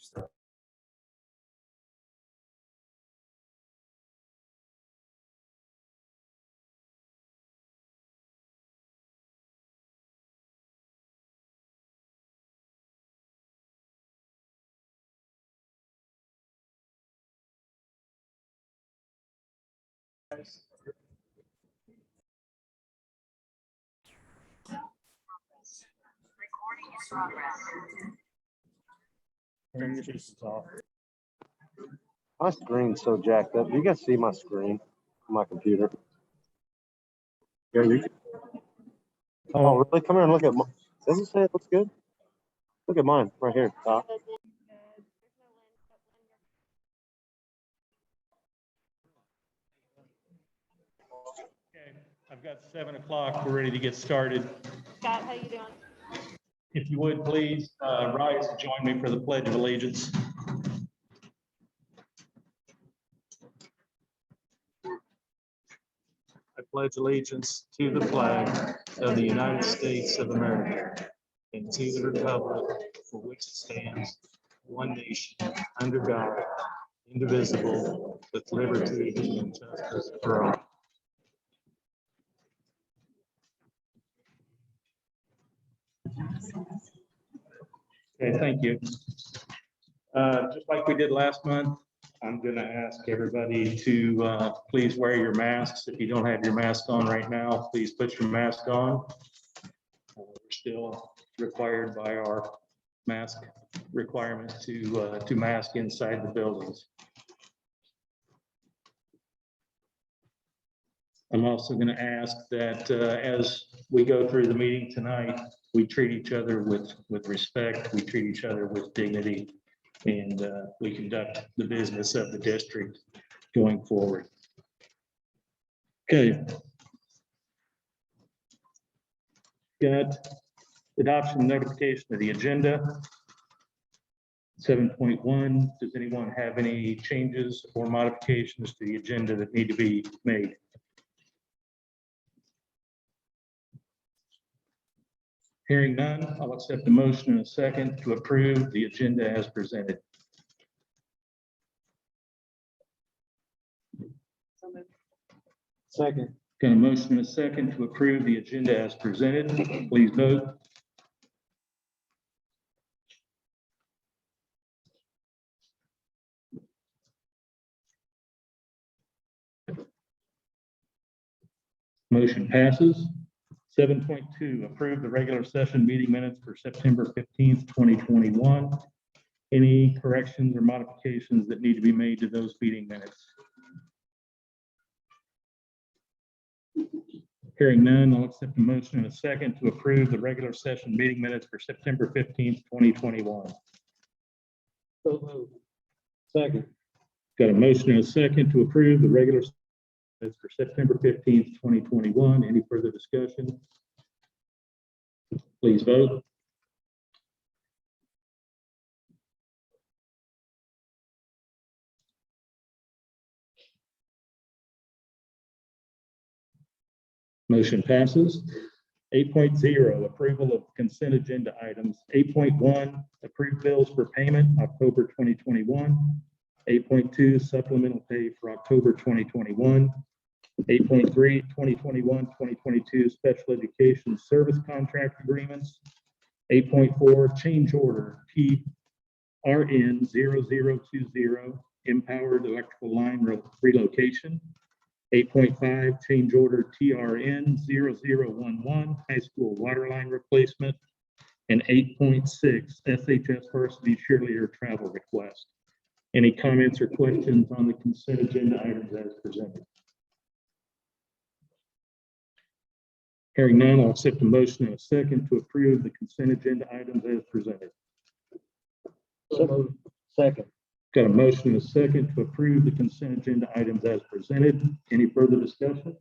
Recording in progress. My screen's so jacked up. You guys see my screen on my computer? Yeah, you. Oh, really? Come here and look at. Does it say it looks good? Look at mine right here. Okay, I've got 7 o'clock. We're ready to get started. Scott, how you doing? If you would, please rise and join me for the Pledge of Allegiance. I pledge allegiance to the flag of the United States of America and to the republic for which it stands, one nation, under God, indivisible, with liberty and justice for all. Okay, thank you. Just like we did last month, I'm going to ask everybody to please wear your masks. If you don't have your mask on right now, please put your mask on. We're still required by our mask requirements to mask inside the buildings. I'm also going to ask that as we go through the meeting tonight, we treat each other with respect, we treat each other with dignity, and we conduct the business of the district going forward. Okay. Got adoption notification of the agenda. 7.1, does anyone have any changes or modifications to the agenda that need to be made? Hearing none, I'll accept a motion in a second to approve the agenda as presented. Second. Got a motion in a second to approve the agenda as presented. Please vote. Motion passes. 7.2, approve the regular session meeting minutes for September 15th, 2021. Any corrections or modifications that need to be made to those meeting minutes? Hearing none, I'll accept a motion in a second to approve the regular session meeting minutes for September 15th, 2021. So moved. Second. Got a motion and a second to approve the regular minutes for September 15th, 2021. Any further discussion? Please vote. Motion passes. 8.0, approval of consent agenda items. 8.1, approved bills for payment, October 2021. 8.2, supplemental pay for October 2021. 8.3, 2021-2022 special education service contract agreements. 8.4, change order TRN 0020, empowered electrical line relocation. 8.5, change order TRN 0011, high school water line replacement. And 8.6, SHS varsity cheerleader travel request. Any comments or questions on the consent agenda items as presented? Hearing none, I'll accept a motion in a second to approve the consent agenda items as presented. So moved. Second. Got a motion and a second to approve the consent agenda items as presented. Any further discussion?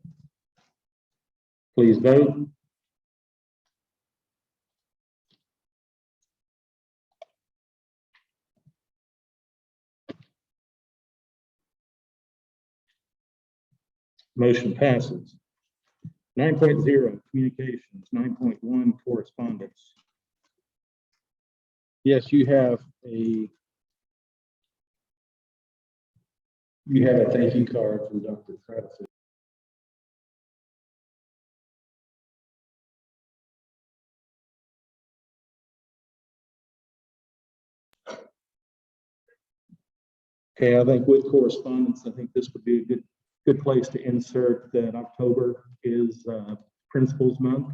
Please vote. Motion passes. 9.0, communications. 9.1, correspondence. Yes, you have a You have a thank you card from Dr. Cradfield. Okay, I think with correspondence, I think this would be a good place to insert that October is Principals Month.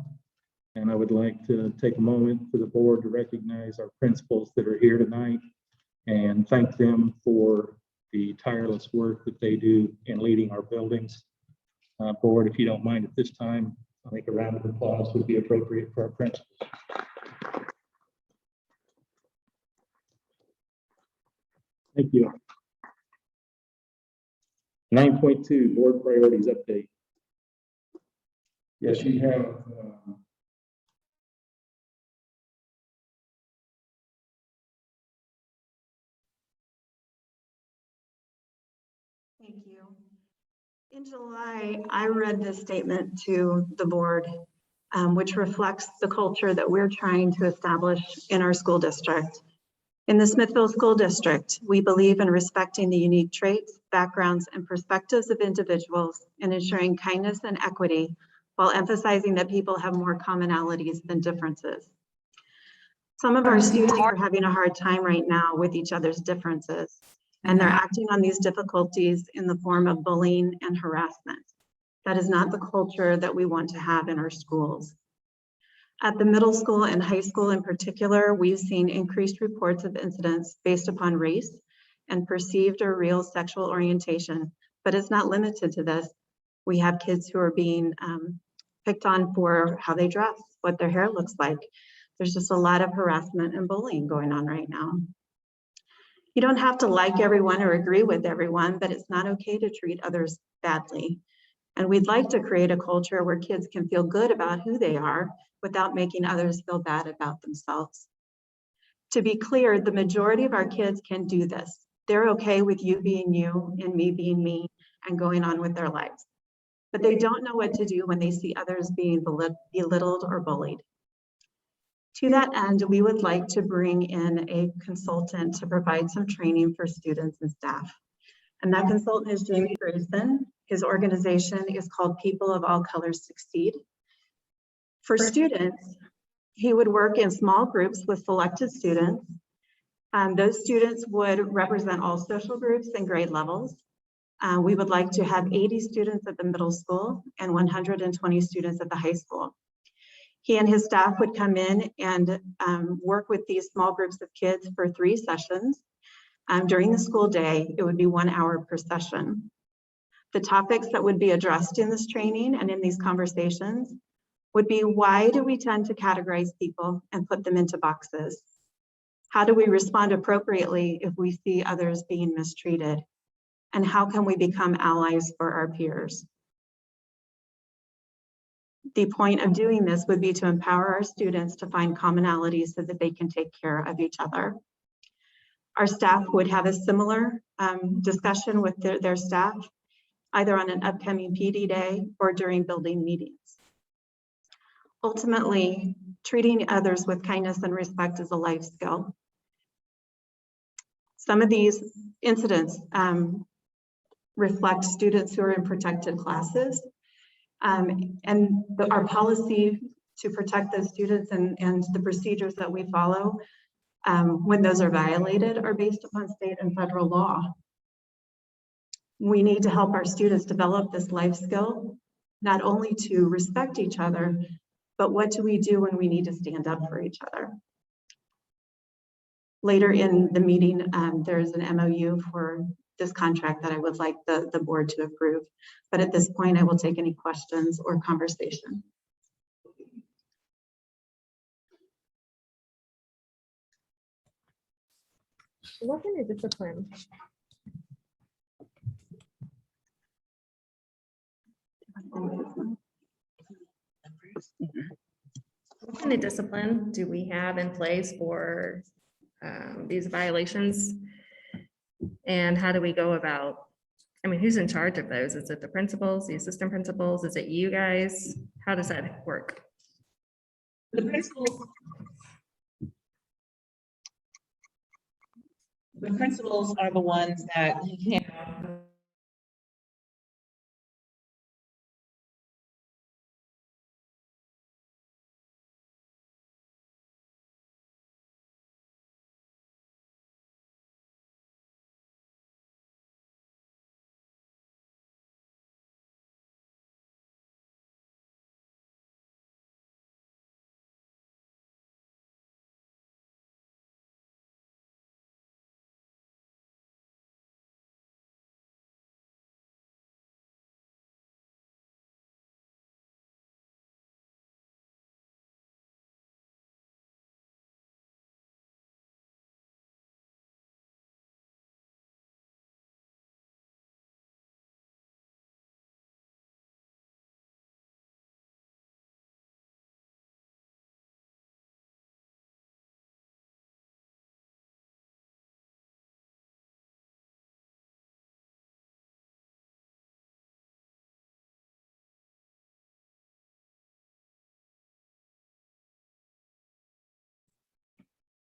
And I would like to take a moment for the board to recognize our principals that are here tonight and thank them for the tireless work that they do in leading our buildings. Board, if you don't mind at this time, I think a round of applause would be appropriate for our principals. Thank you. 9.2, board priorities update. Yes, you have Thank you. In July, I read this statement to the board, which reflects the culture that we're trying to establish in our school district. In the Smithville School District, we believe in respecting the unique traits, backgrounds, and perspectives of individuals and ensuring kindness and equity while emphasizing that people have more commonalities than differences. Some of our students are having a hard time right now with each other's differences, and they're acting on these difficulties in the form of bullying and harassment. That is not the culture that we want to have in our schools. At the middle school and high school in particular, we've seen increased reports of incidents based upon race and perceived or real sexual orientation, but it's not limited to this. We have kids who are being picked on for how they dress, what their hair looks like. There's just a lot of harassment and bullying going on right now. You don't have to like everyone or agree with everyone, but it's not okay to treat others badly. And we'd like to create a culture where kids can feel good about who they are without making others feel bad about themselves. To be clear, the majority of our kids can do this. They're okay with you being you and me being me and going on with their lives. But they don't know what to do when they see others being belittled or bullied. To that end, we would like to bring in a consultant to provide some training for students and staff. And that consultant is Jamie Grayson. His organization is called People of All Colors Succeed. For students, he would work in small groups with selected students. Those students would represent all social groups and grade levels. We would like to have 80 students at the middle school and 120 students at the high school. He and his staff would come in and work with these small groups of kids for 3 sessions. During the school day, it would be 1 hour per session. The topics that would be addressed in this training and in these conversations would be, why do we tend to categorize people and put them into boxes? How do we respond appropriately if we see others being mistreated? And how can we become allies for our peers? The point of doing this would be to empower our students to find commonalities so that they can take care of each other. Our staff would have a similar discussion with their staff, either on an upcoming PD day or during building meetings. Ultimately, treating others with kindness and respect is a life skill. Some of these incidents reflect students who are in protected classes. And our policy to protect those students and the procedures that we follow when those are violated are based upon state and federal law. We need to help our students develop this life skill, not only to respect each other, but what do we do when we need to stand up for each other? Later in the meeting, there's an MOU for this contract that I would like the board to approve. But at this point, I will take any questions or conversation. What kind of discipline? What kind of discipline do we have in place for these violations? And how do we go about, I mean, who's in charge of those? Is it the principals, the assistant principals? Is it you guys? How does that work? The principals are the ones that have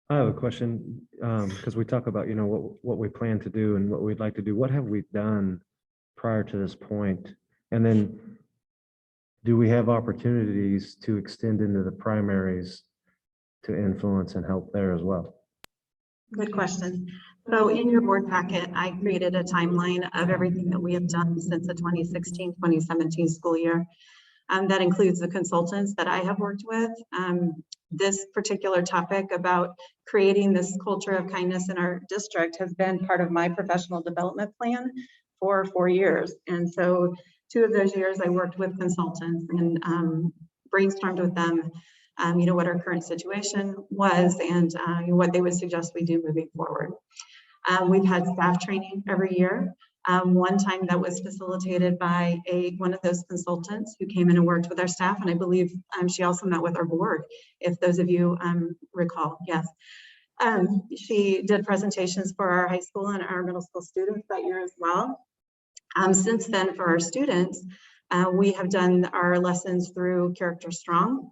I have a question, because we talk about, what we plan to do and what we'd like to do. What have we done prior to this point? And then do we have opportunities to extend into the primaries to influence and help there as well? Good question. So in your board packet, I created a timeline of everything that we have done since the 2016-2017 school year. That includes the consultants that I have worked with. This particular topic about creating this culture of kindness in our district has been part of my professional development plan for 4 years. And so 2 of those years I worked with consultants and brainstormed with them, what our current situation was and what they would suggest we do moving forward. We've had staff training every year. One time that was facilitated by one of those consultants who came in and worked with our staff, and I believe she also met with our board, if those of you recall. Yes, she did presentations for our high school and our middle school students that year as well. Since then, for our students, we have done our lessons through Character Strong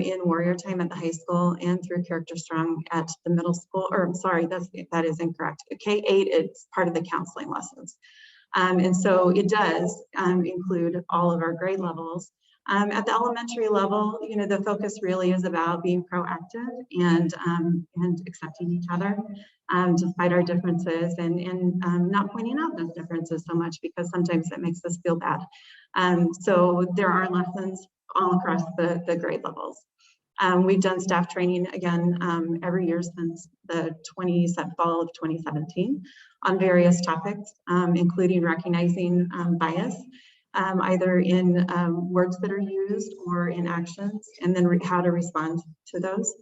in Warrior Time at the high school and through Character Strong at the middle school, or sorry, that is incorrect. K-8, it's part of the counseling lessons. And so it does include all of our grade levels. At the elementary level, the focus really is about being proactive and accepting each other despite our differences and not pointing out those differences so much because sometimes it makes us feel bad. So there are lessons all across the grade levels. We've done staff training again every year since the fall of 2017 on various topics, including recognizing bias, either in words that are used or in actions, and then how to respond to those.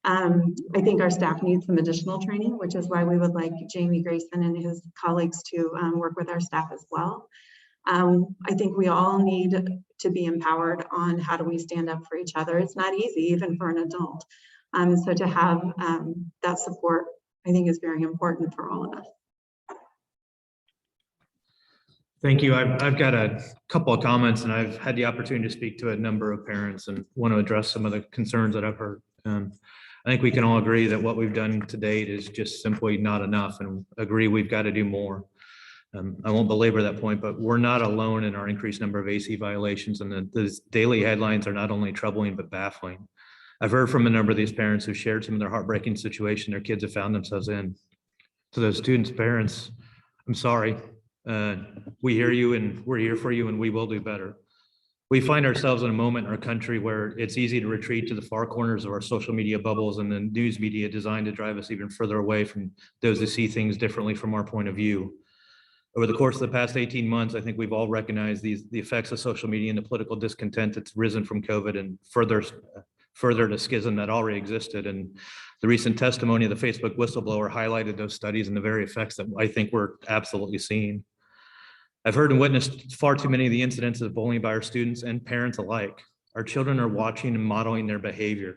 I think our staff needs some additional training, which is why we would like Jamie Grayson and his colleagues to work with our staff as well. I think we all need to be empowered on how do we stand up for each other. It's not easy, even for an adult. So to have that support, I think is very important for all of us. Thank you. I've got a couple of comments and I've had the opportunity to speak to a number of parents and want to address some of the concerns that I've heard. I think we can all agree that what we've done to date is just simply not enough and agree we've got to do more. I won't belabor that point, but we're not alone in our increased number of AC violations, and the daily headlines are not only troubling, but baffling. I've heard from a number of these parents who shared some of their heartbreaking situation their kids have found themselves in. To those students' parents, I'm sorry. We hear you and we're here for you and we will do better. We find ourselves in a moment in our country where it's easy to retreat to the far corners of our social media bubbles and the news media designed to drive us even further away from those who see things differently from our point of view. Over the course of the past 18 months, I think we've all recognized the effects of social media and the political discontent that's risen from COVID and further the schism that already existed. And the recent testimony of the Facebook whistleblower highlighted those studies and the very effects that I think we're absolutely seeing. I've heard and witnessed far too many of the incidents of bullying by our students and parents alike. Our children are watching and modeling their behavior.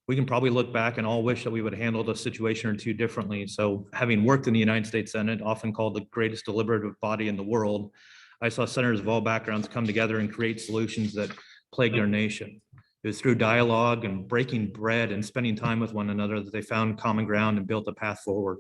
We can probably look back and all wish that we would handle the situation or two differently. So having worked in the United States Senate, often called the greatest deliberative body in the world, I saw senators of all backgrounds come together and create solutions that plagued our nation. It was through dialogue and breaking bread and spending time with one another that they found common ground and built a path forward.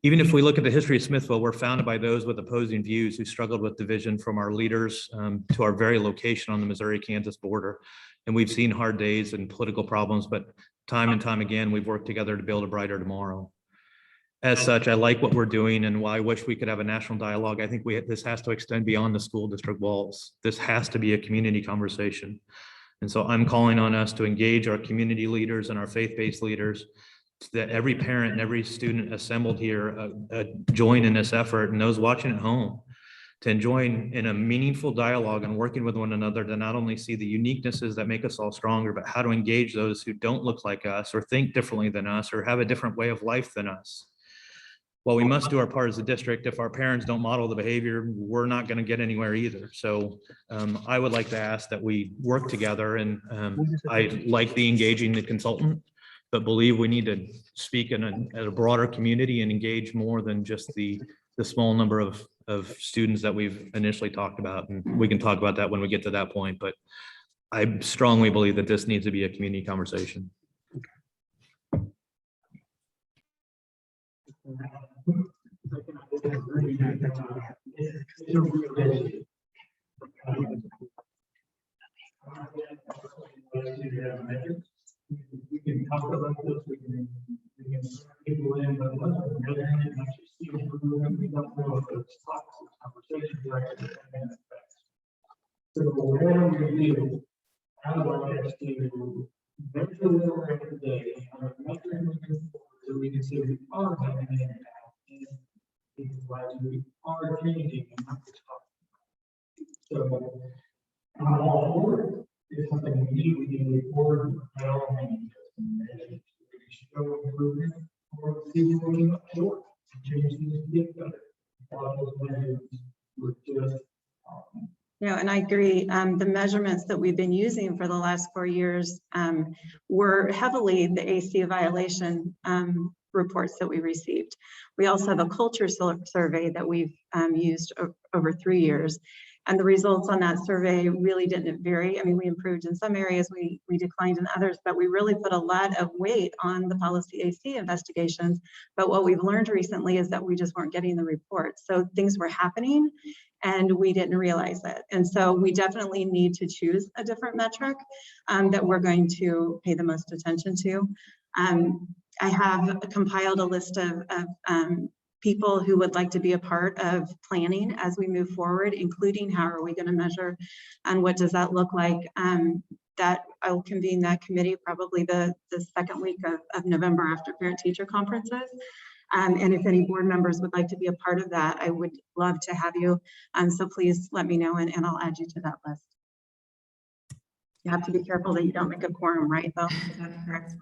Even if we look at the history of Smithville, we're founded by those with opposing views who struggled with division from our leaders to our very location on the Missouri-Kansas border. And we've seen hard days and political problems, but time and time again, we've worked together to build a brighter tomorrow. As such, I like what we're doing, and while I wish we could have a national dialogue, I think this has to extend beyond the school district walls. This has to be a community conversation. And so I'm calling on us to engage our community leaders and our faith-based leaders, that every parent and every student assembled here join in this effort, and those watching at home to join in a meaningful dialogue and working with one another to not only see the uniquenesses that make us all stronger, but how to engage those who don't look like us or think differently than us or have a different way of life than us. While we must do our part as a district, if our parents don't model the behavior, we're not going to get anywhere either. So I would like to ask that we work together, and I like the engaging the consultant, but believe we need to speak at a broader community and engage more than just the small number of students that we've initially talked about. And we can talk about that when we get to that point, but I strongly believe that this needs to be a community conversation. We can talk about this, we can people in, but once we're measuring it, and actually see improvement, we don't know if it's talks, conversations are actually having effects. So whatever we do, I would like us to measure where we're at today, and measure moving forward, so we can see we are having an impact. And it's like we are changing and not just talking. So I'm all for it. It's something we need to report, by all means. We show improvement, or see where we got short, change things to get better. All those measures were just, Yeah, and I agree. The measurements that we've been using for the last 4 years were heavily the AC violation reports that we received. We also have a culture survey that we've used over 3 years. And the results on that survey really didn't vary. I mean, we improved in some areas, we declined in others, but we really put a lot of weight on the policy AC investigations. But what we've learned recently is that we just weren't getting the reports. So things were happening and we didn't realize it. And so we definitely need to choose a different metric that we're going to pay the most attention to. I have compiled a list of people who would like to be a part of planning as we move forward, including how are we going to measure and what does that look like. That I will convene that committee probably the second week of November after parent-teacher conferences. And if any board members would like to be a part of that, I would love to have you. So please let me know and I'll add you to that list. You have to be careful that you don't make a quorum, right, though? Is that correct?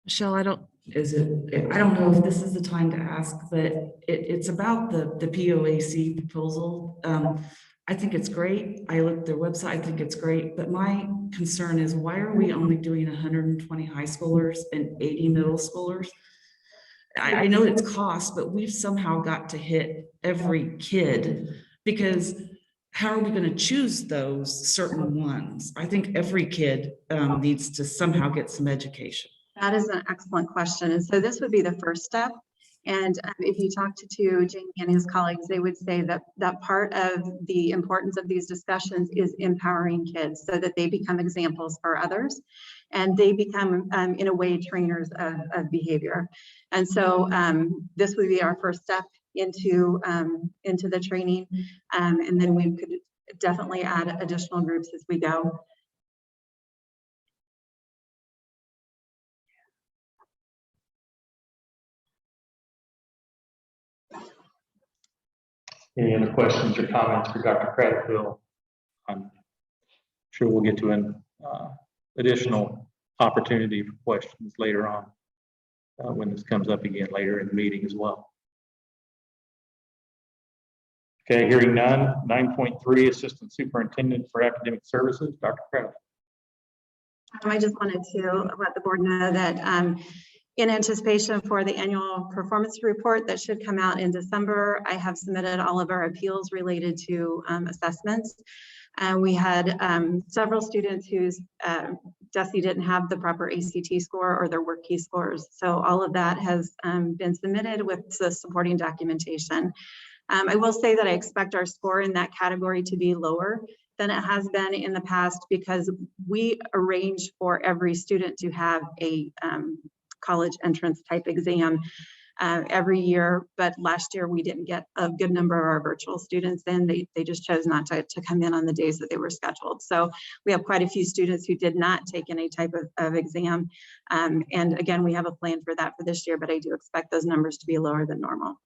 Michelle, I don't know if this is the time to ask, but it's about the POAC proposal. I think it's great. I looked at their website, I think it's great, but my concern is why are we only doing 120 high schoolers and 80 middle schoolers? I know it's cost, but we've somehow got to hit every kid, because how are we going to choose those certain ones? I think every kid needs to somehow get some education. That is an excellent question. And so this would be the first step. And if you talk to Jamie and his colleagues, they would say that that part of the importance of these discussions is empowering kids so that they become examples for others and they become, in a way, trainers of behavior. And so this would be our first step into the training. And then we could definitely add additional groups as we go. Any other questions or comments for Dr. Cradfield? I'm sure we'll get to an additional opportunity for questions later on when this comes up again later in the meeting as well. Okay, hearing none. 9.3, Assistant Superintendent for Academic Services, Dr. Cradfield. I just wanted to let the board know that in anticipation for the annual performance report that should come out in December, I have submitted all of our appeals related to assessments. We had several students whose DESE didn't have the proper ACT score or their work key scores. So all of that has been submitted with the supporting documentation. I will say that I expect our score in that category to be lower than it has been in the past because we arrange for every student to have a college entrance type exam every year, but last year we didn't get a good number of our virtual students in. They just chose not to come in on the days that they were scheduled. So we have quite a few students who did not take any type of exam. And again, we have a plan for that for this year, but I do expect those numbers to be lower than normal.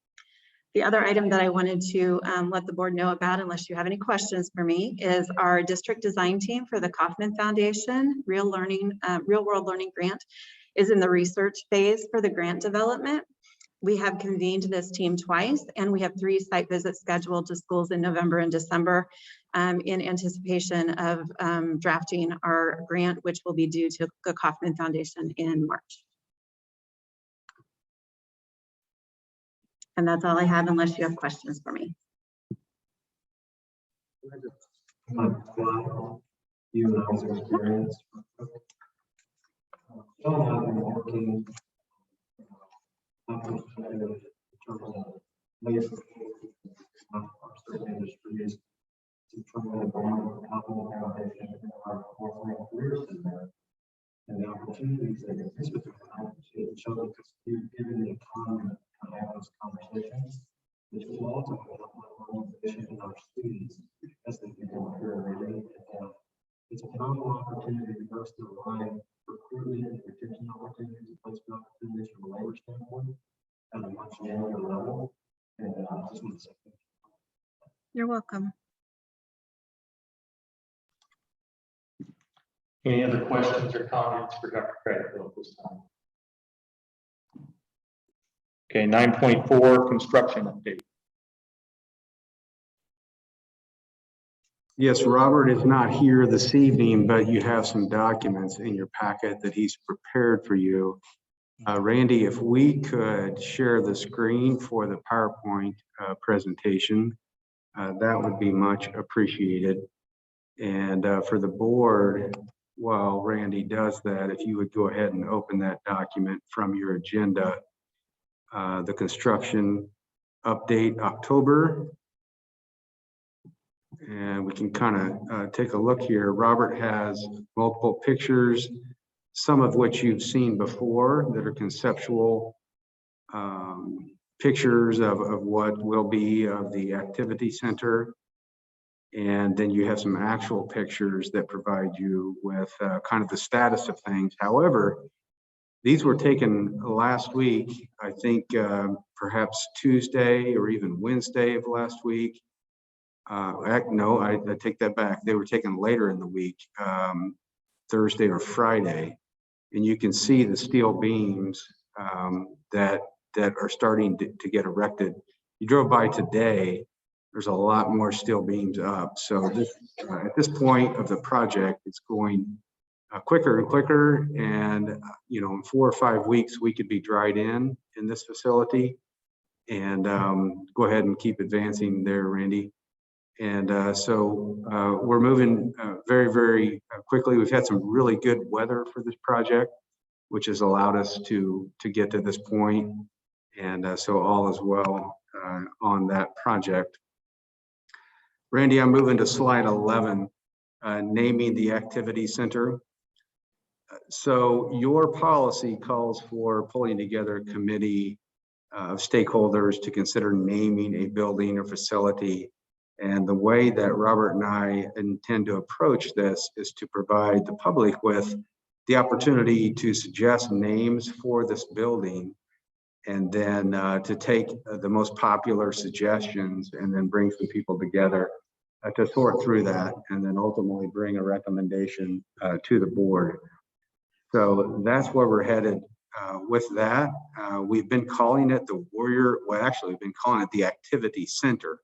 The other item that I wanted to let the board know about, unless you have any questions for me, is our district design team for the Kauffman Foundation Real World Learning Grant is in the research phase for the grant development. We have convened this team twice, and we have 3 site visits scheduled to schools in November and December in anticipation of drafting our grant, which will be due to the Kauffman Foundation in March. And that's all I have, unless you have questions for me. You and I's experience. I've been working leadership in our forthcoming career center and the opportunities that exist with the children given the economy to have those conversations, which will ultimately help our organization and our students as they become career ready. It's a phenomenal opportunity for us to align recruitment and retention opportunities and placement opportunities from a labor standpoint at a much younger level. And just want to say thank you. You're welcome. Any other questions or comments for Dr. Cradfield at this time? Okay, 9.4 construction update. Yes, Robert is not here this evening, but you have some documents in your packet that he's prepared for you. Randy, if we could share the screen for the PowerPoint presentation, that would be much appreciated. And for the board, while Randy does that, if you would go ahead and open that document from your agenda, the construction update October. And we can kind of take a look here. Robert has multiple pictures, some of which you've seen before that are conceptual pictures of what will be of the activity center. And then you have some actual pictures that provide you with kind of the status of things. However, these were taken last week, I think perhaps Tuesday or even Wednesday of last week. No, I take that back. They were taken later in the week, Thursday or Friday. And you can see the steel beams that are starting to get erected. You drove by today, there's a lot more steel beams up. So this, at this point of the project, it's going quicker and quicker. And, you know, in 4 or 5 weeks, we could be dried in this facility. And go ahead and keep advancing there, Randy. And so we're moving very, very quickly. We've had some really good weather for this project, which has allowed us to get to this point. And so all is well on that project. Randy, I'm moving to slide 11, naming the activity center. So your policy calls for pulling together a committee of stakeholders to consider naming a building or facility. And the way that Robert and I intend to approach this is to provide the public with the opportunity to suggest names for this building, and then to take the most popular suggestions and then bring some people together to sort through that, and then ultimately bring a recommendation to the board. So that's where we're headed with that. We've been calling it the Warrior, well, actually we've been calling it the Activity Center.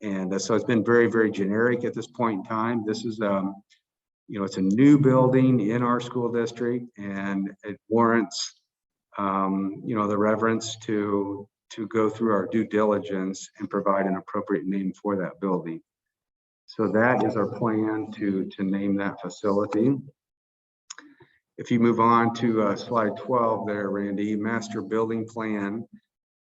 And so it's been very, very generic at this point in time. This is, you know, it's a new building in our school district, and it warrants, you know, the reverence to go through our due diligence and provide an appropriate name for that building. So that is our plan to name that facility. If you move on to slide 12 there, Randy, master building plan.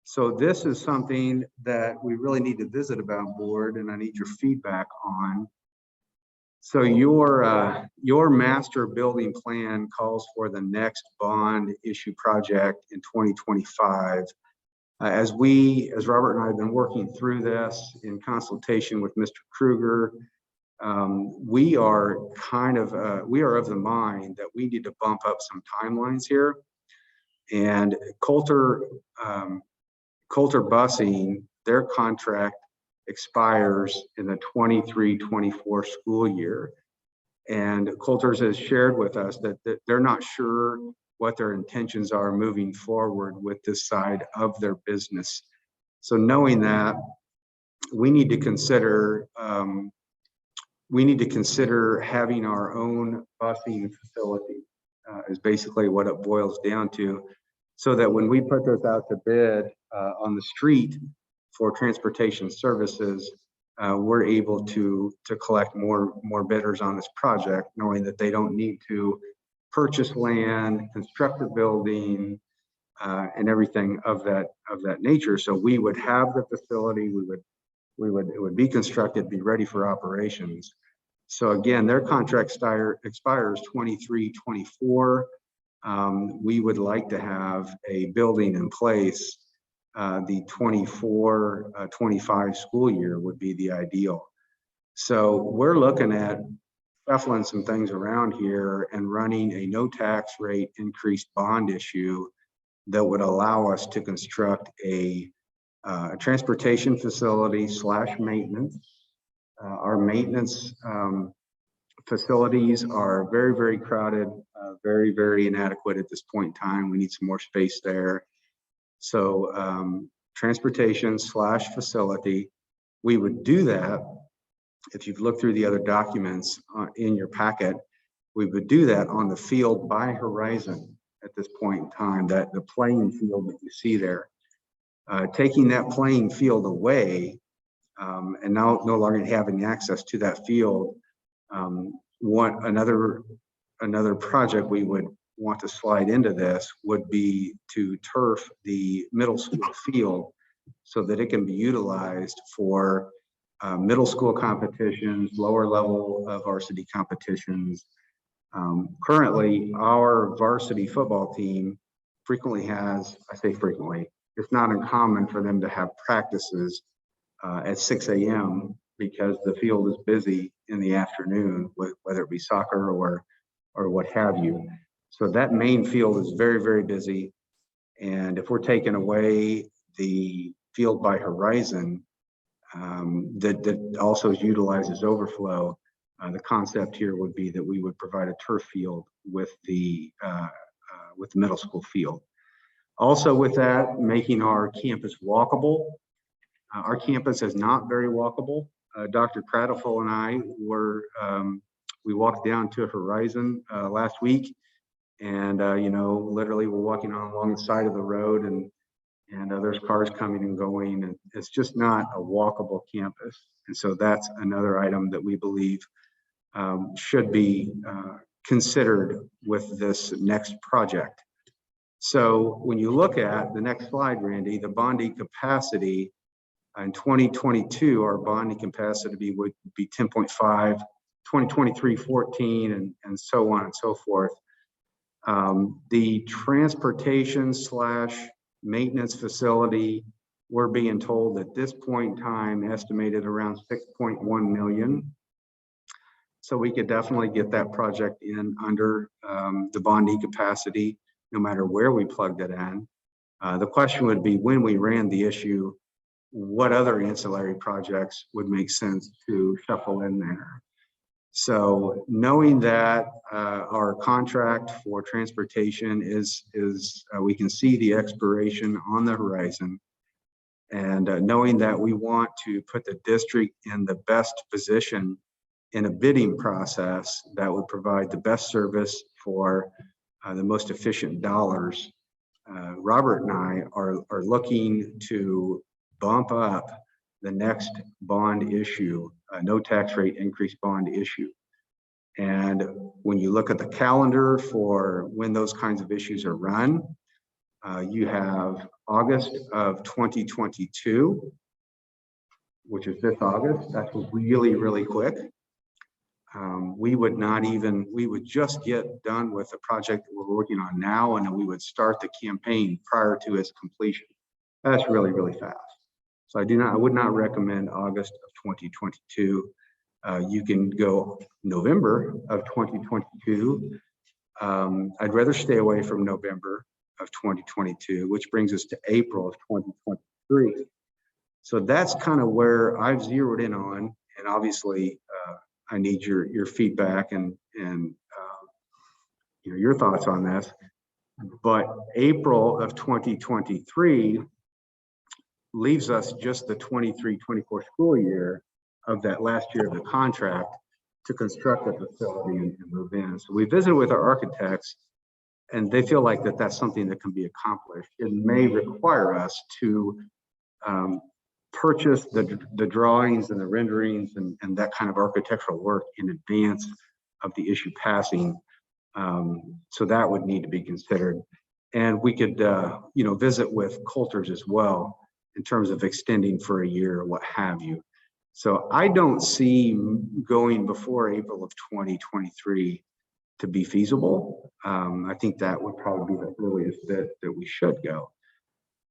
So this is something that we really need to visit about, board, and I need your feedback on. So your master building plan calls for the next bond issue project in 2025. As Robert and I have been working through this in consultation with Mr. Kruger, we are of the mind that we need to bump up some timelines here. And Coulter Busing, their contract expires in the 23-24 school year. And Coulter's has shared with us that they're not sure what their intentions are moving forward with this side of their business. So knowing that, we need to consider having our own busing facility is basically what it boils down to, so that when we put those out to bid on the street for transportation services, we're able to collect more bidders on this project, knowing that they don't need to purchase land, construct a building, and everything of that nature. So we would have the facility, it would be constructed, be ready for operations. So again, their contract expires 23-24. We would like to have a building in place. The 24-25 school year would be the ideal. So we're looking at shuffling some things around here and running a no tax rate increased bond issue that would allow us to construct a transportation facility / maintenance. Our maintenance facilities are very, very crowded, very, very inadequate at this point in time. We need some more space there. So transportation / facility, we would do that. If you've looked through the other documents in your packet, we would do that on the field by Horizon at this point in time, that the playing field that you see there. Taking that playing field away and now no longer having access to that field, another project we would want to slide into this would be to turf the middle school field so that it can be utilized for middle school competitions, lower level of varsity competitions. Currently, our varsity football team frequently has, I say frequently, it's not uncommon for them to have practices at 6 a.m. because the field is busy in the afternoon, whether it be soccer or what have you. So that main field is very, very busy. And if we're taking away the field by Horizon, that also utilizes overflow, the concept here would be that we would provide a turf field with the middle school field. Also with that, making our campus walkable. Our campus is not very walkable. Dr. Cradiful and I we walked down to Horizon last week, and literally we're walking along the side of the road, and there's cars coming and going, and it's just not a walkable campus. And so that's another item that we believe should be considered with this next project. So when you look at the next slide, Randy, the bonding capacity in 2022, our bonding capacity would be 10.5, 2023, 14, and so on and so forth. The transportation / maintenance facility, we're being told at this point in time estimated around 6.1 million. So we could definitely get that project in under the bonding capacity, no matter where we plugged it in. The question would be, when we ran the issue, what other ancillary projects would make sense to shuffle in there? So knowing that our contract for transportation is we can see the expiration on the horizon, and knowing that we want to put the district in the best position in a bidding process that would provide the best service for the most efficient dollars, Robert and I are looking to bump up the next bond issue, no tax rate increase bond issue. And when you look at the calendar for when those kinds of issues are run, you have August of 2022, which is this August. That's really, really quick. We would just get done with the project that we're working on now, and then we would start the campaign prior to its completion. That's really, really fast. So I would not recommend August of 2022. You can go November of 2022. I'd rather stay away from November of 2022, which brings us to April of 2023. So that's kind of where I've zeroed in on, and obviously I need your feedback and your thoughts on this. But April of 2023 leaves us just the 23-24 school year of that last year of the contract to construct the facility and move in. So we visited with our architects, and they feel like that's something that can be accomplished. It may require us to purchase the drawings and the renderings and that kind of architectural work in advance of the issue passing. So that would need to be considered. And we could visit with Coulter's as well in terms of extending for a year or what have you. So I don't see going before April of 2023 to be feasible. I think that would probably be the earliest that we should go.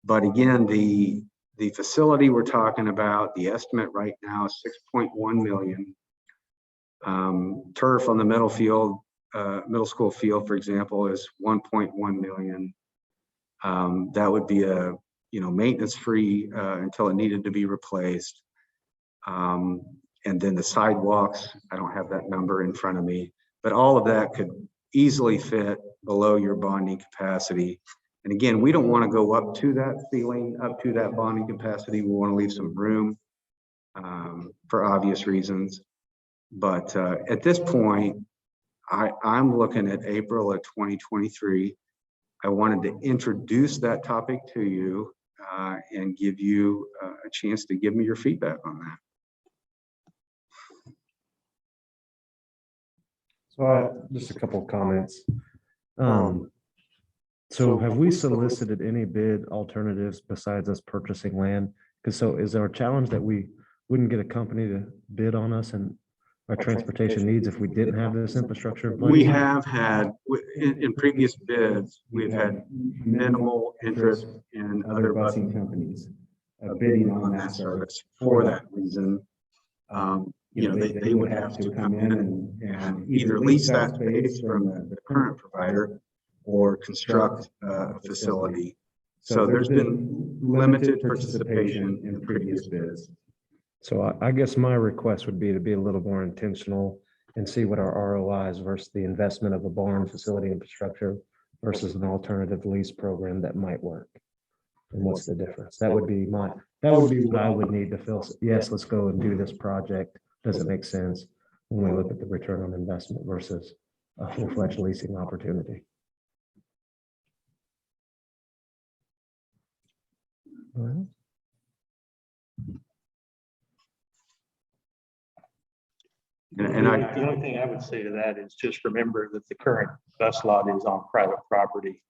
But again, the facility we're talking about, the estimate right now is 6.1 million. Turf on the middle school field, for example, is 1.1 million. That would be a maintenance free until it needed to be replaced. And then the sidewalks, I don't have that number in front of me, but all of that could easily fit below your bonding capacity. And again, we don't want to go up to that ceiling, up to that bonding capacity. We want to leave some room for obvious reasons. But at this point, I'm looking at April of 2023. I wanted to introduce that topic to you and give you a chance to give me your feedback on that. So just a couple of comments. So have we solicited any bid alternatives besides us purchasing land? Because so is our challenge that we wouldn't get a company to bid on us and our transportation needs if we didn't have this infrastructure? We have had, in previous bids, we've had minimal interest in other busing companies bidding on that service for that reason. They would have to come in and either lease that space from the current provider or construct a facility. So there's been limited participation in previous bids. So I guess my request would be to be a little more intentional and see what our ROI is versus the investment of a barn facility infrastructure versus an alternative lease program that might work. And what's the difference? That would be what I would need to feel, yes, let's go and do this project. Does it make sense when we look at the return on investment versus a full-fledged leasing opportunity? All right. And The only thing I would say to that is just remember that the current bus lot is on private property.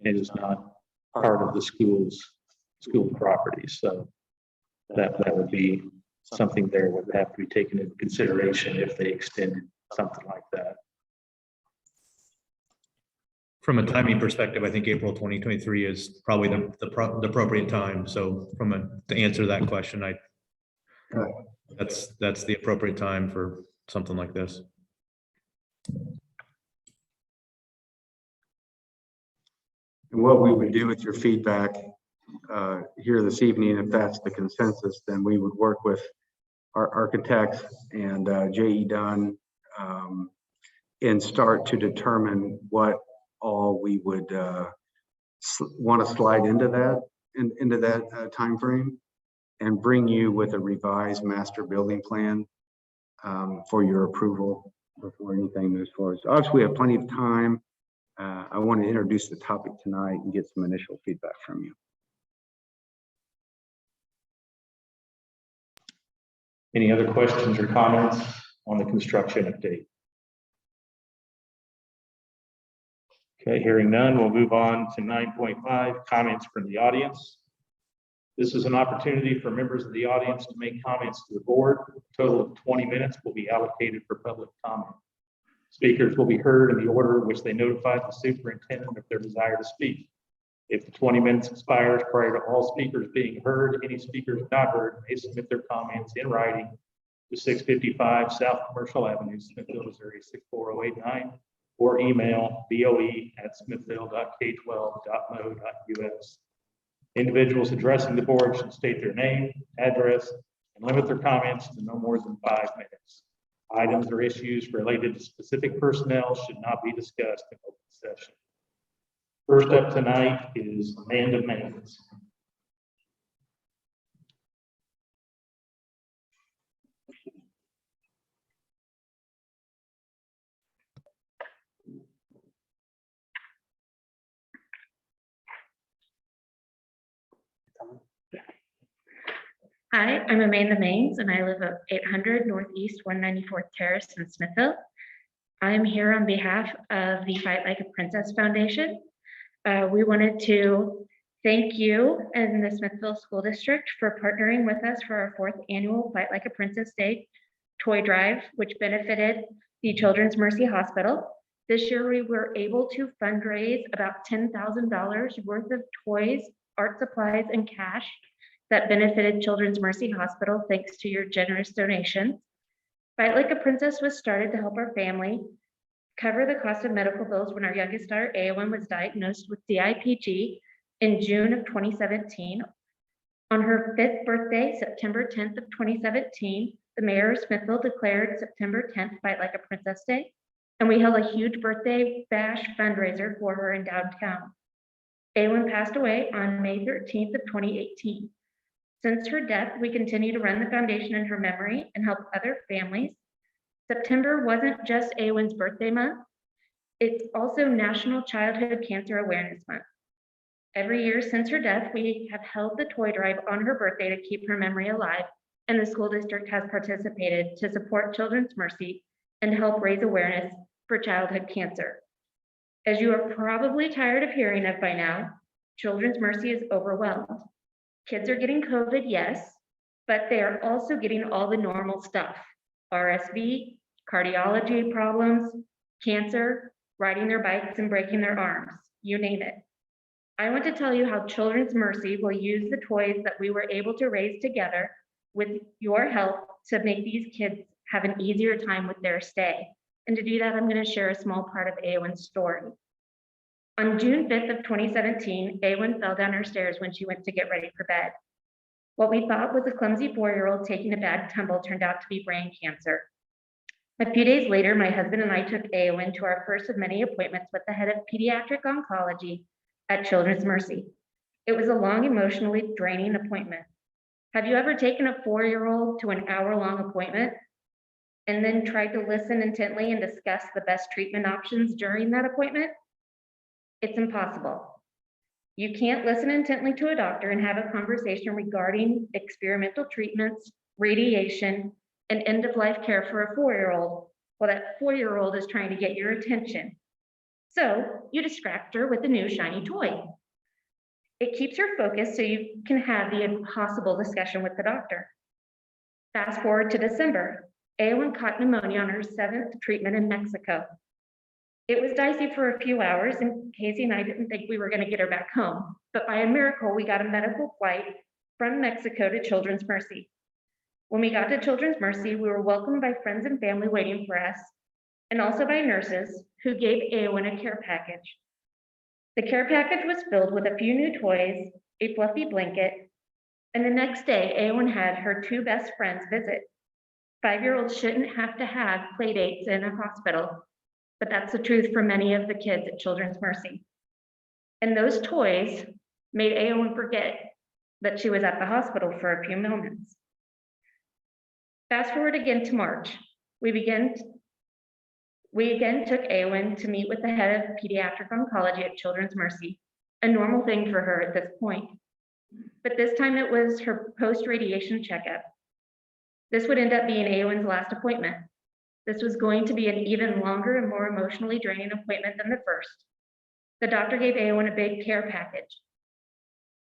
It is not part of the school property. So that would be something there would have to be taken into consideration if they extended something like that. From a timing perspective, I think April 2023 is probably the appropriate time. So to answer that question, that's the appropriate time for something like this. And what we would do with your feedback here this evening, if that's the consensus, then we would work with our architects and J.E. Dunn and start to determine what all we would want to slide into that time frame and bring you with a revised master building plan for your approval before anything moves forward. So obviously we have plenty of time. I want to introduce the topic tonight and get some initial feedback from you. Any other questions or comments on the construction update? Okay, hearing none, we'll move on to 9.5, comments from the audience. This is an opportunity for members of the audience to make comments to the board. A total of 20 minutes will be allocated for public comment. Speakers will be heard in the order in which they notified the superintendent of their desire to speak. If the 20 minutes expires prior to all speakers being heard, any speakers not heard may submit their comments in writing to 655 South Commercial Avenue, Smithville, Missouri 64089, or email boe@smithville.k12.mo.us. Individuals addressing the board should state their name, address, and limit their comments to no more than 5 minutes. Items or issues related to specific personnel should not be discussed in open session. First up tonight is Amanda Maines. Hi, I'm Amanda Maines, and I live at 800 Northeast 194th Terrace in Smithville. I'm here on behalf of the Fight Like a Princess Foundation. We wanted to Thank you and the Smithville School District for partnering with us for our 4th annual Fight Like a Princess Day toy drive, which benefited the Children's Mercy Hospital. This year, we were able to fundraise about $10,000 worth of toys, art supplies, and cash that benefited Children's Mercy Hospital thanks to your generous donations. Fight Like a Princess was started to help our family cover the cost of medical bills when our youngest daughter, Aowen, was diagnosed with DIPG in June of 2017. On her 5th birthday, September 10th of 2017, the mayor of Smithville declared September 10th Fight Like a Princess Day, and we held a huge birthday bash fundraiser for her in downtown. Aowen passed away on May 13th of 2018. Since her death, we continue to run the foundation in her memory and help other families. September wasn't just Aowen's birthday month, it's also National Childhood Cancer Awareness Month. Every year since her death, we have held the toy drive on her birthday to keep her memory alive, and the school district has participated to support Children's Mercy and help raise awareness for childhood cancer. As you are probably tired of hearing of by now, Children's Mercy is overwhelmed. Kids are getting COVID, yes, but they are also getting all the normal stuff: RSV, cardiology problems, cancer, riding their bikes and breaking their arms, you name it. I want to tell you how Children's Mercy will use the toys that we were able to raise together with your help to make these kids have an easier time with their stay. And to do that, I'm going to share a small part of Aowen's story. On June 5th of 2017, Aowen fell down her stairs when she went to get ready for bed. What we thought was a clumsy 4-year-old taking a bad tumble turned out to be brain cancer. A few days later, my husband and I took Aowen to our first of many appointments with the head of pediatric oncology at Children's Mercy. It was a long, emotionally draining appointment. Have you ever taken a 4-year-old to an hour-long appointment and then tried to listen intently and discuss the best treatment options during that appointment? It's impossible. You can't listen intently to a doctor and have a conversation regarding experimental treatments, radiation, and end-of-life care for a 4-year-old while that 4-year-old is trying to get your attention. So you distract her with a new shiny toy. It keeps her focused so you can have the impossible discussion with the doctor. Fast forward to December. Aowen caught pneumonia on her 7th treatment in Mexico. It was dicey for a few hours, and Casey and I didn't think we were going to get her back home. But by a miracle, we got a medical flight from Mexico to Children's Mercy. When we got to Children's Mercy, we were welcomed by friends and family waiting for us, and also by nurses who gave Aowen a care package. The care package was filled with a few new toys, a fluffy blanket, and the next day, Aowen had her 2 best friends visit. 5-year-olds shouldn't have to have play dates in a hospital, but that's the truth for many of the kids at Children's Mercy. And those toys made Aowen forget that she was at the hospital for a few moments. Fast forward again to March. We again took Aowen to meet with the head of pediatric oncology at Children's Mercy, a normal thing for her at this point. But this time it was her post-radiation checkup. This would end up being Aowen's last appointment. This was going to be an even longer and more emotionally draining appointment than the first. The doctor gave Aowen a big care package.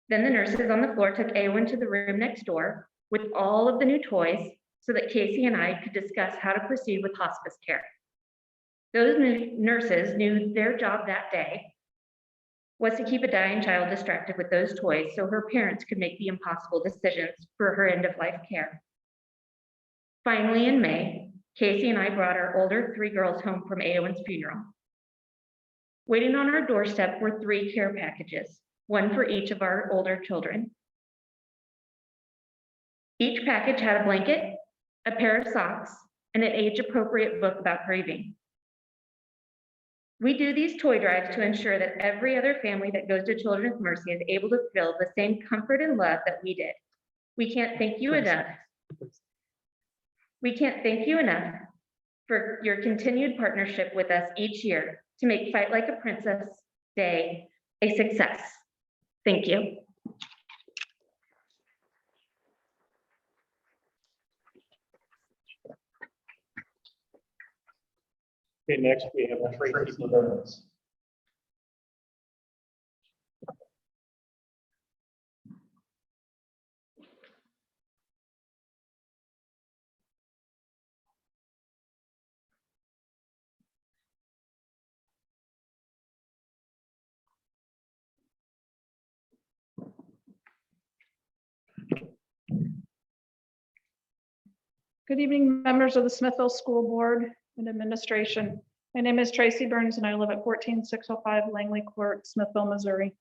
Then the nurses on the floor took Aowen to the room next door with all of the new toys so that Casey and I could discuss how to proceed with hospice care. Those nurses knew their job that day was to keep a dying child distracted with those toys so her parents could make the impossible decisions for her end-of-life care. Finally, in May, Casey and I brought our older 3 girls home from Aowen's funeral. Waiting on our doorstep were 3 care packages, 1 for each of our older children. Each package had a blanket, a pair of socks, and an age-appropriate book about grieving. We do these toy drives to ensure that every other family that goes to Children's Mercy is able to feel the same comfort and love that we did. We can't thank you enough. We can't thank you enough for your continued partnership with us each year to make Fight Like a Princess Day a success. Thank you. Okay, next we have Tracy Burns. Good evening, members of the Smithville School Board and Administration. My name is Tracy Burns and I live at 14605 Langley Court, Smithville, Missouri.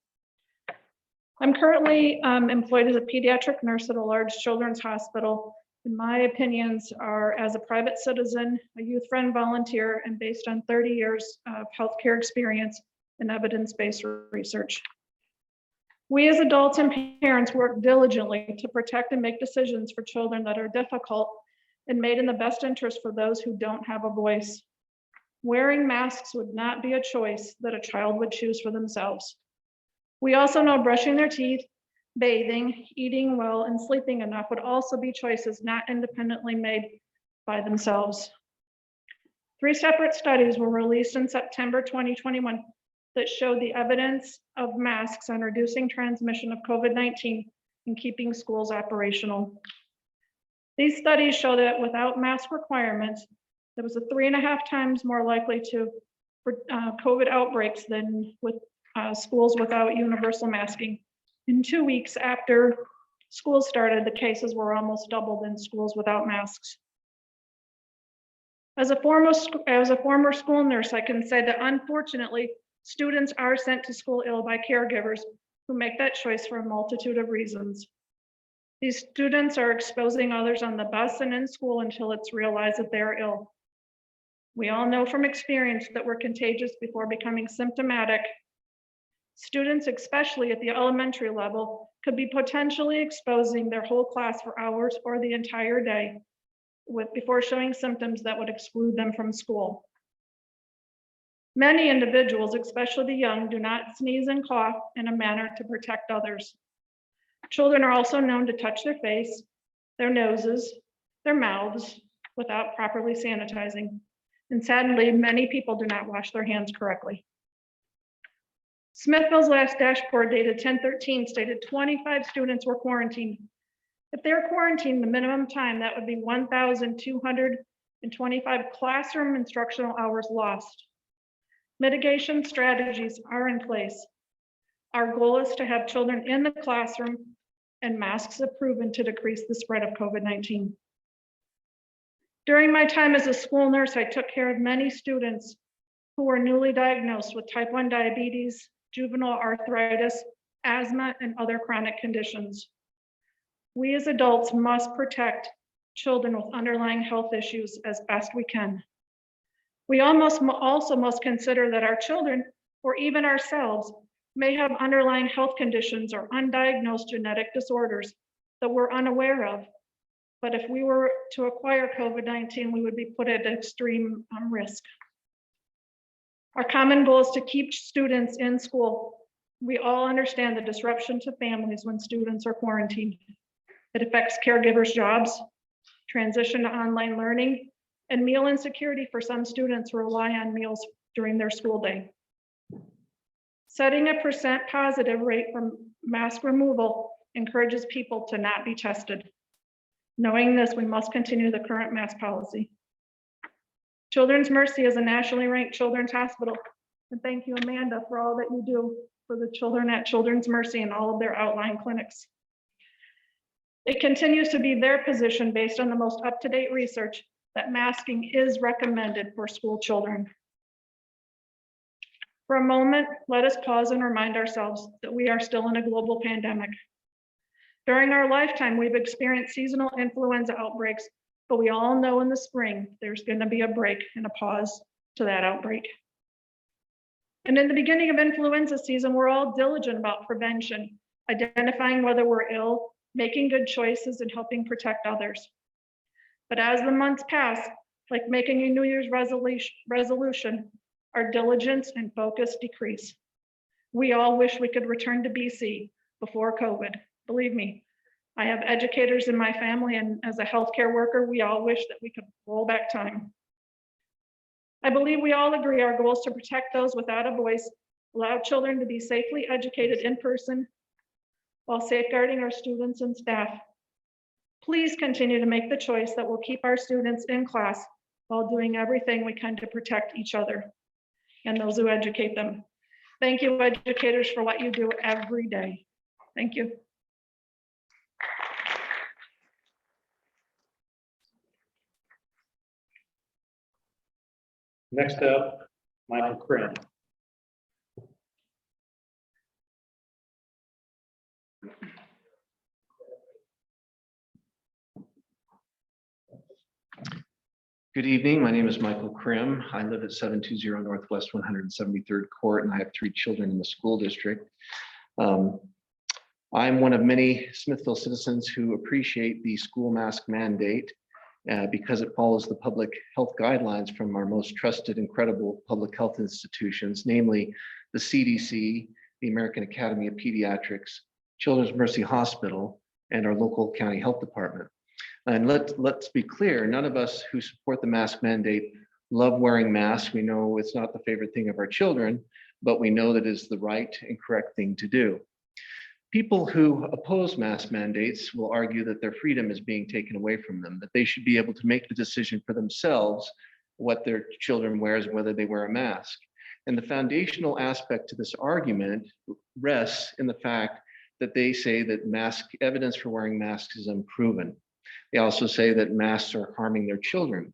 I'm currently employed as a pediatric nurse at a large children's hospital. And my opinions are as a private citizen, a youth friend volunteer, and based on 30 years of healthcare experience and evidence-based research. We as adults and parents work diligently to protect and make decisions for children that are difficult and made in the best interest for those who don't have a voice. Wearing masks would not be a choice that a child would choose for themselves. We also know brushing their teeth, bathing, eating well, and sleeping enough would also be choices not independently made by themselves. 3 separate studies were released in September 2021 that showed the evidence of masks on reducing transmission of COVID-19 and keeping schools operational. These studies show that without mask requirements, there was a 3.5 times more likely for COVID outbreaks than with schools without universal masking. In 2 weeks after school started, the cases were almost doubled in schools without masks. As a former school nurse, I can say that unfortunately, students are sent to school ill by caregivers who make that choice for a multitude of reasons. These students are exposing others on the bus and in school until it's realized that they're ill. We all know from experience that we're contagious before becoming symptomatic. Students, especially at the elementary level, could be potentially exposing their whole class for hours or the entire day before showing symptoms that would exclude them from school. Many individuals, especially the young, do not sneeze and cough in a manner to protect others. Children are also known to touch their face, their noses, their mouths without properly sanitizing. And sadly, many people do not wash their hands correctly. Smithville's last dashboard dated 10/13 stated 25 students were quarantined. If they're quarantined, the minimum time, that would be 1,225 classroom instructional hours lost. Mitigation strategies are in place. Our goal is to have children in the classroom, and masks have proven to decrease the spread of COVID-19. During my time as a school nurse, I took care of many students who were newly diagnosed with type 1 diabetes, juvenile arthritis, asthma, and other chronic conditions. We as adults must protect children with underlying health issues as best we can. We also must consider that our children, or even ourselves, may have underlying health conditions or undiagnosed genetic disorders that we're unaware of. But if we were to acquire COVID-19, we would be put at extreme risk. Our common goal is to keep students in school. We all understand the disruption to families when students are quarantined. It affects caregivers' jobs, transition to online learning, and meal insecurity for some students who rely on meals during their school day. Setting a % positive rate for mask removal encourages people to not be tested. Knowing this, we must continue the current mask policy. Children's Mercy is a nationally ranked children's hospital. And thank you, Amanda, for all that you do for the children at Children's Mercy and all of their outlying clinics. It continues to be their position, based on the most up-to-date research, that masking is recommended for school children. For a moment, let us pause and remind ourselves that we are still in a global pandemic. During our lifetime, we've experienced seasonal influenza outbreaks, but we all know in the spring, there's going to be a break and a pause to that outbreak. And in the beginning of influenza season, we're all diligent about prevention, identifying whether we're ill, making good choices, and helping protect others. But as the months pass, like making a New Year's resolution, our diligence and focus decrease. We all wish we could return to BC before COVID. Believe me, I have educators in my family, and as a healthcare worker, we all wish that we could roll back time. I believe we all agree our goal is to protect those without a voice, allow children to be safely educated in person, while safeguarding our students and staff. Please continue to make the choice that will keep our students in class while doing everything we can to protect each other and those who educate them. Thank you, educators, for what you do every day. Thank you. Next up, Michael Krim. Good evening. My name is Michael Krim. I live at 720 Northwest 173rd Court, and I have 3 children in the school district. I'm one of many Smithville citizens who appreciate the school mask mandate because it follows the public health guidelines from our most trusted and credible public health institutions, namely the CDC, the American Academy of Pediatrics, Children's Mercy Hospital, and our local county health department. And let's be clear, none of us who support the mask mandate love wearing masks. We know it's not the favorite thing of our children, but we know that it is the right and correct thing to do. People who oppose mask mandates will argue that their freedom is being taken away from them, that they should be able to make the decision for themselves what their children wears and whether they wear a mask. And the foundational aspect to this argument rests in the fact that they say that evidence for wearing masks is unproven. They also say that masks are harming their children.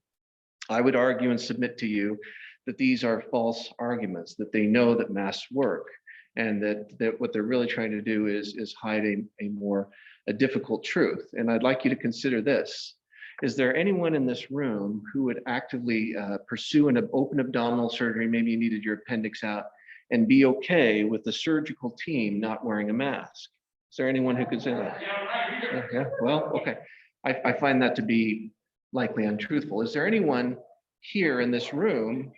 I would argue and submit to you that these are false arguments, that they know that masks work, and that what they're really trying to do is hide a more difficult truth. And I'd like you to consider this. Is there anyone in this room who would actively pursue an open abdominal surgery, maybe you needed your appendix out, and be okay with the surgical team not wearing a mask? Is there anyone who could say that? Yeah, well, okay. I find that to be likely untruthful. Is there anyone here in this room,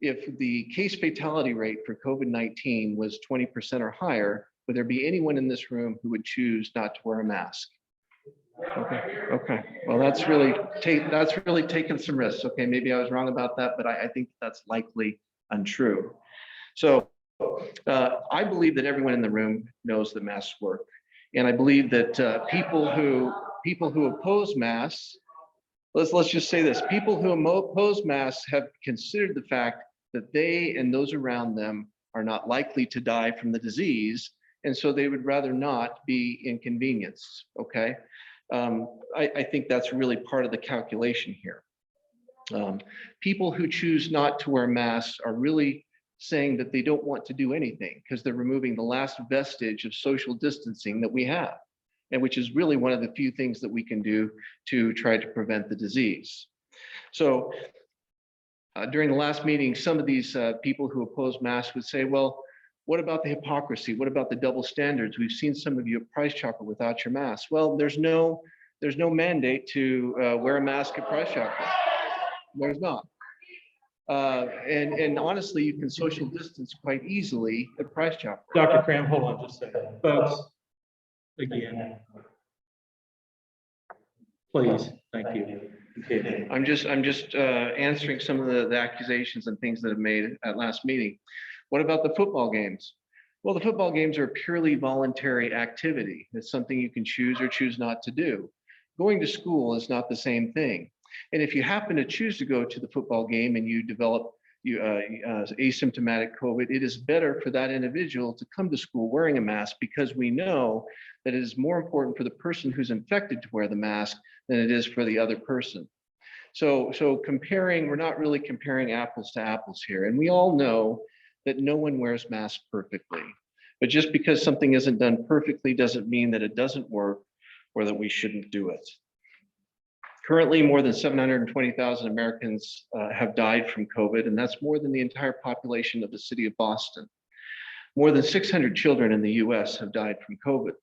if the case fatality rate for COVID-19 was 20% or higher, would there be anyone in this room who would choose not to wear a mask? Okay. Well, that's really taken some risks. Okay, maybe I was wrong about that, but I think that's likely untrue. So I believe that everyone in the room knows that masks work. And I believe that people who oppose masks, let's just say this, people who oppose masks have considered the fact that they and those around them are not likely to die from the disease. And so they would rather not be inconvenienced, okay? I think that's really part of the calculation here. People who choose not to wear masks are really saying that they don't want to do anything because they're removing the last vestige of social distancing that we have, and which is really one of the few things that we can do to try to prevent the disease. So during the last meeting, some of these people who oppose masks would say, well, what about the hypocrisy? What about the double standards? We've seen some of you at Price Chopper without your mask. Well, there's no mandate to wear a mask at Price Chopper. There's not. And honestly, you can social distance quite easily at Price Chopper. Dr. Cram, hold on just a second. Folks, again, please, thank you. Okay. I'm just answering some of the accusations and things that have made at last meeting. What about the football games? Well, the football games are a purely voluntary activity. It's something you can choose or choose not to do. Going to school is not the same thing. And if you happen to choose to go to the football game and you develop asymptomatic COVID, it is better for that individual to come to school wearing a mask, because we know that it is more important for the person who's infected to wear the mask than it is for the other person. So comparing, we're not really comparing apples to apples here. And we all know that no one wears masks perfectly. But just because something isn't done perfectly doesn't mean that it doesn't work or that we shouldn't do it. Currently, more than 720,000 Americans have died from COVID, and that's more than the entire population of the city of Boston. More than 600 children in the US have died from COVID.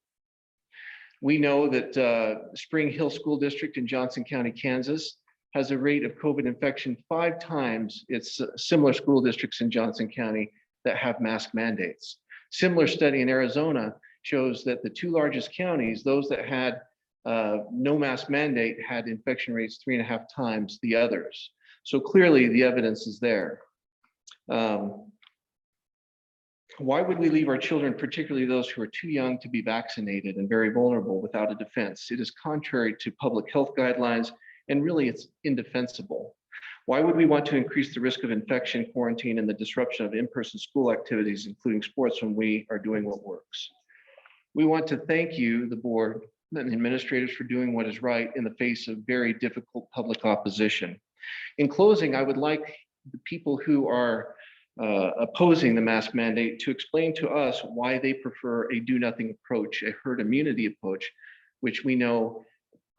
We know that Spring Hill School District in Johnson County, Kansas, has a rate of COVID infection 5 times its similar school districts in Johnson County that have mask mandates. Similar study in Arizona shows that the 2 largest counties, those that had no mask mandate, had infection rates 3.5 times the others. So clearly the evidence is there. Why would we leave our children, particularly those who are too young to be vaccinated and very vulnerable, without a defense? It is contrary to public health guidelines, and really it's indefensible. Why would we want to increase the risk of infection, quarantine, and the disruption of in-person school activities, including sports, when we are doing what works? We want to thank you, the board and the administrators, for doing what is right in the face of very difficult public opposition. In closing, I would like the people who are opposing the mask mandate to explain to us why they prefer a do-nothing approach, a herd immunity approach, which we know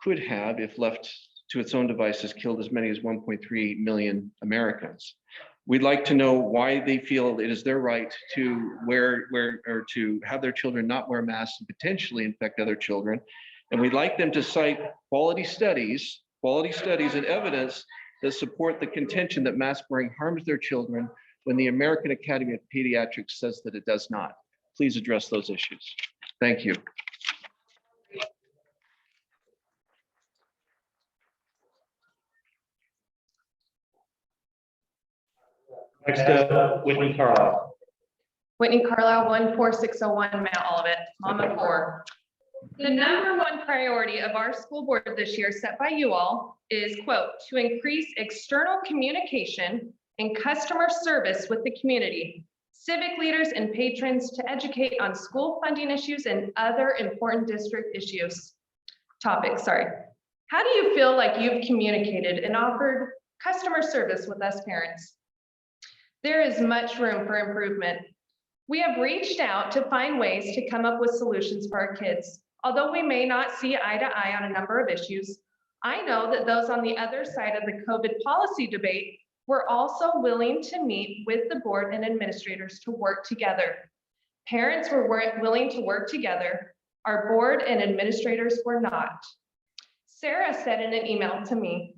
could have, if left to its own devices, killed as many as 1.3 million Americans. We'd like to know why they feel it is their right to wear or to have their children not wear masks and potentially infect other children. And we'd like them to cite quality studies and evidence that support the contention that mask wearing harms their children when the American Academy of Pediatrics says that it does not. Please address those issues. Thank you. Next up, Whitney Carlisle. Whitney Carlisle, 14601 Mount Olivet, Mama 4. The number one priority of our school board this year, set by you all, is, quote, to increase external communication and customer service with the community, civic leaders and patrons to educate on school funding issues and other important district topics. How do you feel like you've communicated and offered customer service with us parents? There is much room for improvement. We have reached out to find ways to come up with solutions for our kids. Although we may not see eye to eye on a number of issues, I know that those on the other side of the COVID policy debate were also willing to meet with the board and administrators to work together. Parents were willing to work together. Our board and administrators were not. Sarah said in an email to me,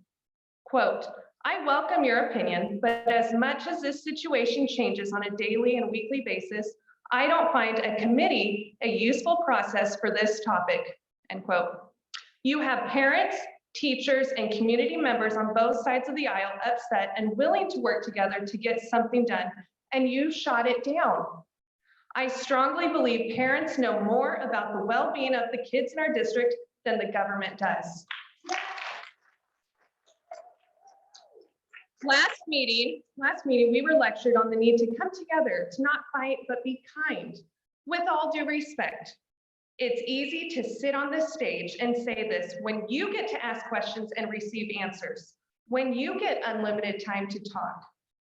quote, I welcome your opinion, but as much as this situation changes on a daily and weekly basis, I don't find a committee a useful process for this topic, end quote. You have parents, teachers, and community members on both sides of the aisle upset and willing to work together to get something done, and you shot it down. I strongly believe parents know more about the well-being of the kids in our district than the government does. Last meeting, we were lectured on the need to come together, to not fight, but be kind. With all due respect, it's easy to sit on this stage and say this when you get to ask questions and receive answers, when you get unlimited time to talk,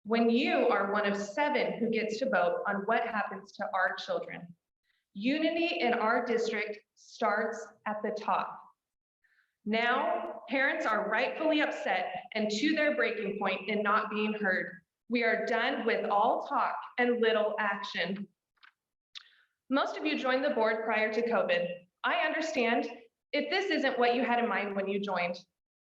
when you are one of 7 who gets to vote on what happens to our children. Unity in our district starts at the top. Now, parents are rightfully upset and to their breaking point in not being heard. We are done with all talk and little action. Most of you joined the board prior to COVID. I understand if this isn't what you had in mind when you joined,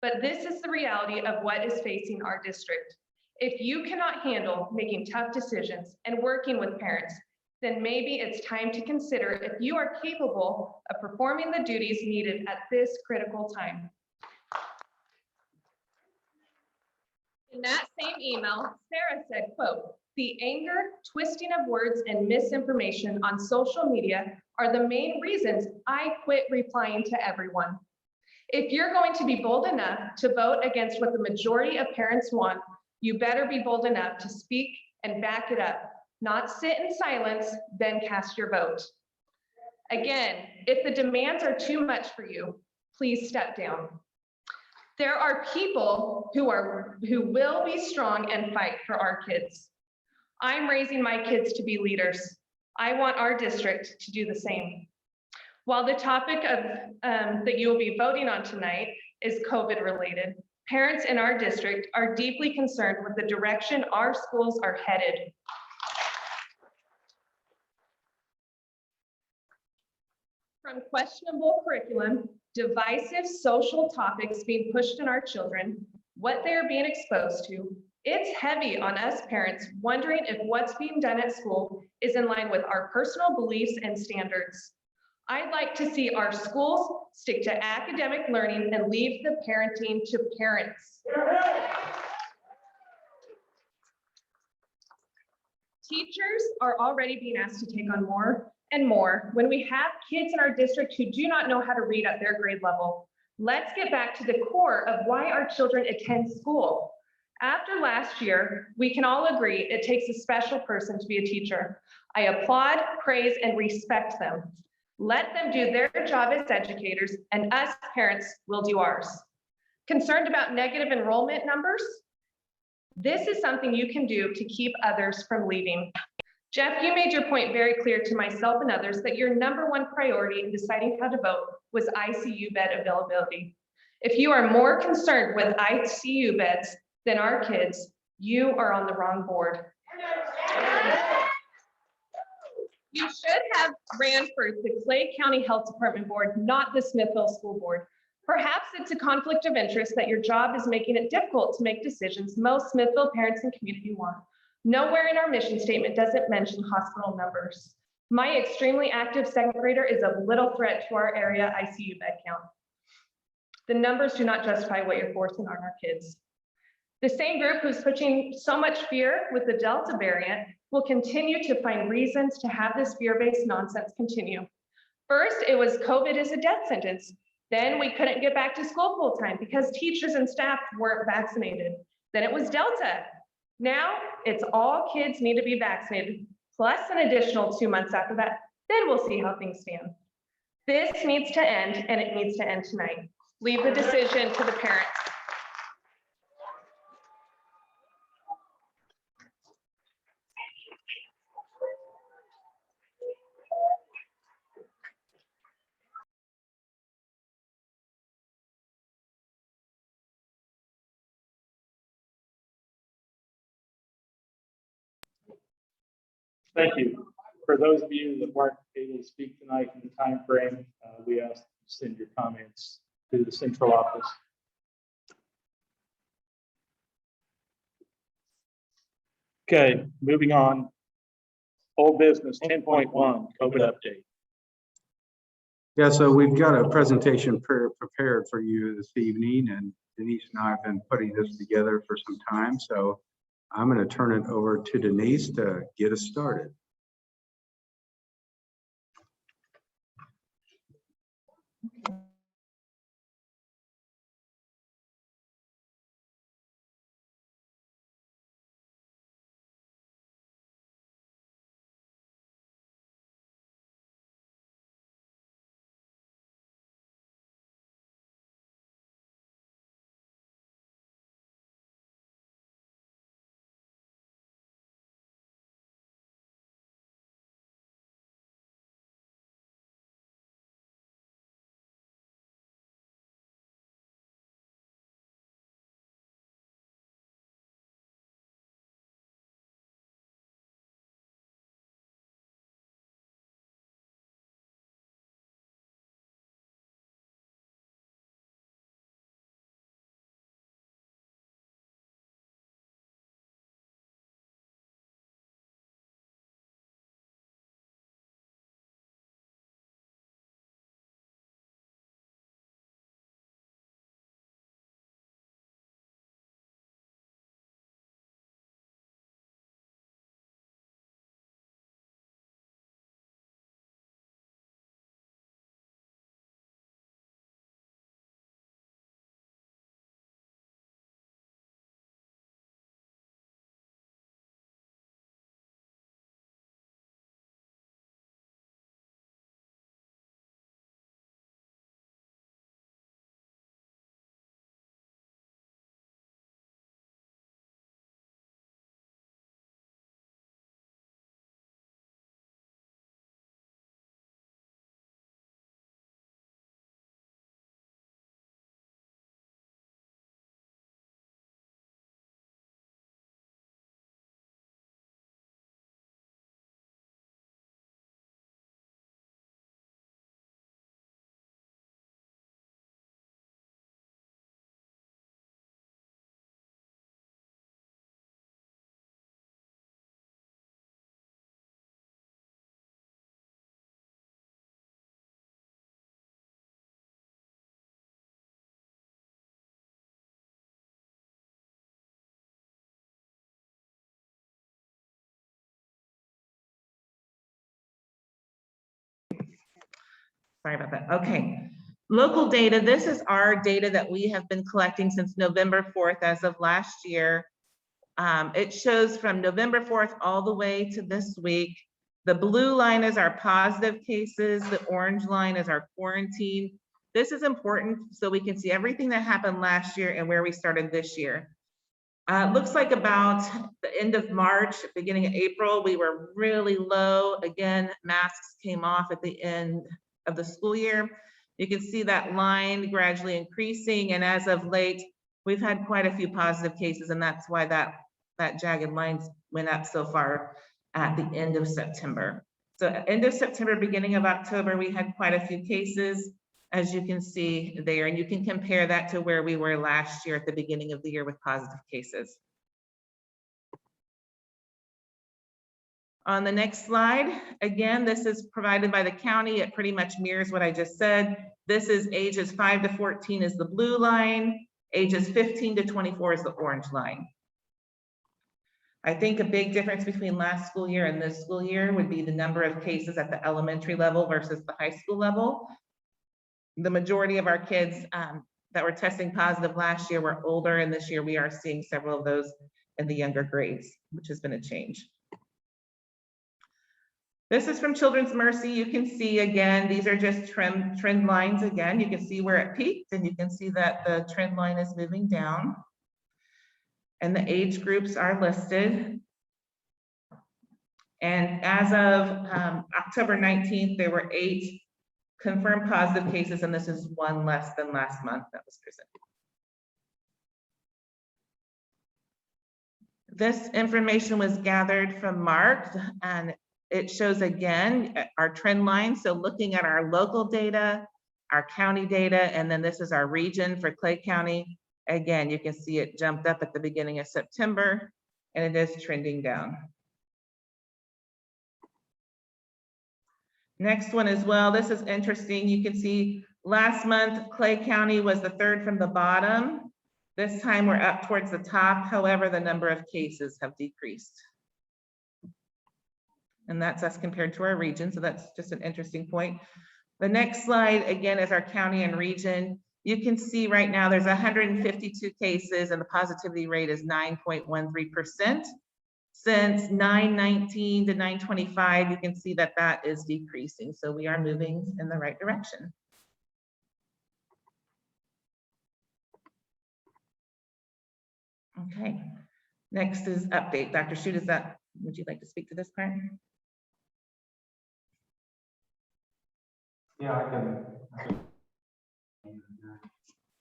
but this is the reality of what is facing our district. If you cannot handle making tough decisions and working with parents, then maybe it's time to consider if you are capable of performing the duties needed at this critical time. In that same email, Sarah said, quote, the anger, twisting of words, and misinformation on social media are the main reasons I quit replying to everyone. If you're going to be bold enough to vote against what the majority of parents want, you better be bold enough to speak and back it up. Not sit in silence, then cast your vote. Again, if the demands are too much for you, please step down. There are people who will be strong and fight for our kids. I'm raising my kids to be leaders. I want our district to do the same. While the topic of that you will be voting on tonight is COVID related, parents in our district are deeply concerned with the direction our schools are headed. From questionable curriculum, divisive social topics being pushed on our children, what they are being exposed to, it's heavy on us parents wondering if what's being done at school is in line with our personal beliefs and standards. I'd like to see our schools stick to academic learning and leave the parenting to parents. Teachers are already being asked to take on more and more when we have kids in our district who do not know how to read at their grade level. Let's get back to the core of why our children attend school. After last year, we can all agree it takes a special person to be a teacher. I applaud, praise, and respect them. Let them do their job as educators, and us parents will do ours. Concerned about negative enrollment numbers? This is something you can do to keep others from leaving. Jeff, you made your point very clear to myself and others that your #1 priority in deciding how to vote was ICU bed availability. If you are more concerned with ICU beds than our kids, you are on the wrong board. You should have ran for the Clay County Health Department Board, not the Smithville School Board. Perhaps it's a conflict of interest that your job is making it difficult to make decisions most Smithville parents and community want. Nowhere in our mission statement does it mention hospital numbers. My extremely active 2nd grader is a little threat to our area ICU bed count. The numbers do not justify what you're forcing on our kids. The same group who's pushing so much fear with the Delta variant will continue to find reasons to have this fear-based nonsense continue. First, it was COVID is a death sentence. Then we couldn't get back to school full time because teachers and staff weren't vaccinated. Then it was Delta. Now it's all kids need to be vaccinated, plus an additional 2 months after that. Then we'll see how things stand. This needs to end, and it needs to end tonight. Leave the decision to the parents. Thank you. For those of you that weren't able to speak tonight in the time frame, we asked you to send your comments to the central office. Okay, moving on. Old business 10.1, COVID update. Yeah, so we've got a presentation prepared for you this evening, and Denise and I have been putting this together for some time. So I'm going to turn it over to Denise to get us started. Sorry about that. Okay. Local data. This is our data that we have been collecting since November 4th as of last year. It shows from November 4th all the way to this week. The blue line is our positive cases. The orange line is our quarantine. This is important so we can see everything that happened last year and where we started this year. Looks like about the end of March, beginning of April, we were really low. Again, masks came off at the end of the school year. You can see that line gradually increasing, and as of late, we've had quite a few positive cases, and that's why that jagged line went up so far at the end of September. So end of September, beginning of October, we had quite a few cases, as you can see there, and you can compare that to where we were last year at the beginning of the year with positive cases. On the next slide, again, this is provided by the county. It pretty much mirrors what I just said. This is ages 5 to 14 is the blue line, ages 15 to 24 is the orange line. I think a big difference between last school year and this school year would be the number of cases at the elementary level versus the high school level. The majority of our kids that were testing positive last year were older, and this year we are seeing several of those in the younger grades, which has been a change. This is from Children's Mercy. You can see again, these are just trend lines again. You can see where it peaked, and you can see that the trend line is moving down. And the age groups are listed. And as of October 19th, there were 8 confirmed positive cases, and this is 1 less than last month that was presented. This information was gathered from Mark, and it shows again our trend line. So looking at our local data, our county data, and then this is our region for Clay County. Again, you can see it jumped up at the beginning of September, and it is trending down. Next one as well, this is interesting. You can see last month, Clay County was the 3rd from the bottom. This time we're up towards the top. However, the number of cases have decreased. And that's us compared to our region. So that's just an interesting point. The next slide, again, is our county and region. You can see right now there's 152 cases and the positivity rate is 9.13%. Since 9/19 to 9/25, you can see that that is decreasing. So we are moving in the right direction. Okay, next is update. Dr. Schutt, would you like to speak to this part? Yeah,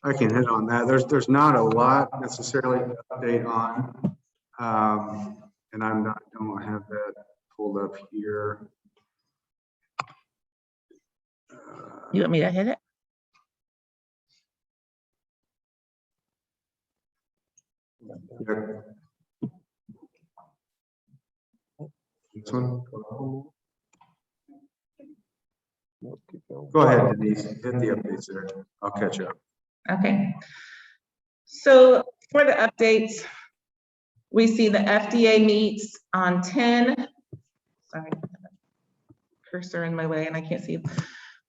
I can hit on that. There's not a lot necessarily to update on. And I don't have that pulled up here. You want me to hit it? Yeah. This one? Go ahead, Denise, hit the updates there. I'll catch up. Okay. So for the updates, we see the FDA meets on 10. Sorry, cursor in my way and I can't see.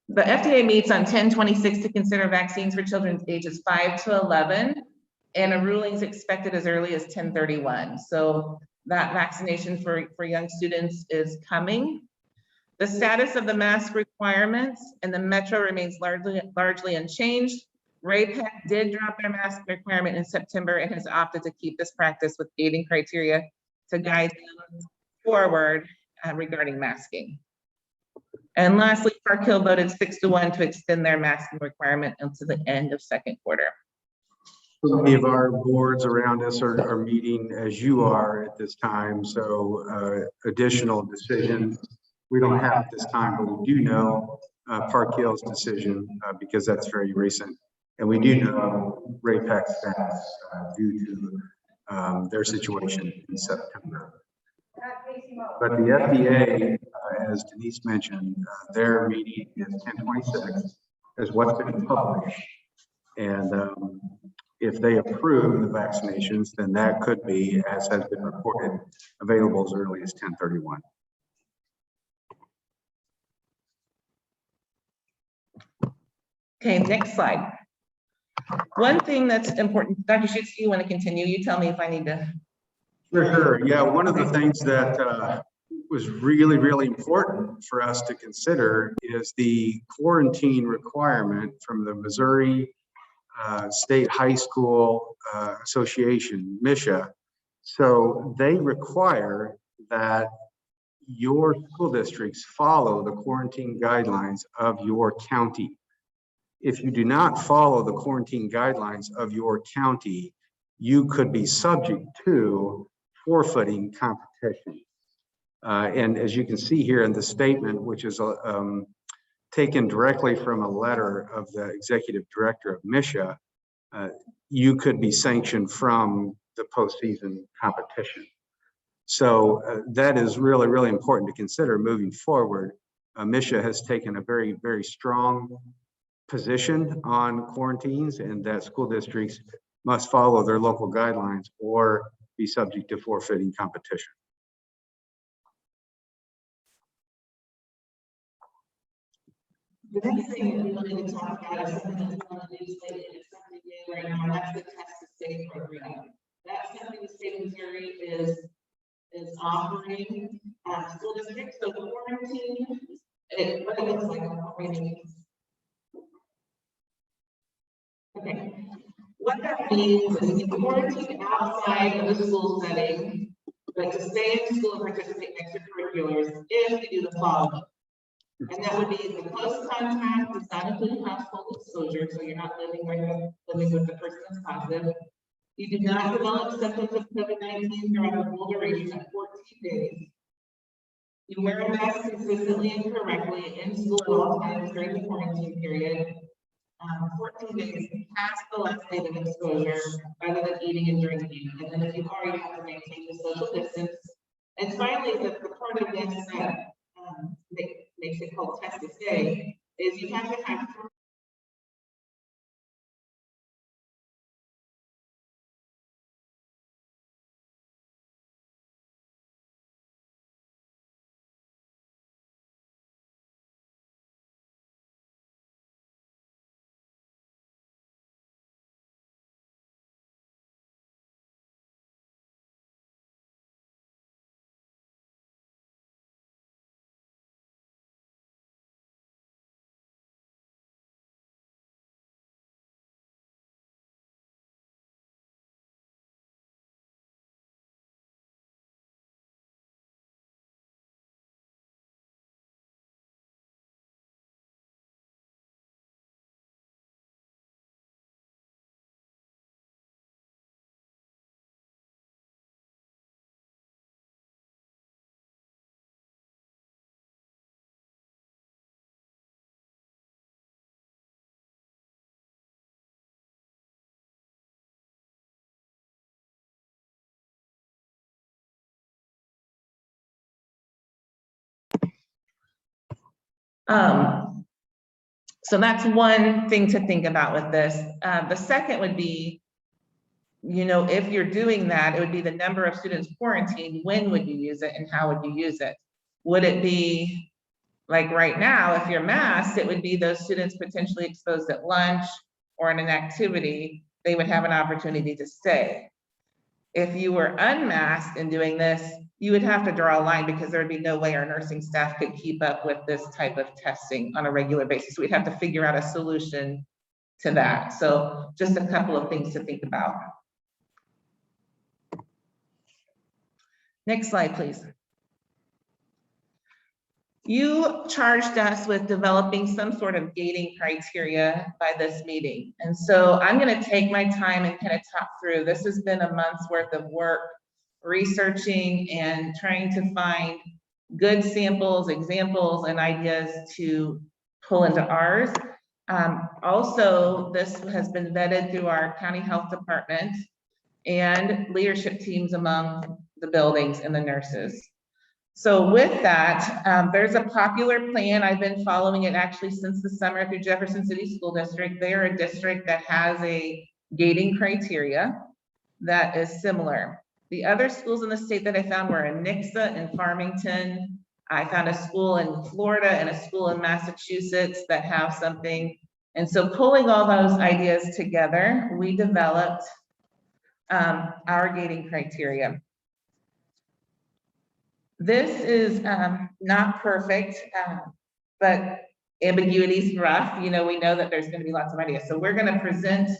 The FDA meets on 10/26 to consider vaccines for children ages 5 to 11, and a ruling is expected as early as 10/31. So that vaccination for young students is coming. The status of the mask requirements in the metro remains largely unchanged. RAPEC did drop their mask requirement in September and has opted to keep this practice with gating criteria to guide them forward regarding masking. And lastly, Park Hill voted 6-1 to extend their masking requirement until the end of second quarter. Many of our boards around us are meeting as you are at this time. So additional decisions we don't have at this time, but we do know Park Hill's decision because that's very recent. And we do know RAPEC's status due to their situation in September. But the FDA, as Denise mentioned, their meeting is 10/26 is what's been published. And if they approve the vaccinations, then that could be, as has been reported, available as early as 10/31. Okay, next slide. One thing that's important, Dr. Schutz, do you want to continue? You tell me if I need to. Sure. Yeah, one of the things that was really, really important for us to consider is the quarantine requirement from the Missouri State High School Association, MISHA. So they require that your school districts follow the quarantine guidelines of your county. If you do not follow the quarantine guidelines of your county, you could be subject to forfeiting competition. And as you can see here in the statement, which is taken directly from a letter of the executive director of MISHA, you could be sanctioned from the postseason competition. So that is really, really important to consider moving forward. MISHA has taken a very, very strong position on quarantines, and that school districts must follow their local guidelines or be subject to forfeiting competition. The next thing that we wanted to talk about is something that's on the news lately, and it's something new right now, and that's the Test to Stay program. That's something the state of Missouri is offering school districts. So the quarantine, what it looks like on quarantine. Okay. What that means is you quarantine outside of the school setting, but to stay in school and participate in extracurriculars if you do the following. And that would be the close contact does not include household exposure, so you're not living with the person that's positive. You do not develop symptoms of COVID-19 throughout the full duration of 14 days. You wear a mask consistently and correctly in school at all times during the quarantine period. 14 days past the last date of exposure, rather than eating and drinking. And then if you are, you have to maintain the social distance. And finally, the part of this that makes it called Test to Stay is you have to have so that's one thing to think about with this. The second would be, you know, if you're doing that, it would be the number of students quarantined. When would you use it and how would you use it? Would it be like right now, if you're masked, it would be those students potentially exposed at lunch or in an activity, they would have an opportunity to stay. If you were unmasked and doing this, you would have to draw a line because there would be no way our nursing staff could keep up with this type of testing on a regular basis. We'd have to figure out a solution to that. So just a couple of things to think about. Next slide, please. You charged us with developing some sort of gating criteria by this meeting. And so I'm going to take my time and kind of talk through. This has been a month's worth of work researching and trying to find good samples, examples, and ideas to pull into ours. Also, this has been vetted through our county health department and leadership teams among the buildings and the nurses. So with that, there's a popular plan. I've been following it actually since the summer through Jefferson City School District. They are a district that has a gating criteria that is similar. The other schools in the state that I found were in Nixa and Farmington. I found a school in Florida and a school in Massachusetts that have something. And so pulling all those ideas together, we developed our gating criteria. This is not perfect, but ambiguity is rough. You know, we know that there's going to be lots of ideas. So we're going to present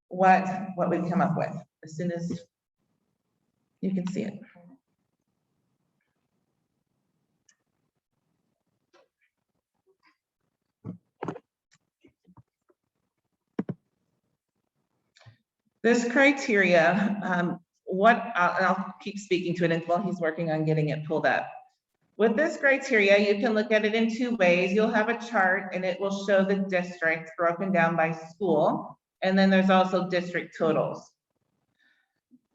what we come up with as soon as you can see it. This criteria, and I'll keep speaking to it while he's working on getting it pulled up. With this criteria, you can look at it in two ways. You'll have a chart and it will show the districts broken down by school. And then there's also district totals.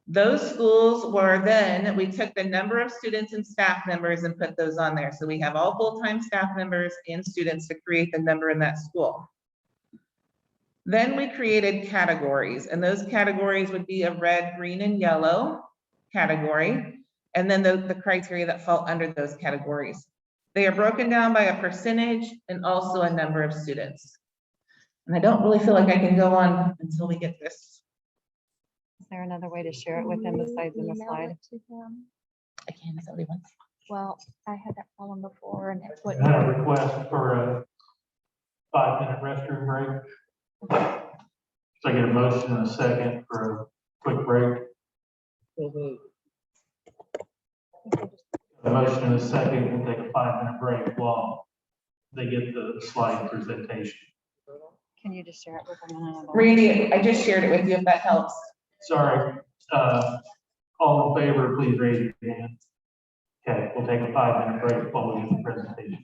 Those schools were then, we took the number of students and staff members and put those on there. So we have all full-time staff members and students to create the number in that school. Then we created categories, and those categories would be a red, green, and yellow category. And then the criteria that fall under those categories. They are broken down by a percentage and also a number of students. And I don't really feel like I can go on until we get this. Is there another way to share it with him besides in the slide? I can, is that what he wants? Well, I had that problem before and it I wouldn't. had a request for a 5-minute restroom break. So I get a motion and a second for a quick break. A motion and a second, and take a 5-minute break while they get the slide presentation. Can you just share it with him? in another one? Randy, I just shared it with you if that helps. Sorry, all in favor, please raise your hand. Okay, we'll take a 5-minute break while we get the presentation.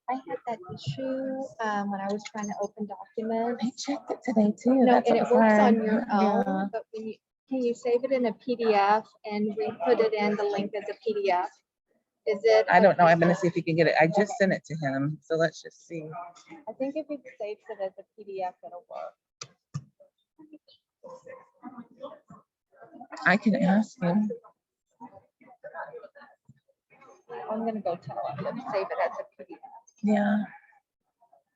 I had that issue when I was trying to open documents. I checked it today too. No, That's and it what works I'm on your own, but when you, can you save it in a PDF and we put it in the link as a PDF? Is it? I don't know. I'm gonna see if he can get it. I just sent it to him. So let's just see. I think if he saves it as a PDF, it'll work. I can ask him. I'm gonna go tell him to save it as a PDF Yeah.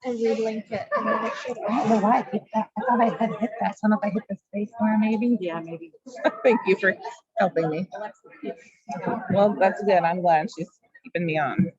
and relink it. And then it should I don't know why I hit that. I thought I had hit that. So I don't know if I hit the space bar maybe. Yeah, maybe. Thank you for helping me. Well, that's good. I'm glad she's keeping me on.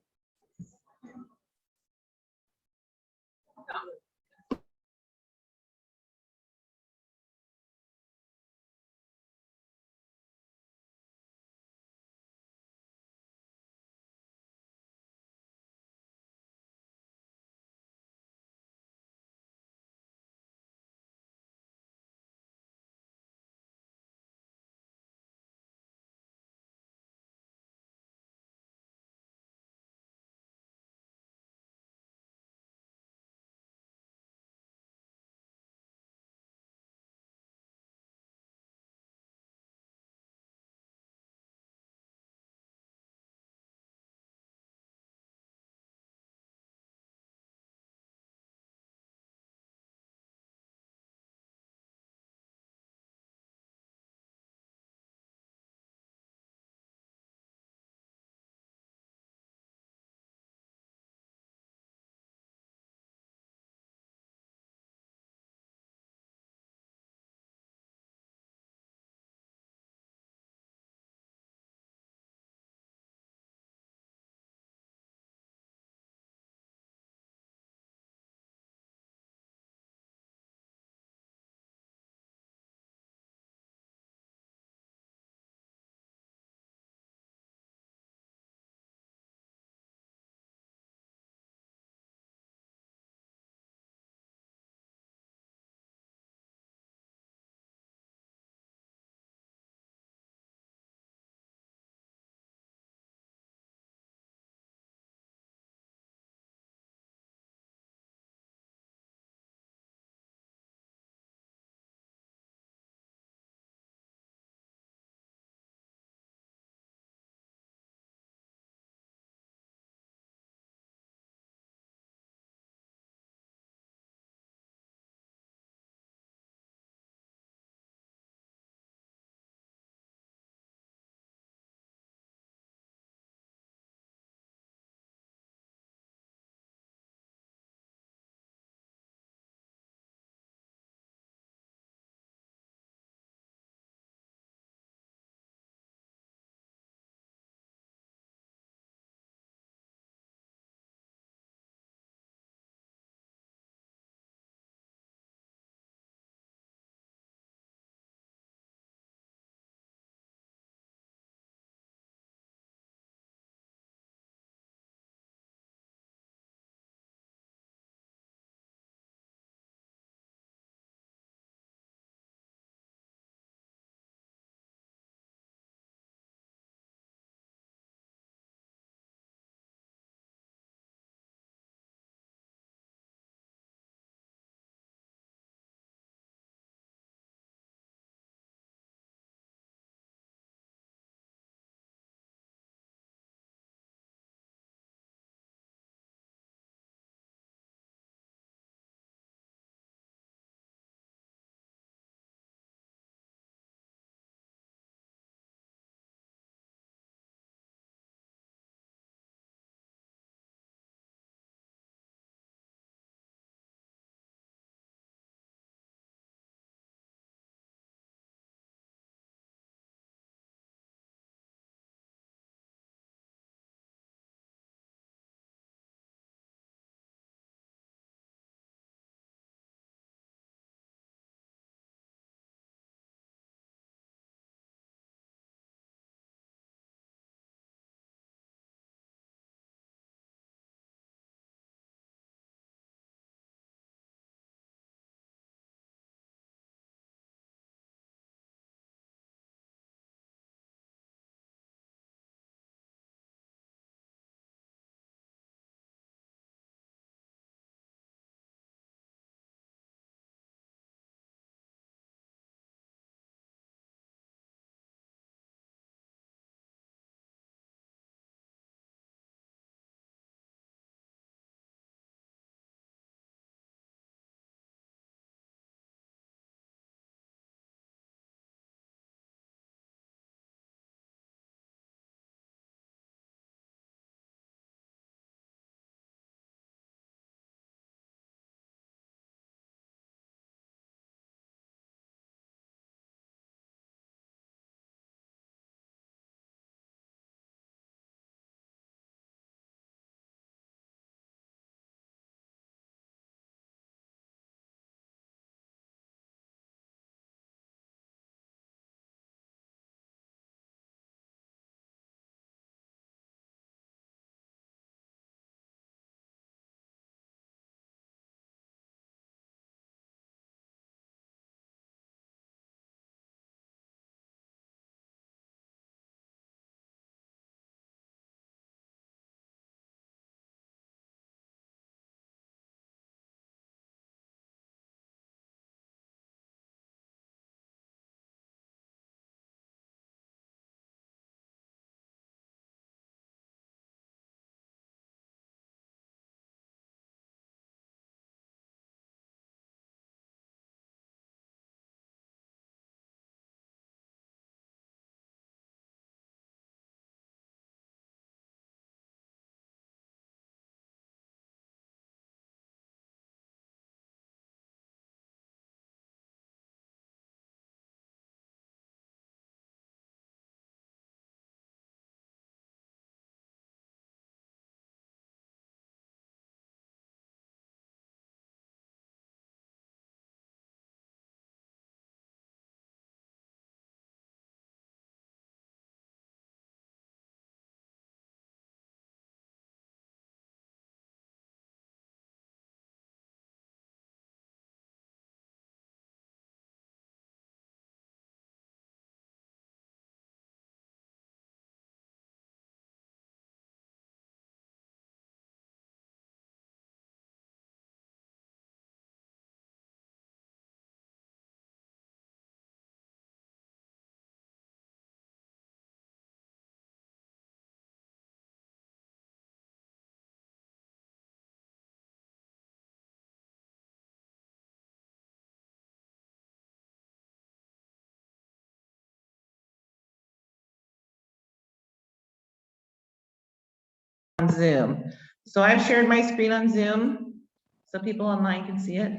Zoom. So I've shared my screen on Zoom so people online can see it.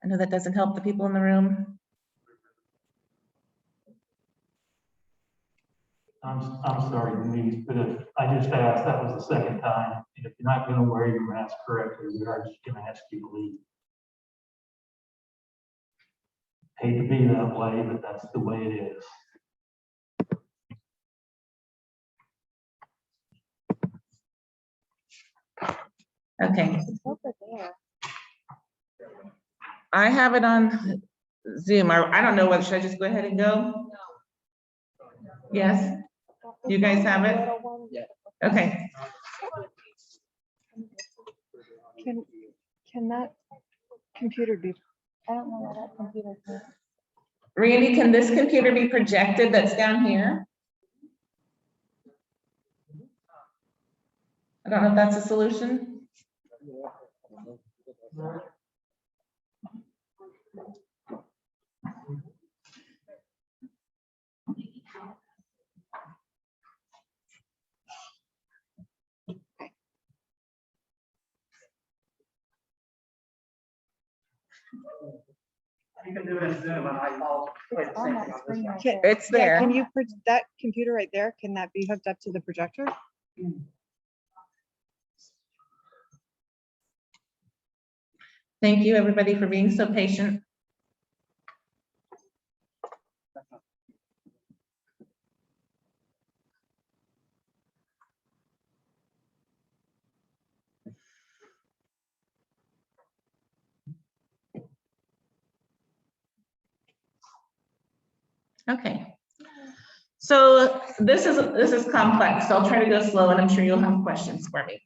I know that doesn't help the people in the room. I'm sorry, Denise, but if I just asked, that was the second time. And if you're not gonna wear your mask correctly, we are just gonna ask you to leave. Hate to be that way, but that's the way it is. Okay, It's over there. I have it on Zoom. I don't know whether, should I just go ahead and go? Yes, you guys have it? Okay, Can that computer be, I don't know what that computer can. Randy, can this computer be projected that's down here? I don't know if that's a solution. You can do it in Zoom, and I apologize. It's on that screen right It's there. there. Yeah, can you, that computer right there, can that be hooked up to the projector? Thank you, everybody, for being so patient. Okay. So this is complex, so I'll try to go slow and I'm sure you'll have questions for me.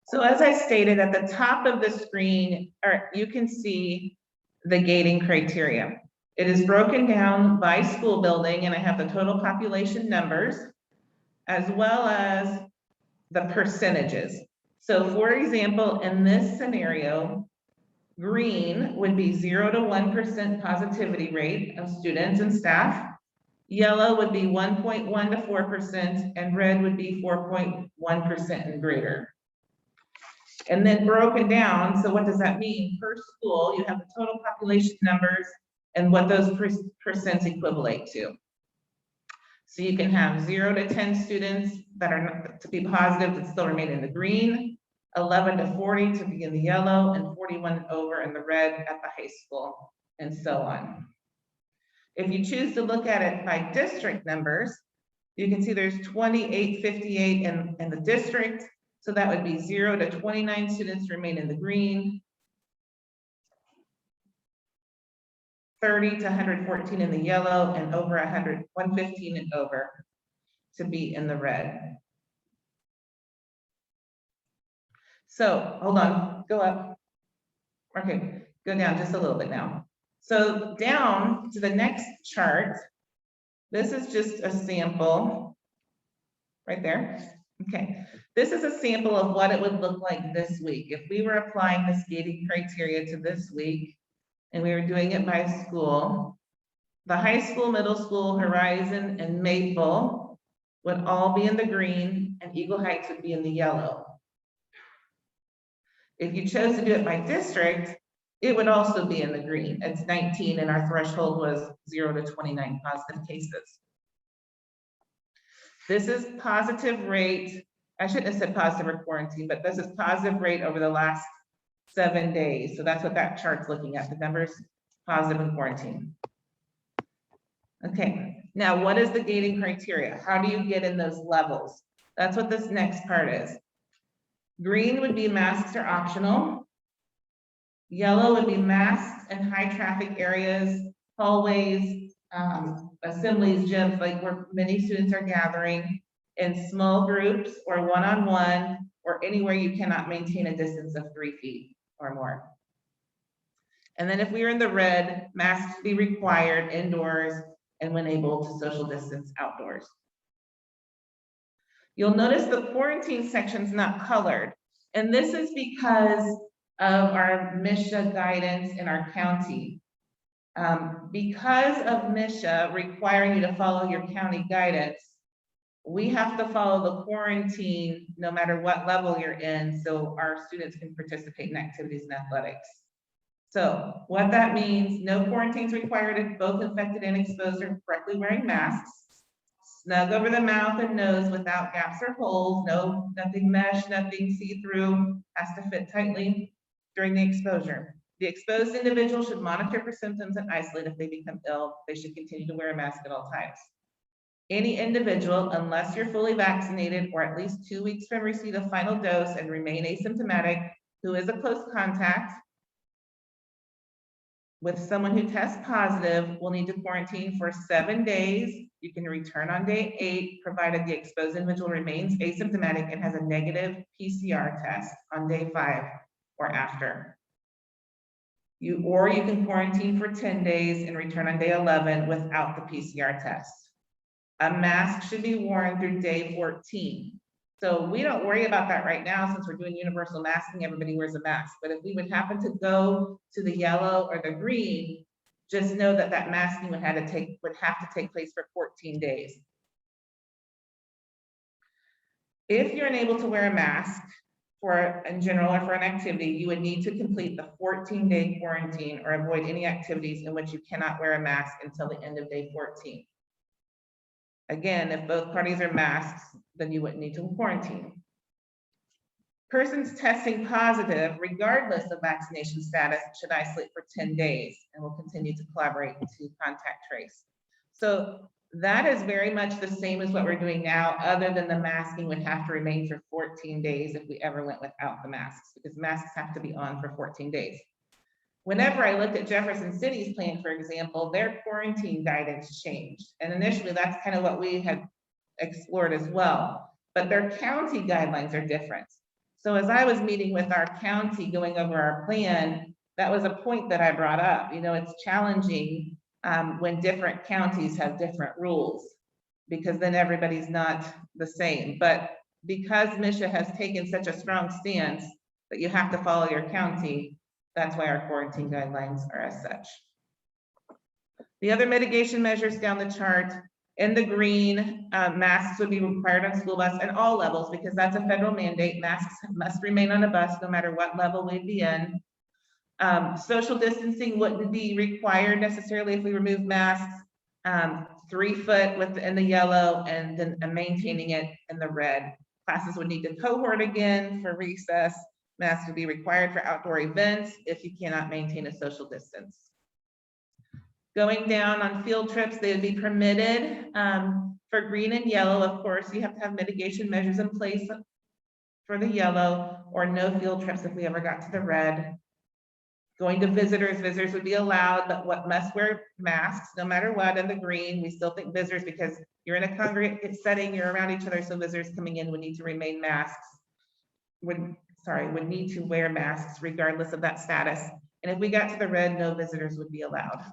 So as I stated, at the top of the screen, you can see the gating criteria. It is broken down by school building, and I have the total population numbers as well as the percentages. So for example, in this scenario, green would be 0 to 1% positivity rate of students and staff. Yellow would be 1.1 to 4%, and red would be 4.1% and greater. And then broken down, so what does that mean? Per school, you have the total population numbers and what those percents equivalent to. So you can have 0 to 10 students that are not, to be positive, that still remain in the green, 11 to 40 to be in the yellow, and 41 and over in the red at the high school, and so on. If you choose to look at it by district numbers, you can see there's 2858 in the district. So that would be 0 to 29 students remain in the green, 30 to 114 in the yellow, and over 115 and over to be in the red. So hold on, go up. Okay, go down just a little bit now. So down to the next chart, this is just a sample right there. Okay, this is a sample of what it would look like this week. If we were applying this gating criteria to this week and we were doing it by school, the high school, middle school, Horizon, and Maple would all be in the green and Eagle Heights would be in the yellow. If you chose to do it by district, it would also be in the green. It's 19 and our threshold was 0 to 29 positive cases. This is positive rate. I shouldn't have said positive or quarantine, but this is positive rate over the last 7 days. So that's what that chart's looking at, the numbers positive in quarantine. Okay, now what is the gating criteria? How do you get in those levels? That's what this next part is. Green would be masks are optional. Yellow would be masks in high traffic areas, hallways, assemblies, gyms, like where many students are gathering, in small groups or one-on-one, or anywhere you cannot maintain a distance of 3 feet or more. And then if we are in the red, masks be required indoors and when able to social distance outdoors. You'll notice the quarantine section's not colored. And this is because of our MSHA guidance in our county. Because of MSHA requiring you to follow your county guidance, we have to follow the quarantine no matter what level you're in, so our students can participate in activities and athletics. So what that means, no quarantines required if both infected and exposed are correctly wearing masks. Snug over the mouth and nose without gaps or holes, nothing mesh, nothing see-through, has to fit tightly during the exposure. The exposed individual should monitor for symptoms and isolate if they become ill. They should continue to wear a mask at all times. Any individual, unless you're fully vaccinated or at least 2 weeks from receipt of final dose and remain asymptomatic, who is a close contact with someone who tests positive, will need to quarantine for 7 days. You can return on day 8, provided the exposed individual remains asymptomatic and has a negative PCR test on day 5 or after. You can quarantine for 10 days and return on day 11 without the PCR test. A mask should be worn through day 14. So we don't worry about that right now since we're doing universal masking, everybody wears a mask. But if we would happen to go to the yellow or the green, just know that that masking would have to take place for 14 days. If you're unable to wear a mask in general or for an activity, you would need to complete the 14-day quarantine or avoid any activities in which you cannot wear a mask until the end of day 14. Again, if both parties are masks, then you wouldn't need to quarantine. Persons testing positive, regardless of vaccination status, should isolate for 10 days and will continue to collaborate to contact trace. So that is very much the same as what we're doing now, other than the masking would have to remain for 14 days if we ever went without the masks, because masks have to be on for 14 days. Whenever I looked at Jefferson City's plan, for example, their quarantine guidance changed. And initially that's kind of what we had explored as well, but their county guidelines are different. So as I was meeting with our county going over our plan, that was a point that I brought up. You know, it's challenging when different counties have different rules, because then everybody's not the same. But because Misha has taken such a strong stance that you have to follow your county, that's why our quarantine guidelines are as such. The other mitigation measures down the chart, in the green, masks would be required on school bus at all levels because that's a federal mandate. Masks must remain on a bus no matter what level we'd be in. Social distancing wouldn't be required necessarily if we remove masks. 3 foot in the yellow and then maintaining it in the red. Classes would need to cohort again for recess. Masks would be required for outdoor events if you cannot maintain a social distance. Going down on field trips, they would be permitted. For green and yellow, of course, you have to have mitigation measures in place for the yellow, or no field trips if we ever got to the red. Going to visitors would be allowed, but what must wear masks no matter what. In the green, we still think visitors, because you're in a congregate setting, you're around each other, so visitors coming in would need to remain masks. Would need to wear masks regardless of that status. And if we got to the red, no visitors would be allowed.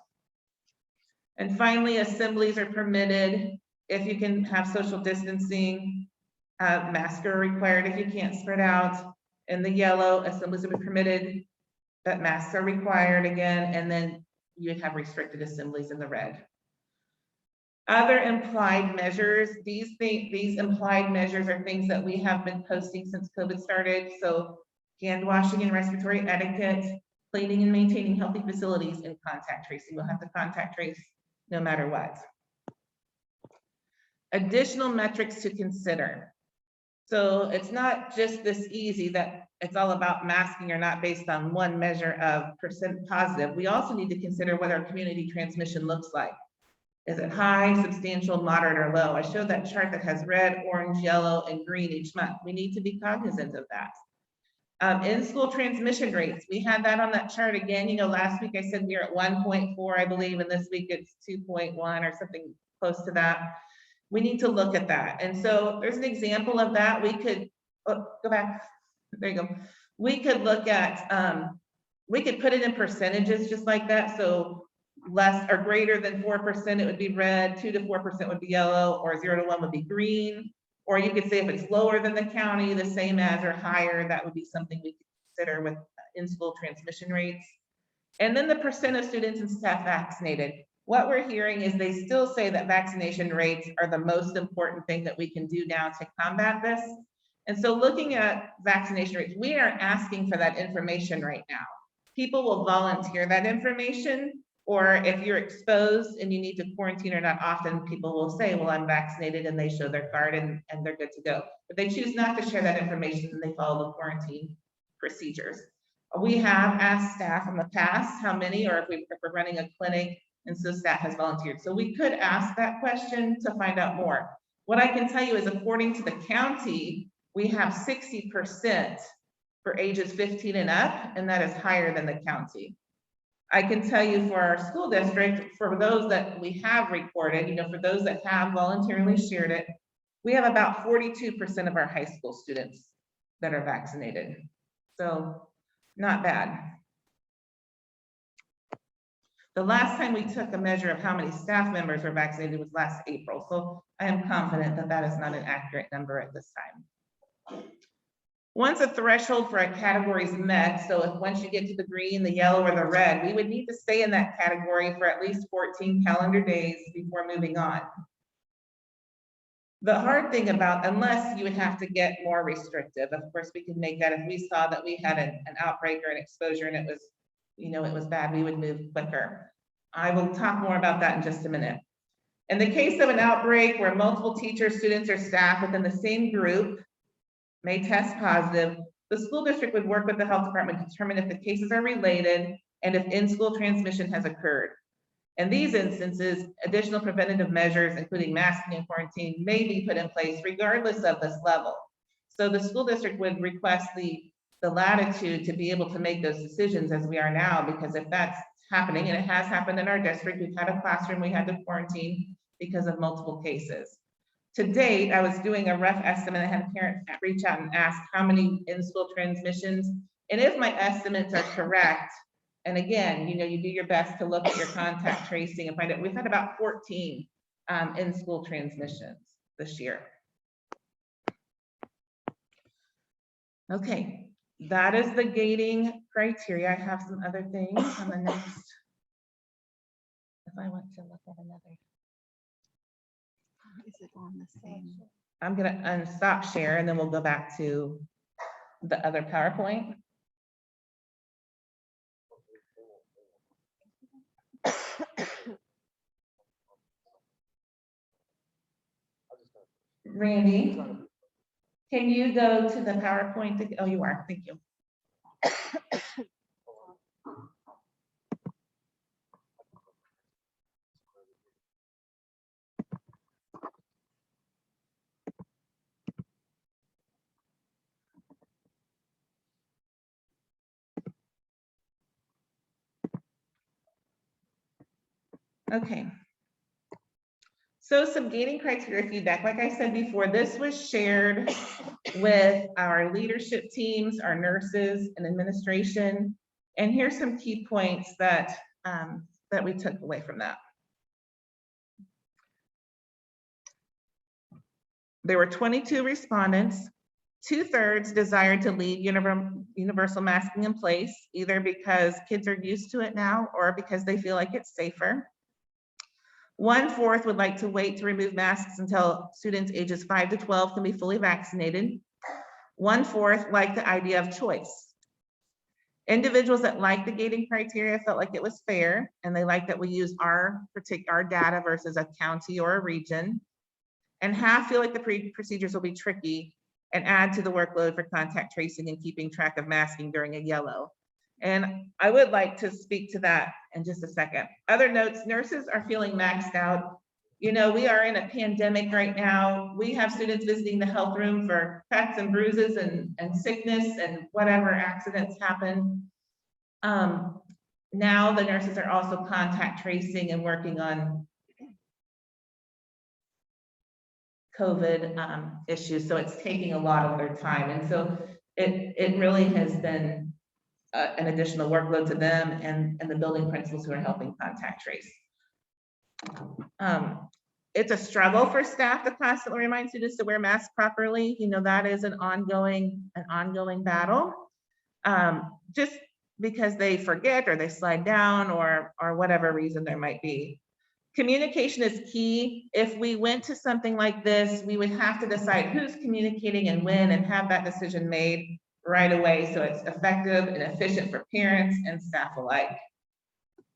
And finally, assemblies are permitted if you can have social distancing. Masks are required if you can't spread out. In the yellow, assemblies are permitted, but masks are required again, and then you would have restricted assemblies in the red. Other implied measures, these implied measures are things that we have been posting since COVID started. So hand washing and respiratory etiquette, cleaning and maintaining healthy facilities, and contact tracing. We'll have to contact trace no matter what. Additional metrics to consider. So it's not just this easy that it's all about masking or not based on one measure of percent positive. We also need to consider what our community transmission looks like. Is it high, substantial, moderate, or low? I showed that chart that has red, orange, yellow, and green each month. We need to be cognizant of that. In-school transmission rates, we had that on that chart again. You know, last week I said we were at 1.4, I believe, and this week it's 2.1 or something close to that. We need to look at that. And so there's an example of that. We could, go back, there you go. We could look at, we could put it in percentages just like that. So less or greater than 4%, it would be red, 2 to 4% would be yellow, or 0 to 1 would be green. Or you could say if it's lower than the county, the same as or higher, that would be something we could consider with in-school transmission rates. And then the percent of students and staff vaccinated. What we're hearing is they still say that vaccination rates are the most important thing that we can do now to combat this. And so looking at vaccination rates, we are asking for that information right now. People will volunteer that information, or if you're exposed and you need to quarantine or not, often people will say, well, I'm vaccinated, and they show their card and they're good to go. But they choose not to share that information and they follow the quarantine procedures. We have asked staff in the past how many, or if we're running a clinic, and so staff has volunteered. So we could ask that question to find out more. What I can tell you is, according to the county, we have 60% for ages 15 and up, and that is higher than the county. I can tell you for our school district, for those that we have recorded, for those that have voluntarily shared it, we have about 42% of our high school students that are vaccinated. So not bad. The last time we took a measure of how many staff members were vaccinated was last April. So I am confident that that is not an accurate number at this time. Once a threshold for a category is met, so if once you get to the green, the yellow, or the red, we would need to stay in that category for at least 14 calendar days before moving on. The hard thing about, unless you would have to get more restrictive, of course, we can make that if we saw that we had an outbreak or an exposure and it was, it was bad, we would move quicker. I will talk more about that in just a minute. In the case of an outbreak where multiple teachers, students, or staff within the same group may test positive, the school district would work with the health department to determine if the cases are related and if in-school transmission has occurred. In these instances, additional preventative measures, including masking and quarantine, may be put in place regardless of this level. So the school district would request the latitude to be able to make those decisions as we are now, because if that's happening, and it has happened in our district, we've had a classroom we had to quarantine because of multiple cases. To date, I was doing a rough estimate. I had a parent reach out and ask how many in-school transmissions, and if my estimates are correct, and again, you do your best to look at your contact tracing and find out, we've had about 14 in-school transmissions this year. Okay, that is the gating criteria. I have some other things on the next. If I want to look at another. Is it on the same? I'm gonna unstop share and then we'll go back to the other PowerPoint. Randy, can you go to the PowerPoint? Oh, you are, thank you. Okay. So some gating criteria feedback, like I said before, this was shared with our leadership teams, our nurses and administration. And here's some key points that, that we took away from that. There were 22 respondents. 2/3 desired to leave universal masking in place, either because kids are used to it now or because they feel like it's safer. 1/4 would like to wait to remove masks until students ages 5 to 12 can be fully vaccinated. 1/4 like the idea of choice. Individuals that like the gating criteria felt like it was fair, and they like that we use our data versus a county or a region. And half feel like the procedures will be tricky and add to the workload for contact tracing and keeping track of masking during a yellow. And I would like to speak to that in just a second. Other notes, nurses are feeling maxed out. We are in a pandemic right now. We have students visiting the health room for cuts and bruises and sickness and whatever accidents happen. Now the nurses are also contact tracing and working on COVID issues. So it's taking a lot of their time. And so it really has been an additional workload to them and the building principals who are helping contact trace. It's a struggle for staff to constantly remind students to wear masks properly. That is an ongoing battle. Just because they forget or they slide down or whatever reason there might be. Communication is key. If we went to something like this, we would have to decide who's communicating and when and have that decision made right away so it's effective and efficient for parents and staff alike.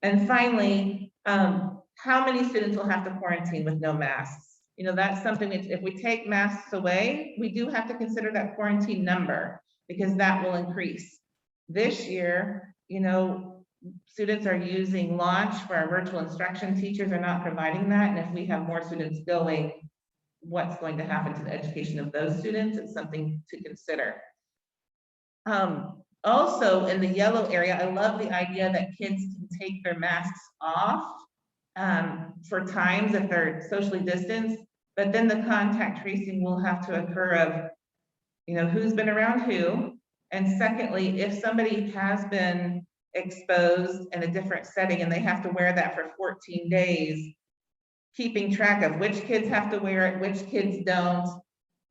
And finally, how many students will have to quarantine with no masks? You know, that's something that if we take masks away, we do have to consider that quarantine number because that will increase. This year, you know, students are using Launch for our virtual instruction. Teachers are not providing that. And if we have more students going, what's going to happen to the education of those students? It's something to consider. Also in the yellow area, I love the idea that kids can take their masks off for times if they're socially distanced, but then the contact tracing will have to occur of, you know, who's been around who. And secondly, if somebody has been exposed in a different setting and they have to wear that for 14 days, keeping track of which kids have to wear it, which kids don't,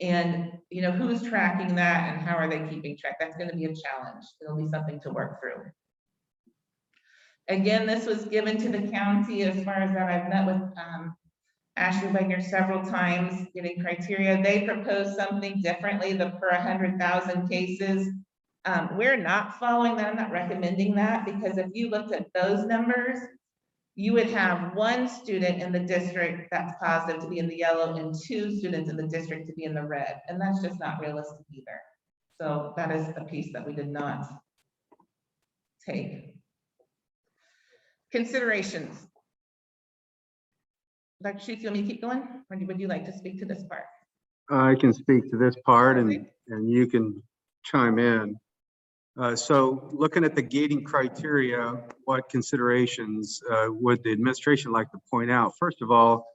and you know, who's tracking that and how are they keeping track? That's going to be a challenge. It'll be something to work through. Again, this was given to the county as far as that. I've met with Ashley Wagner several times getting criteria. They proposed something differently, the per 100,000 cases. We're not following that. I'm not recommending that because if you looked at those numbers, you would have one student in the district that's positive to be in the yellow and 2 students in the district to be in the red. And that's just not realistic either. So that is a piece that we did not take. Considerations. Dr. Sheets, you want me to keep going? Or would you like to speak to this part? I can speak to this part and you can chime in. So looking at the gating criteria, what considerations would the administration like to point out? First of all,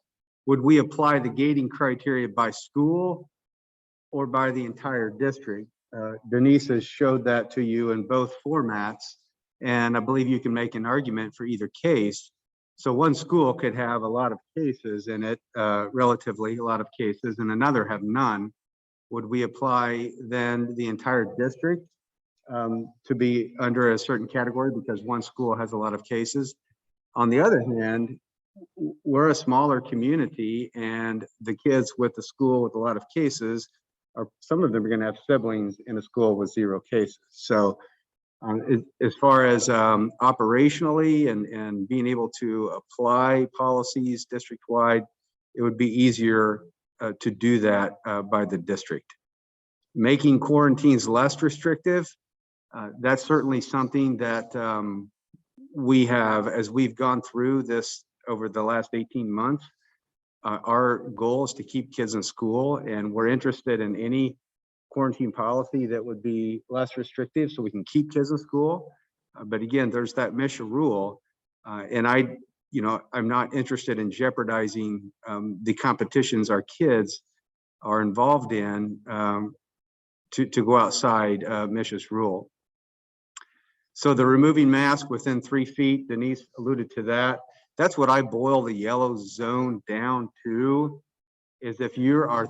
would we apply the gating criteria by school or by the entire district? Denise has showed that to you in both formats, and I believe you can make an argument for either case. So one school could have a lot of cases in it, relatively a lot of cases, and another have none. Would we apply then the entire district to be under a certain category because one school has a lot of cases? On the other hand, we're a smaller community and the kids with the school with a lot of cases are, some of them are going to have siblings in a school with 0 cases. So as far as operationally and being able to apply policies district-wide, it would be easier to do that by the district. Making quarantines less restrictive, that's certainly something that we have, as we've gone through this over the last 18 months, our goal is to keep kids in school, and we're interested in any quarantine policy that would be less restrictive so we can keep kids in school. But again, there's that MISHA rule, and I'm not interested in jeopardizing the competitions our kids are involved in to go outside MISHA's rule. So the removing mask within 3 feet, Denise alluded to that. That's what I boil the yellow zone down to, is if you're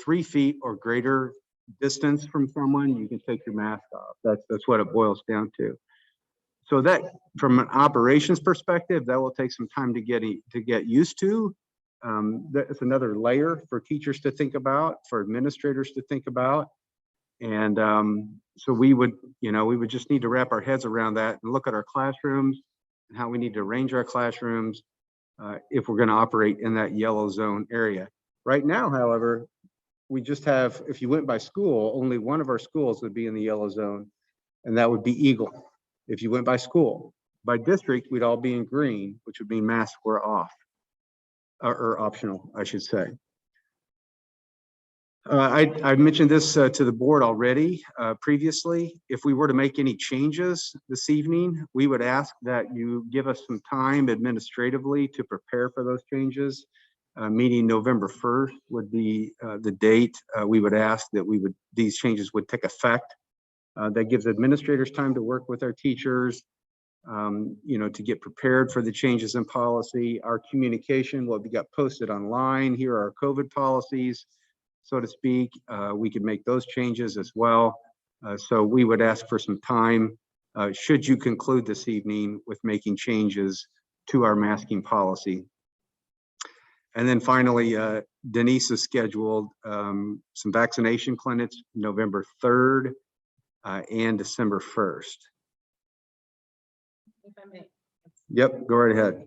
3 feet or greater distance from someone, you can take your mask off. That's what it boils down to. So that, from an operations perspective, that will take some time to get used to. That's another layer for teachers to think about, for administrators to think about. And so we would just need to wrap our heads around that and look at our classrooms and how we need to arrange our classrooms if we're going to operate in that yellow zone area. Right now, however, we just have, if you went by school, only one of our schools would be in the yellow zone, and that would be Eagle. If you went by school, by district, we'd all be in green, which would mean masks were off, or optional, I should say. I mentioned this to the board already previously. If we were to make any changes this evening, we would ask that you give us some time administratively to prepare for those changes. Meeting November 1st would be the date we would ask that these changes would take effect. That gives administrators time to work with our teachers, to get prepared for the changes in policy. Our communication will be got posted online. Here are our COVID policies, so to speak. We could make those changes as well. So we would ask for some time, should you conclude this evening with making changes to our masking policy. And then finally, Denise has scheduled some vaccination clinics November 3rd and December 1st. If I may. Yep, go right ahead.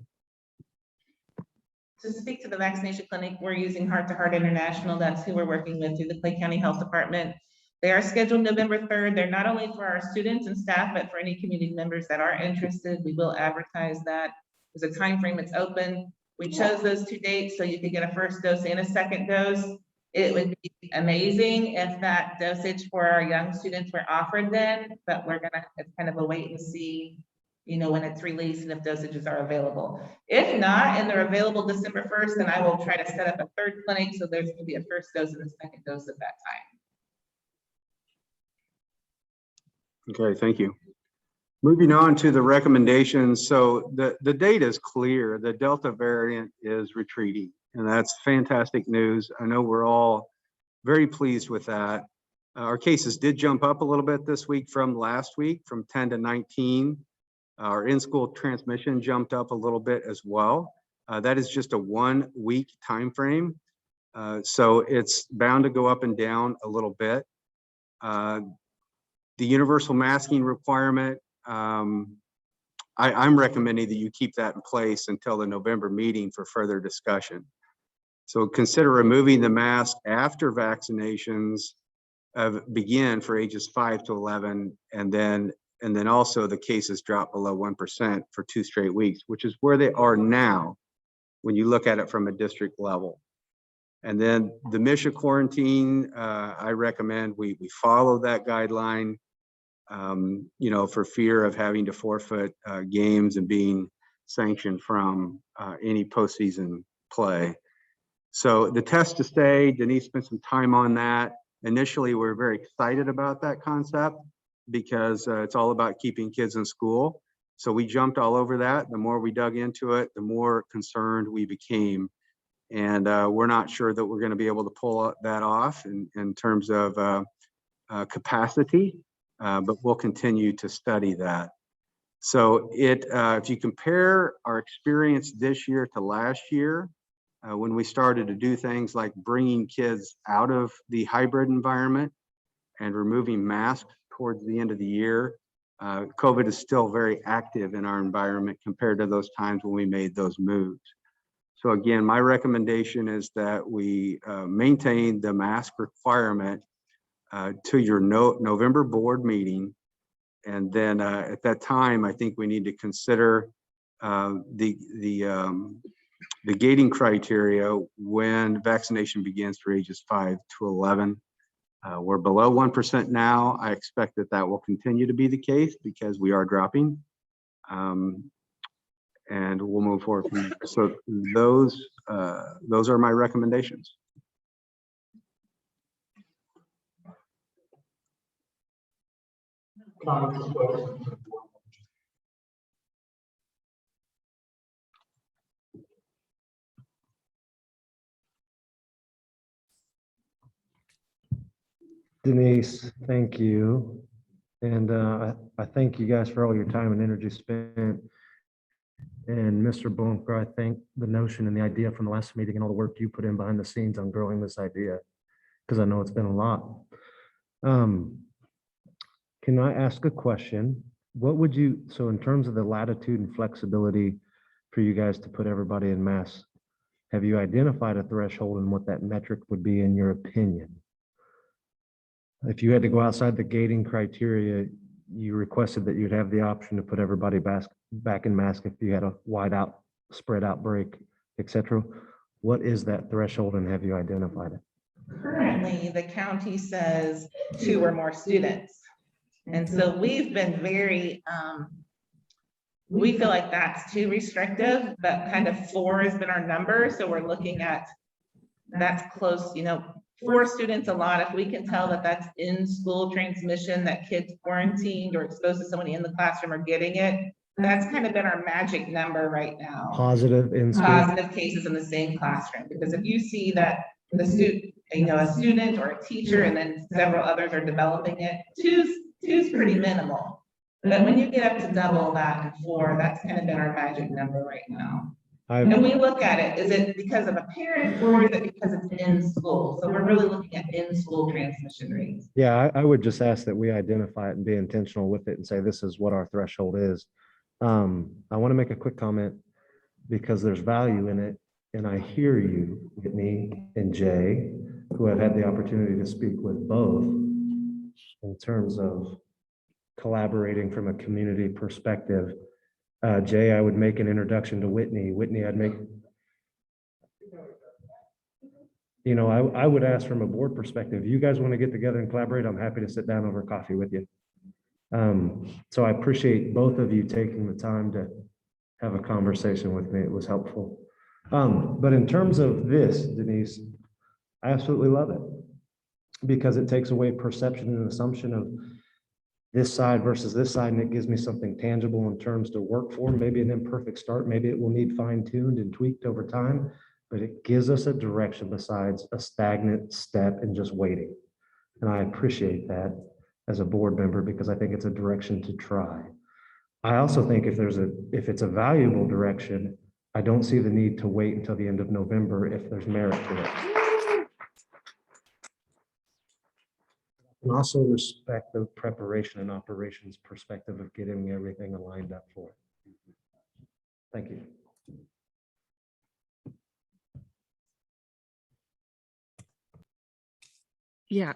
To speak to the vaccination clinic, we're using Heart to Heart International. That's who we're working with through the Clay County Health Department. They are scheduled November 3rd. They're not only for our students and staff, but for any community members that are interested. We will advertise that. There's a time frame. It's open. We chose those 2 dates so you could get a first dose and a second dose. It would be amazing if that dosage for our young students were offered then, but it's kind of a wait and see, you know, when it's released and if dosages are available. If not, and they're available December 1st, then I will try to set up a third clinic so there's going to be a first dose and a second dose at that time. Okay, thank you. Moving on to the recommendations. So the data is clear. The Delta variant is retreating, and that's fantastic news. I know we're all very pleased with that. Our cases did jump up a little bit this week from last week, from 10 to 19. Our in-school transmission jumped up a little bit as well. That is just a 1 week time frame. So it's bound to go up and down a little bit. The universal masking requirement, I'm recommending that you keep that in place until the November meeting for further discussion. So consider removing the mask after vaccinations begin for ages 5 to 11, and then also the cases drop below 1% for 2 straight weeks, which is where they are now when you look at it from a district level. And then the MSHA quarantine, I recommend we follow that guideline, you know, for fear of having to forfeit games and being sanctioned from any postseason play. So the test to stay, Denise spent some time on that. Initially, we're very excited about that concept because it's all about keeping kids in school. So we jumped all over that. The more we dug into it, the more concerned we became. And we're not sure that we're going to be able to pull that off in terms of capacity, but we'll continue to study that. So if you compare our experience this year to last year, when we started to do things like bringing kids out of the hybrid environment and removing masks towards the end of the year, COVID is still very active in our environment compared to those times when we made those moves. So again, my recommendation is that we maintain the mask requirement to your November board meeting. And then at that time, I think we need to consider the gating criteria when vaccination begins for ages 5 to 11. We're below 1% now. I expect that will continue to be the case because we are dropping. And we'll move forward from there. So those are my recommendations. Denise, thank you. And I thank you guys for all your time and energy spent. And Mr. Blomker, I think the notion and the idea from the last meeting and all the work you put in behind the scenes on growing this idea, because I know it's been a lot. Can I ask a question? What would you, so in terms of the latitude and flexibility for you guys to put everybody in masks, have you identified a threshold and what that metric would be in your opinion? If you had to go outside the gating criteria, you requested that you'd have the option to put everybody back in mask if you had a wide out spread outbreak, etc. What is that threshold and have you identified it? Currently, the county says 2 or more students. And so we've been very, we feel like that's too restrictive, but kind of 4 has been our number. So we're looking at, that's close, you know, 4 students a lot. If we can tell that that's in school transmission, that kids quarantined or exposed to somebody in the classroom are getting it, that's kind of been our magic number right now. Positive in school? Positive cases in the same classroom. Because if you see that the student, you know, a student or a teacher and then several others are developing it, two's pretty minimal. But when you get up to double that and 4, that's kind of been our magic number right now. And we look at it, is it because of a parent or is it because it's in school? So we're really looking at in-school transmission rates. Yeah, I would just ask that we identify it and be intentional with it and say, this is what our threshold is. I want to make a quick comment because there's value in it. And I hear you, Whitney and Jay, who have had the opportunity to speak with both in terms of collaborating from a community perspective. Jay, I would make an introduction to Whitney. Whitney, I'd make, you know, I would ask from a board perspective, you guys want to get together and collaborate, I'm happy to sit down over coffee with you. So I appreciate both of you taking the time to have a conversation with me. It was helpful. But in terms of this, Denise, I absolutely love it because it takes away perception and assumption of this side versus this side, and it gives me something tangible in terms to work for. Maybe an imperfect start, maybe it will need fine-tuned and tweaked over time, but it gives us a direction besides a stagnant step and just waiting. And I appreciate that as a board member because I think it's a direction to try. I also think if it's a valuable direction, I don't see the need to wait until the end of November if there's merit to it. And also respect the preparation and operations perspective of getting everything aligned up for it. Thank you. Yeah,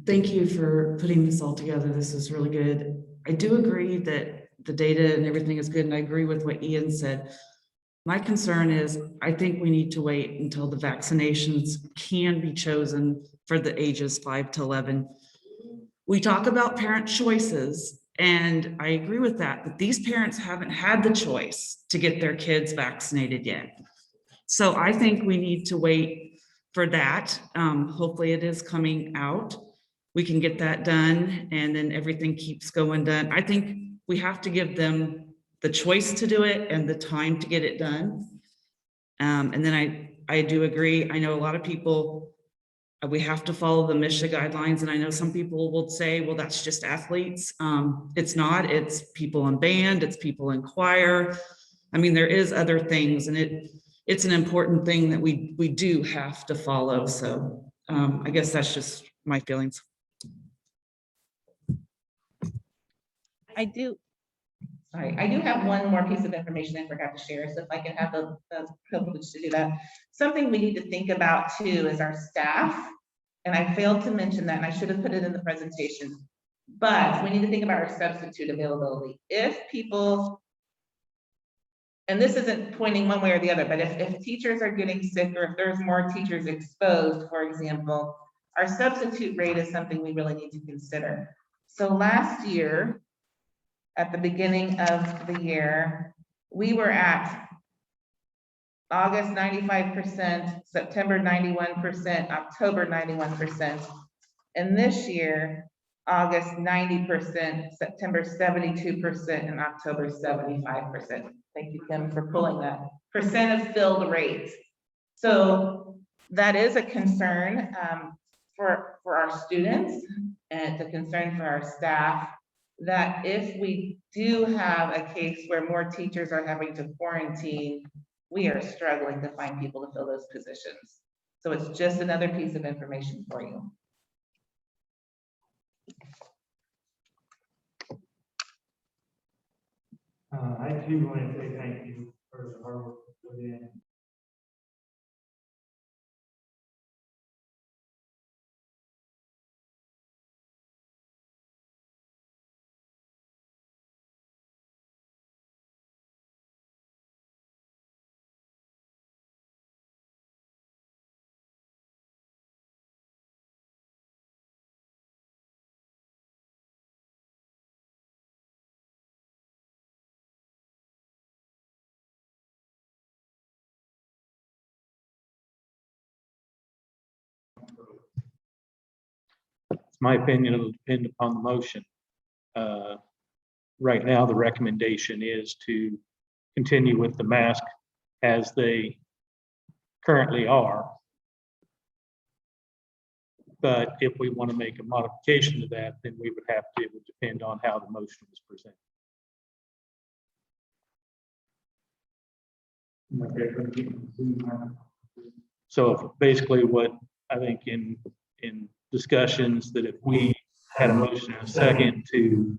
thank you for putting this all together. This is really good. I do agree that the data and everything is good, and I agree with what Ian said. My concern is I think we need to wait until the vaccinations can be chosen for the ages 5 to 11. We talk about parent choices, and I agree with that, but these parents haven't had the choice to get their kids vaccinated yet. So I think we need to wait for that. Hopefully it is coming out. We can get that done and then everything keeps going done. I think we have to give them the choice to do it and the time to get it done. And then I do agree. I know a lot of people, we have to follow the MSHA guidelines. And I know some people will say, well, that's just athletes. It's not, it's people in band, it's people in choir. I mean, there is other things, and it's an important thing that we do have to follow. So I guess that's just my feelings. I do have one more piece of information I forgot to share. So if I can have the privilege to do that. Something we need to think about too is our staff. And I failed to mention that, and I should have put it in the presentation. But we need to think about our substitute availability. If people, and this isn't pointing one way or the other, but if teachers are getting sick or if there's more teachers exposed, for example, our substitute rate is something we really need to consider. So last year, at the beginning of the year, we were at August 95%, September 91%, October 91%. And this year, August 90%, September 72%, and October 75%. Thank you, Kim, for pulling that percent of filled rate. So that is a concern for our students, and it's a concern for our staff, that if we do have a case where more teachers are having to quarantine, we are struggling to find people to fill those positions. So it's just another piece of information for you. I too want to say thank you for the hard work you put in. It's my opinion, it'll depend upon the motion. Right now, the recommendation is to continue with the mask as they currently are. But if we want to make a modification to that, then we would have to, it would depend on how the motion was presented. So basically what I think in discussions that if we had a motion and a second to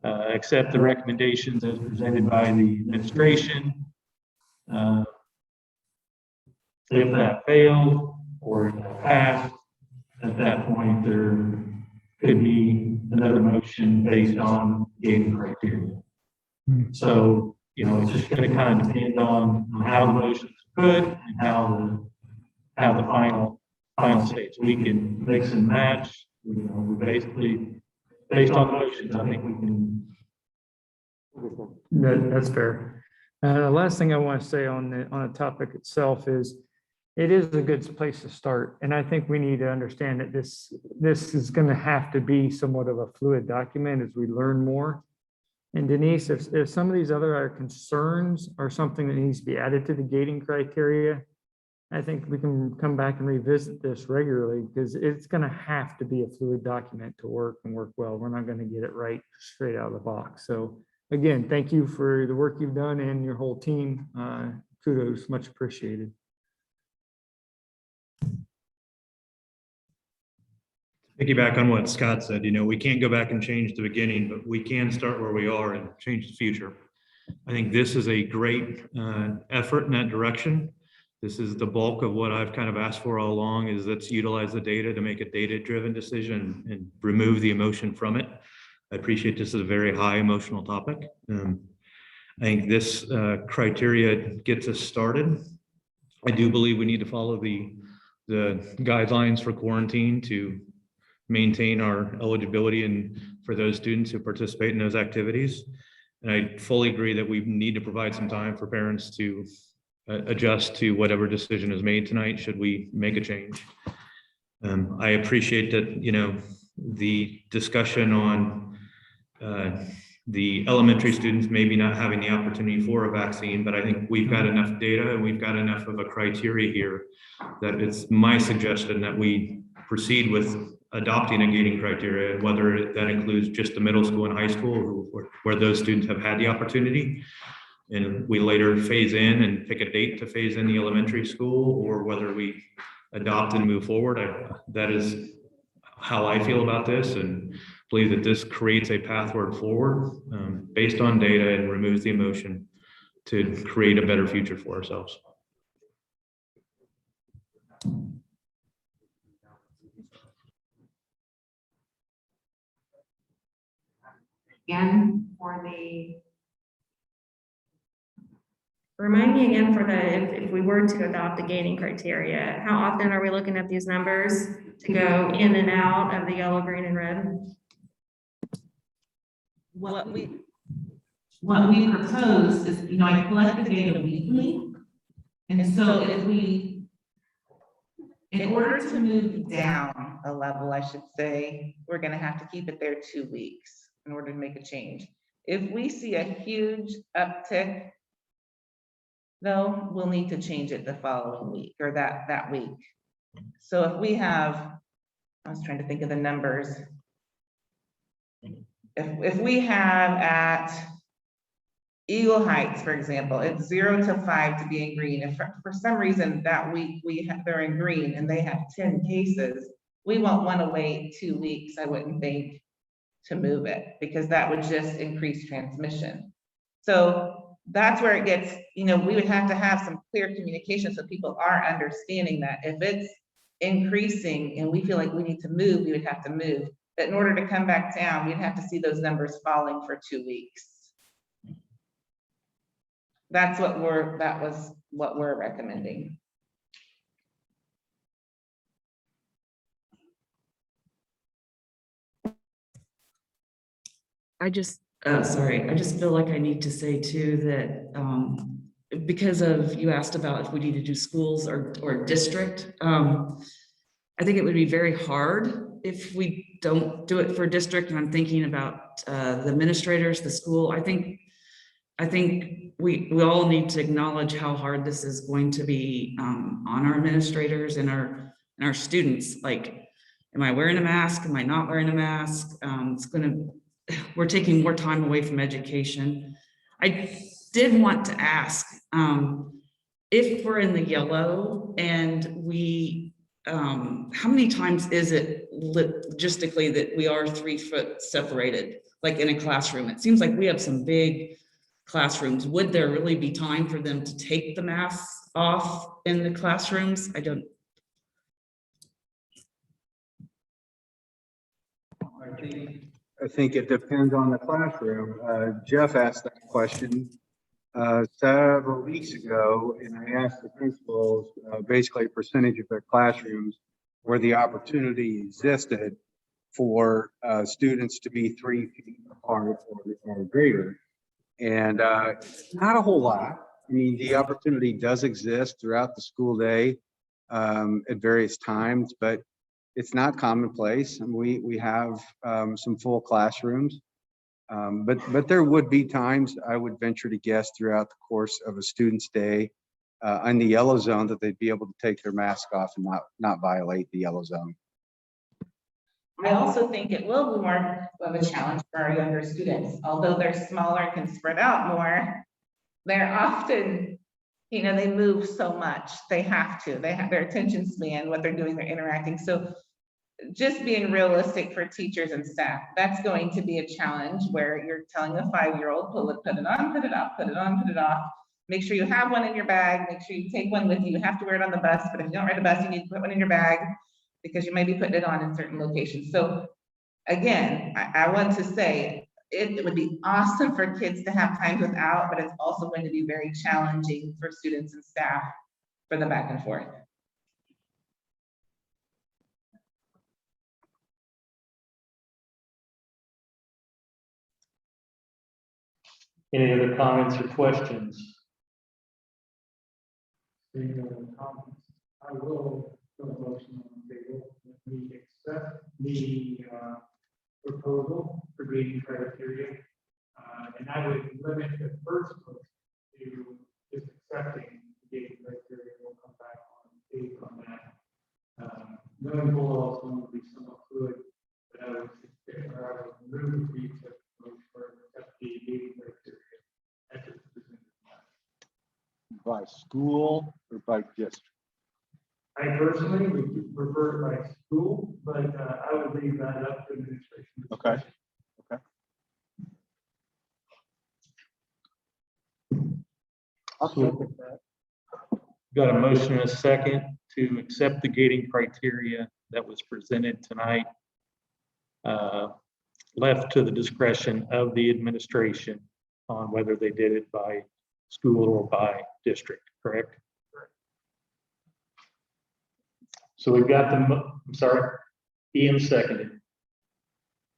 accept the recommendations as presented by the administration, if that failed or if that passed, at that point, there could be another motion based on gating criteria. So, you know, it's just gonna kind of depend on how the motion's put and how the final states. We can mix and match, you know, we basically, based on the motions, I think we can. That's fair. The last thing I want to say on the topic itself is it is a good place to start. And I think we need to understand that this is going to have to be somewhat of a fluid document as we learn more. And Denise, if some of these other concerns are something that needs to be added to the gating criteria, I think we can come back and revisit this regularly because it's going to have to be a fluid document to work and work well. We're not going to get it right straight out of the box. So again, thank you for the work you've done and your whole team. Kudos, much appreciated. Piggyback on what Scott said, you know, we can't go back and change the beginning, but we can start where we are and change the future. I think this is a great effort in that direction. This is the bulk of what I've kind of asked for all along is let's utilize the data to make a data-driven decision and remove the emotion from it. I appreciate this is a very high emotional topic. I think this criteria gets us started. I do believe we need to follow the guidelines for quarantine to maintain our eligibility and for those students who participate in those activities. And I fully agree that we need to provide some time for parents to adjust to whatever decision is made tonight, should we make a change. I appreciate that, you know, the discussion on the elementary students maybe not having the opportunity for a vaccine, but I think we've got enough data and we've got enough of a criteria here that it's my suggestion that we proceed with adopting a gating criteria, whether that includes just the middle school and high school where those students have had the opportunity. And we later phase in and pick a date to phase in the elementary school, or whether we adopt and move forward. That is how I feel about this, and believe that this creates a pathway forward based on data and removes the emotion to create a better future for ourselves. Again, for the Remind me again for if we were to adopt the gating criteria, how often are we looking at these numbers to go in and out of the yellow, green, and red? what we propose is, you know, I collect the data weekly. And so if we, in order to move down a level, I should say, we're gonna have to keep it there 2 weeks in order to make a change. If we see a huge uptick, though, we'll need to change it the following week or that week. So if we have, I was trying to think of the numbers. If we have at Eagle Heights, for example, it's 0 to 5 to be in green. If for some reason that week they're in green and they have 10 cases, we won't want to wait 2 weeks, I wouldn't think, to move it, because that would just increase transmission. So that's where it gets, you know, we would have to have some clear communication so people are understanding that if it's increasing and we feel like we need to move, we would have to move. But in order to come back down, we'd have to see those numbers falling for 2 weeks. That was what we're recommending. I just feel like I need to say too that because of, you asked about if we need to do schools or district. I think it would be very hard if we don't do it for district, and I'm thinking about the administrators, the school. I think we all need to acknowledge how hard this is going to be on our administrators and our students. Like, am I wearing a mask? Am I not wearing a mask? We're taking more time away from education. I did want to ask, if we're in the yellow and we, how many times is it logistically that we are 3 foot separated, like in a classroom? It seems like we have some big classrooms. Would there really be time for them to take the masks off in the classrooms? I don't. I think it depends on the classroom. Jeff asked that question several weeks ago, and I asked the principals basically a percentage of their classrooms where the opportunity existed for students to be 3 feet apart or greater. And not a whole lot. I mean, the opportunity does exist throughout the school day at various times, but it's not commonplace. And we have some full classrooms. But there would be times, I would venture to guess, throughout the course of a student's day in the yellow zone that they'd be able to take their mask off and not violate the yellow zone. I also think it will be more of a challenge for our younger students. Although they're smaller and can spread out more, they're often, they move so much. They have to. They have their attention span, what they're doing, they're interacting. So just being realistic for teachers and staff, that's going to be a challenge where you're telling a 5-year-old, put it on, put it off, put it on, put it off. Make sure you have one in your bag. Make sure you take one with you. You have to wear it on the bus, but if you don't ride the bus, you need to put one in your bag because you may be putting it on in certain locations. So again, I want to say it would be awesome for kids to have times without, but it's also going to be very challenging for students and staff for the back and forth. Any other comments or questions? Seeing no comments, I will put a motion on the table that we accept the proposal for grading criteria. And I would limit the first vote to just accepting the grading criteria. We'll come back on the tape on that. Knowing full well it's going to be somewhat fluid, but I would remove the accept vote for accept the grading criteria. As it's presented. By school or by district? I personally would prefer it by school, but I would leave that up to administration. Okay. Okay. Got a motion and a second to accept the gating criteria that was presented tonight. Left to the discretion of the administration on whether they did it by school or by district, correct? So we've got I'm sorry, Ian seconded.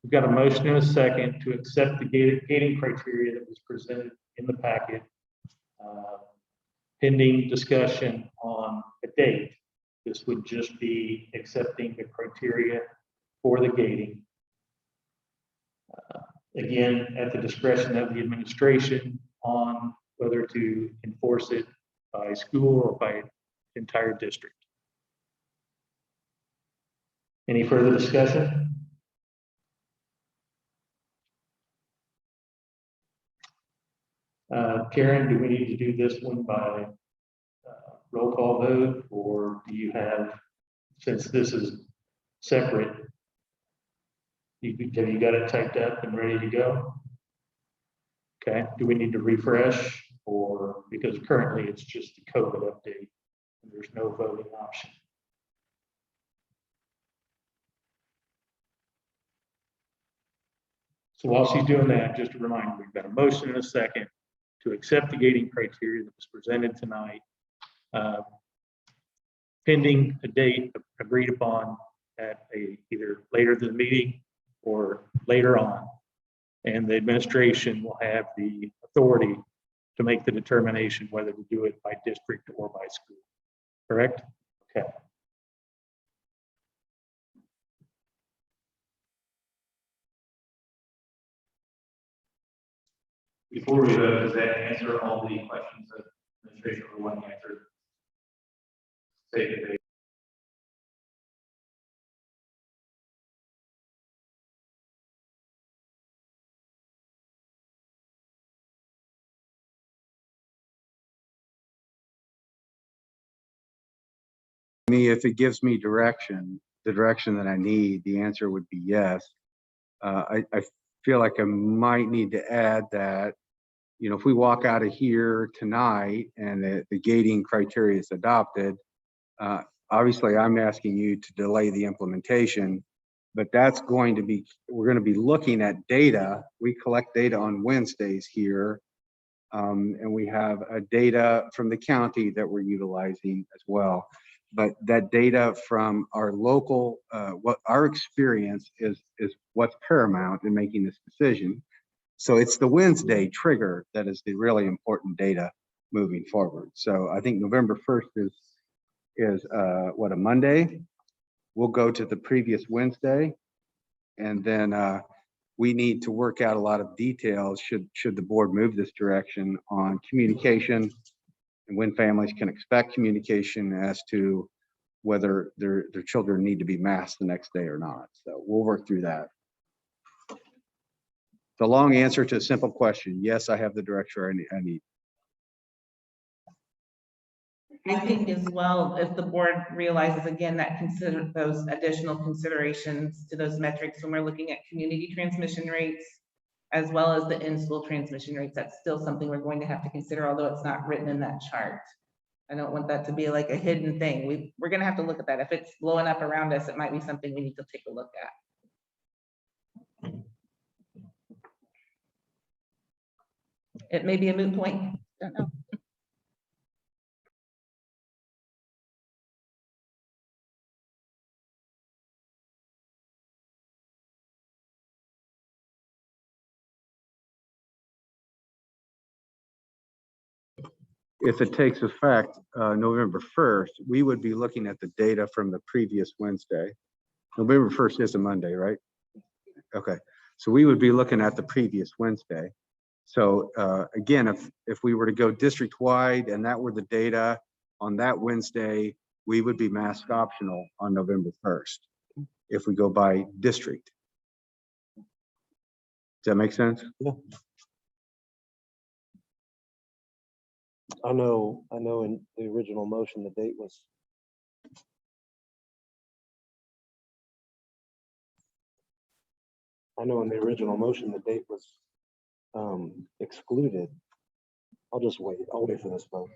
We've got a motion and a second to accept the gating criteria that was presented in the packet. Pending discussion on a date. This would just be accepting the criteria for the gating. Again, at the discretion of the administration on whether to enforce it by school or by entire district. Any further discussion? Karen, do we need to do this one by roll call vote, or do you have, since this is separate, have you got it typed up and ready to go? Okay, do we need to refresh, or because currently it's just the COVID update and there's no voting option? So while she's doing that, just a reminder, we've got a motion and a second to accept the gating criteria that was presented tonight, pending a date agreed upon at either later than the meeting or later on. And the administration will have the authority to make the determination whether to do it by district or by school. Correct? Okay. Before we vote, does that answer all the questions that administration will want to answer? Say that they me, if it gives me direction, the direction that I need, the answer would be yes. I feel like I might need to add that, you know, if we walk out of here tonight and the gating criteria is adopted, obviously I'm asking you to delay the implementation, but that's going to be, we're going to be looking at data. We collect data on Wednesdays here. And we have data from the county that we're utilizing as well. But that data from our local, what our experience is what's paramount in making this decision. So it's the Wednesday trigger that is the really important data moving forward. So I think November 1st is what, a Monday? We'll go to the previous Wednesday, and then we need to work out a lot of details should the board move this direction on communication and when families can expect communication as to whether their children need to be masked the next day or not. So we'll work through that. The long answer to a simple question, yes, I have the direction I need. I think as well, if the board realizes again that consider those additional considerations to those metrics when we're looking at community transmission rates, as well as the in-school transmission rates, that's still something we're going to have to consider, although it's not written in that chart. I don't want that to be like a hidden thing. We're gonna have to look at that. If it's blowing up around us, it might be something we need to take a look at. It may be a moot point, don't know. If it takes effect November 1st, we would be looking at the data from the previous Wednesday. November 1st is a Monday, right? Okay, so we would be looking at the previous Wednesday. So again, if we were to go district-wide and that were the data on that Wednesday, we would be mask optional on November 1st if we go by district. Does that make sense? Yeah. I know in the original motion, the date was. I know in the original motion, the date was excluded. I'll just wait. I'll wait for this vote.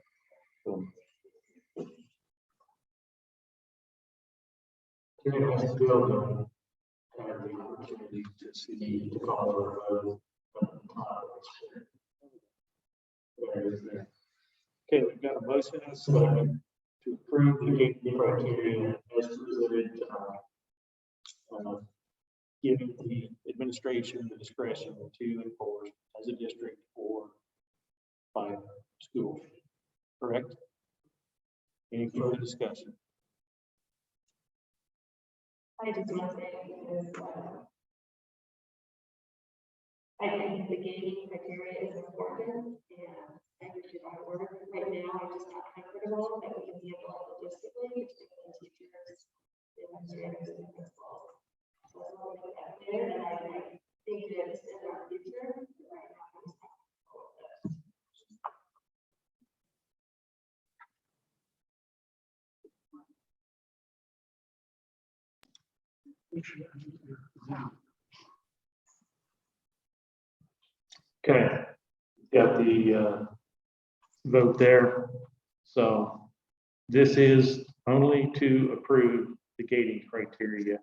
Okay, we've got a motion and a second to approve the gating criteria as presented tonight. Giving the administration the discretion to enforce as a district or by school, correct? Any further discussion? I just want to say, because I think the gating criteria is important, and I think it ought to work. Right now, I'm just not comfortable that we can handle it logistically between teachers, administrators, and principals. So I want to make that clear, and I think that it's in our future, but right now, I'm just not comfortable with it. Okay, got the vote there. So this is only to approve the gating criteria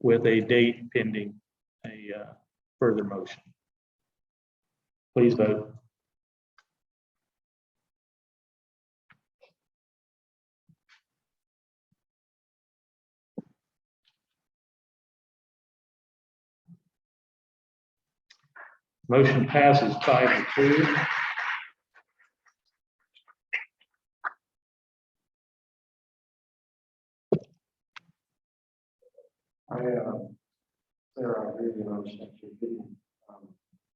with a date pending a further motion. Please vote. Motion passes 5-2. Sarah, I agree with you on section B.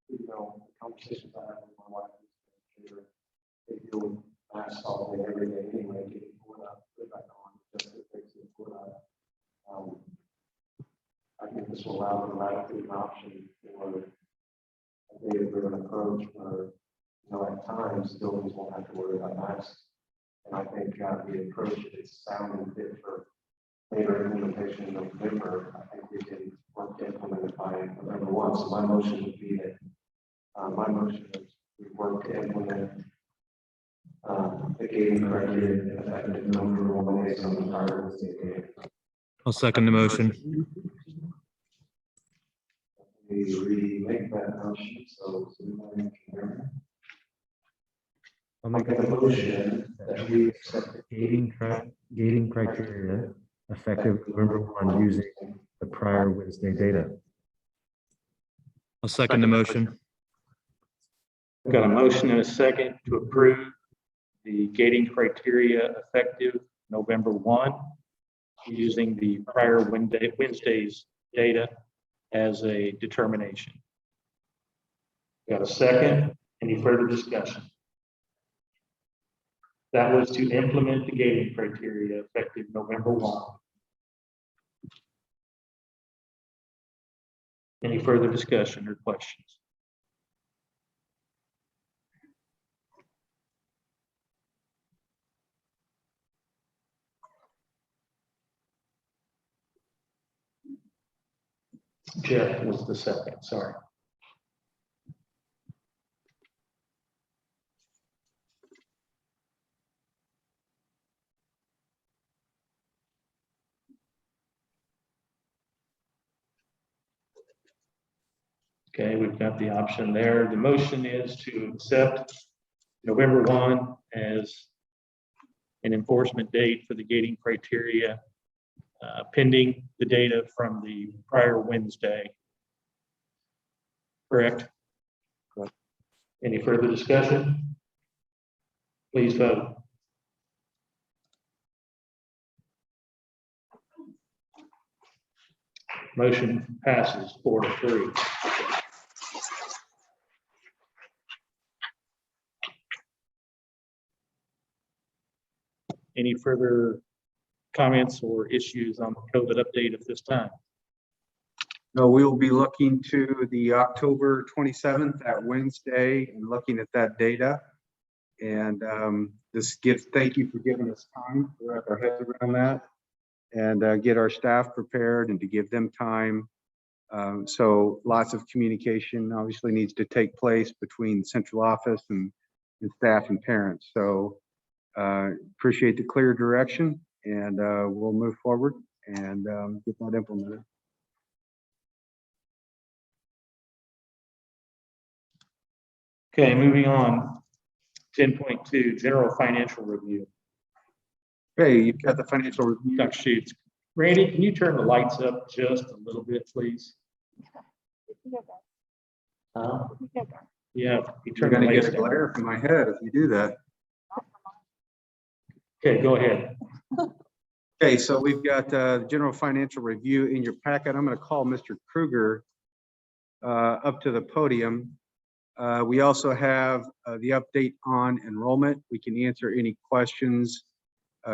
You know, conversations I have with my wife, they deal with masks all day, every day, anyway, get it put back on, just to fix it, put on. I think this will allow them to be an option for a data-driven approach where, you know, at times, buildings won't have to worry about masks. And I think the approach is sound and fit for later implementation in November. I think we can work to implement it by November 1. So my motion would be that my motion is we work to implement the gating criteria effective November 1 based on the prior state data. I'll second the motion. We remake that motion, so everybody can hear me. I'll make a motion that we accept the gating criteria effective November 1 using the prior Wednesday data. I'll second the motion. Got a motion and a second to approve the gating criteria effective November 1, using the prior Wednesday's data as a determination. Got a second? Any further discussion? That was to implement the gating criteria effective November 1. Any further discussion or questions? Jeff was the second, sorry. Okay, we've got the option there. The motion is to accept November 1 as an enforcement date for the gating criteria, pending the data from the prior Wednesday. Correct? Correct. Any further discussion? Please vote. Motion passes 4-3. Any further comments or issues on the COVID update at this time? No, we will be looking to the October 27th, that Wednesday, and looking at that data. And thank you for giving us time to wrap our heads around that and get our staff prepared and to give them time. So lots of communication obviously needs to take place between central office and staff and parents. So appreciate the clear direction, and we'll move forward and get that implemented. Okay, moving on. 10.2, general financial review. Okay, you've got the financial review. Dr. Sheets. Randy, can you turn the lights up just a little bit, please? Yeah, you You're turn the going to lights get a down. glare from my head if you do that. Okay, go ahead. Okay, so we've got the general financial review in your packet. I'm going to call Mr. Kruger up to the podium. We also have the update on enrollment. We can answer any questions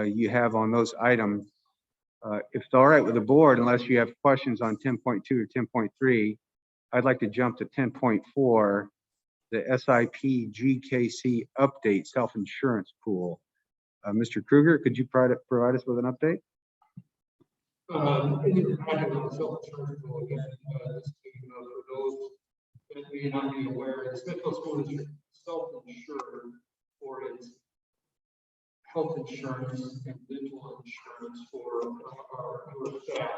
you have on those items. If it's all right with the board, unless you have questions on 10.2 or 10.3, I'd like to jump to 10.4, the SIP GKC update self-insurance pool. Mr. Kruger, could you provide us with an update? In your packet on the self-insurance pool, again, just for those that may not be aware, the Smithville School District self-insured for its health insurance and dental insurance for our staff.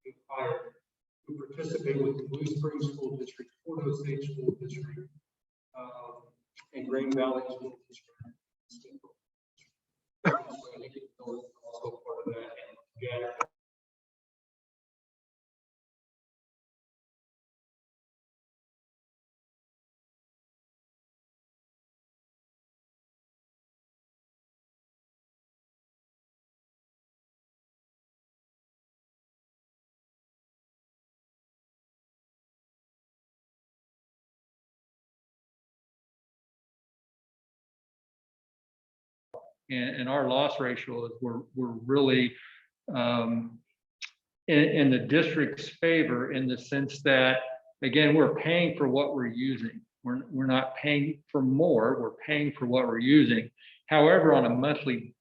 We hired to participate with the Blue Springs School District, Fort Osage School District, and Green Valley School District. So I think it's also part of that. And again, and our loss ratio is we're really in the district's favor, in the sense that, again, we're paying for what we're using. We're not paying for more, we're paying for what we're using. However, on a monthly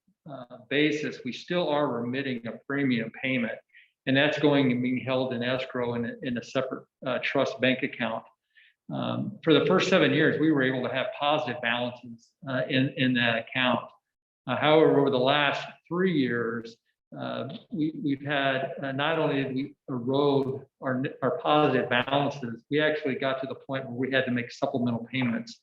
basis, we still are remitting a premium payment, and that's going and being held in escrow in a separate trust bank account. For the first 7 years, we were able to have positive balances in that account. However, over the last 3 years, we've had not only did we erode our positive balances, we actually got to the point where we had to make supplemental payments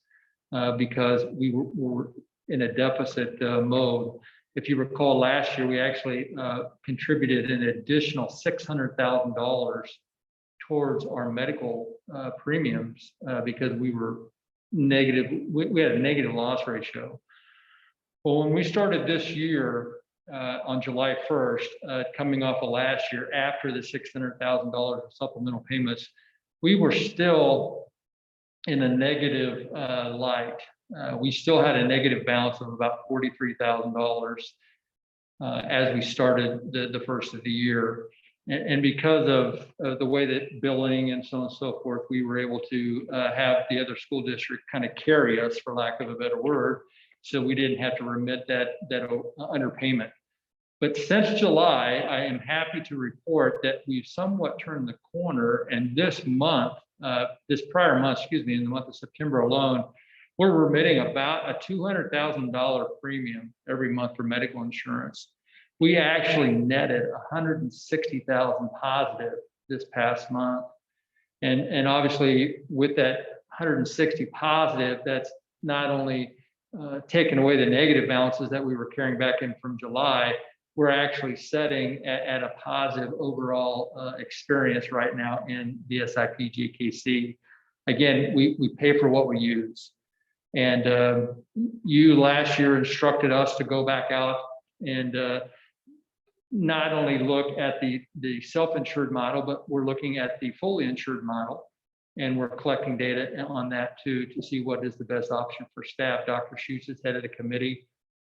because we were in a deficit mode. If you recall, last year we actually contributed an additional $600,000 towards our medical premiums because we were negative. We had a negative loss ratio. Well, when we started this year on July 1st, coming off of last year after the $600,000 of supplemental payments, we were still in a negative light. We still had a negative balance of about $43,000 as we started the first of the year. And because of the way that billing and so on and so forth, we were able to have the other school district kind of carry us, for lack of a better word. So we didn't have to remit that underpayment. But since July, I am happy to report that we've somewhat turned the corner. And this month, this prior month, excuse me, in the month of September alone, we're remitting about a $200,000 premium every month for medical insurance. We actually netted 160,000 positive this past month. And obviously with that 160 positive, that's not only taking away the negative balances that we were carrying back in from July, we're actually setting at a positive overall experience right now in the SIP GKC. Again, we pay for what we use. And you last year instructed us to go back out and not only look at the self-insured model, but we're looking at the fully insured model. And we're collecting data on that too, to see what is the best option for staff. Dr. Schutz is head of the committee,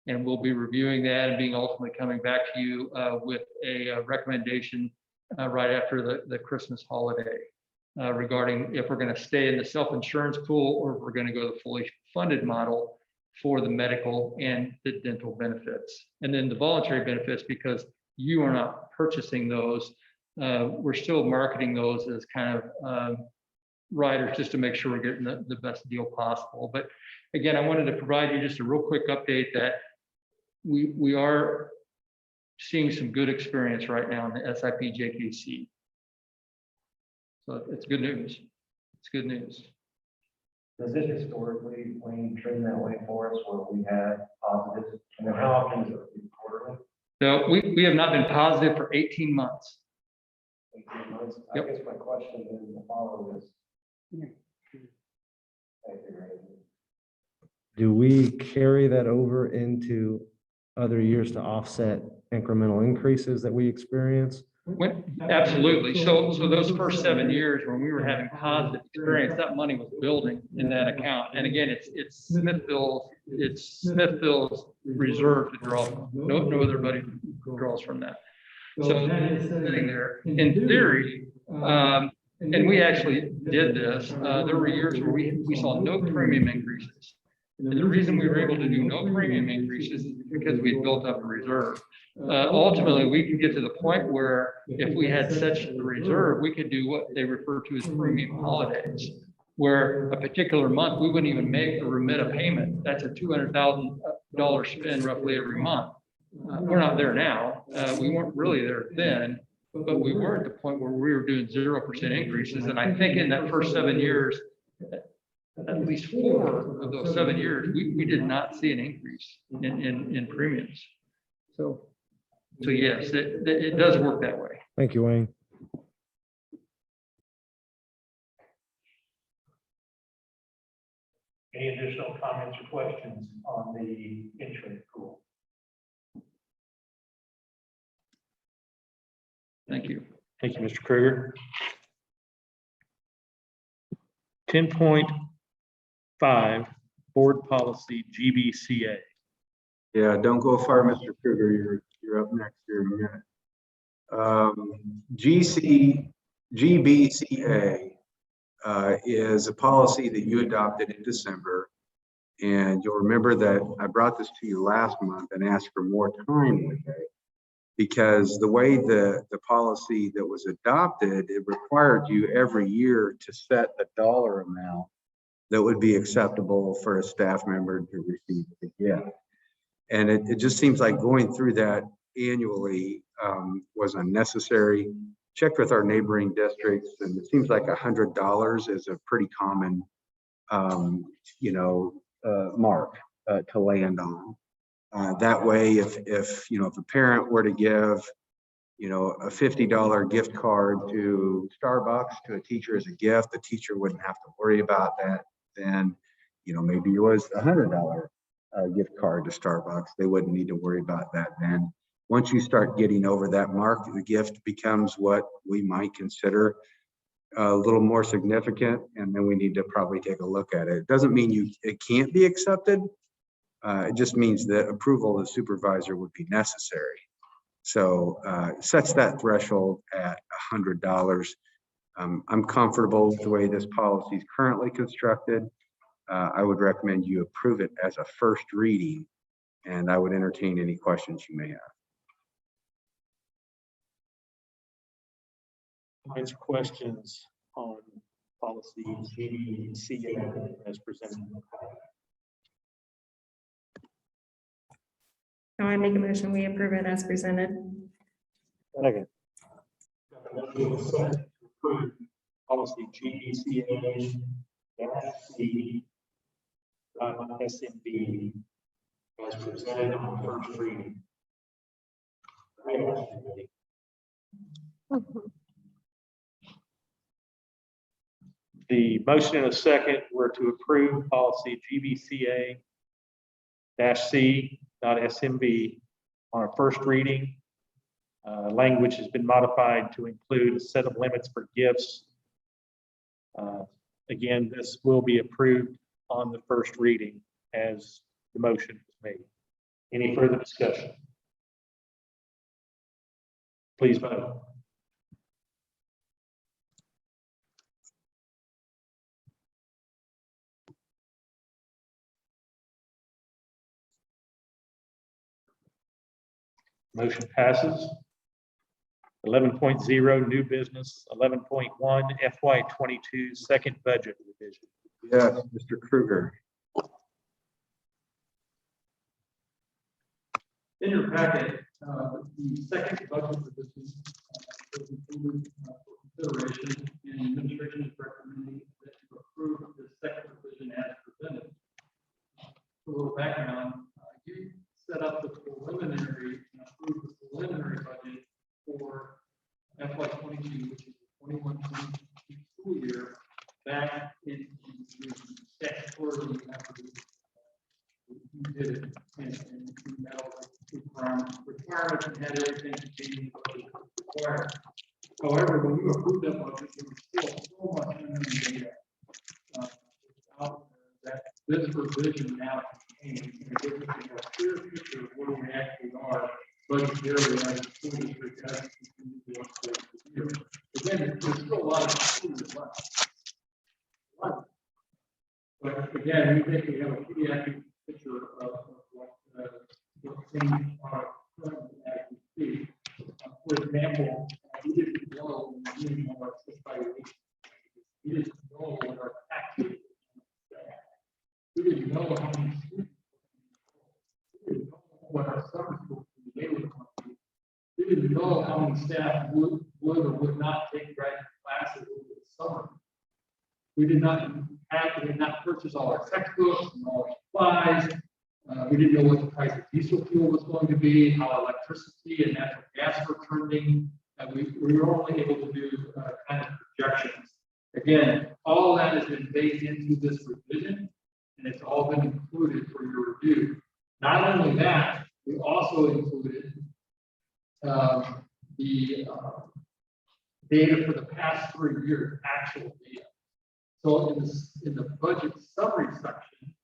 and we'll be reviewing that and being ultimately coming back to you with a recommendation right after the Christmas holiday regarding if we're going to stay in the self-insurance pool or if we're going to go the fully funded model for the medical and the dental benefits. And then the voluntary benefits, because you are not purchasing those, we're still marketing those as kind of riders just to make sure we're getting the best deal possible. But again, I wanted to provide you just a real quick update that we are seeing some good experience right now in the SIP JKC. So it's good news. It's good news. Does it historically, Wayne, trend that way for us where we had positives? And then how often is it quarterly? So we have not been positive for 18 months. 18 months. Yep. I guess my question then the follow is, do we carry that over into other years to offset incremental increases that we experience? Absolutely. So those first 7 years when we were having positive experience, that money was building in that account. And again, it's Smithville's reserve to draw from. No other buddy draws from that. So sitting there in theory, and we actually did this. There were years where we saw no premium increases. And the reason we were able to do no premium increases is because we built up a reserve. Ultimately, we can get to the point where if we had such a reserve, we could do what they refer to as premium holidays, where a particular month we wouldn't even make or remit a payment. That's a $200,000 spend roughly every month. We're not there now. We weren't really there then, but we were at the point where we were doing 0% increases. And I think in that first 7 years, at least 4 of those 7 years, we did not see an increase in premiums. So yes, it does work that way. Thank you, Wayne. Any additional comments or questions on the insurance pool? Thank you. Thank you, Mr. Kruger. 10.5, board policy GBCA. Yeah, don't go far, Mr. Kruger. You're up next here in a minute. GBCA is a policy that you adopted in December, And you'll remember that I brought this to you last month and asked for more time with it. Because the way the policy that was adopted, it required you every year to set a dollar amount that would be acceptable for a staff member to receive the gift. And it just seems like going through that annually was unnecessary. Checked with our neighboring districts, and it seems like $100 is a pretty common, mark to land on. That way, if a parent were to give, a $50 gift card to Starbucks to a teacher as a gift, the teacher wouldn't have to worry about that. Then, maybe it was $100 gift card to Starbucks. They wouldn't need to worry about that then. Once you start getting over that mark, the gift becomes what we might consider a little more significant, and then we need to probably take a look at it. It doesn't mean it can't be accepted. It just means that approval of the supervisor would be necessary. So sets that threshold at $100. I'm comfortable with the way this policy is currently constructed. I would recommend you approve it as a first reading, and I would entertain any questions you may have. Comments, questions on policy GBCA as presented? Now I make a motion, we approve it as presented. Second. Policy GBCA -C SMB as presented on first reading. The motion and a second were to approve policy GBCA-C.SMB on a first reading. Language has been modified to include a set of limits for gifts. Again, this will be approved on the first reading as the motion was made. Any further discussion? Please vote. Motion passes. 11.0 new business, 11.1 FY22 second budget revision. Yes, Mr. Kruger. In your packet, the second budget revision was included for consideration, and the administration is recommending that you approve the second revision as presented. A little background, you set up the preliminary and approved the preliminary budget for FY22, which is the 21-22 school year, back in statutorily after you did it and you met all the requirements and had everything to be required. However, when you approved that budget, there was still so much unknown data out that this revision now contains and gives us a more clear picture of where we actually are budgetarily as a school district as we continue to work towards the year. Again, there's still a lot of school years left. But again, we think we have a pretty accurate picture of what things are currently as we speak. For example, we didn't know when we were doing our evaluation. We didn't know what our tax rate was. We didn't know how many students. We didn't know what our summer school today was going to be. We didn't know how many staff would or would not take graduate classes over the summer. We did not purchase all our textbooks and all our supplies. We didn't know what the price of diesel fuel was going to be, how electricity and natural gas were trending. We were only able to do kind of projections. Again, all that has been baked into this revision, and it's all been included for your review. Not only that, we also included the data for the past 3 years, actual data. So in the budget summary section,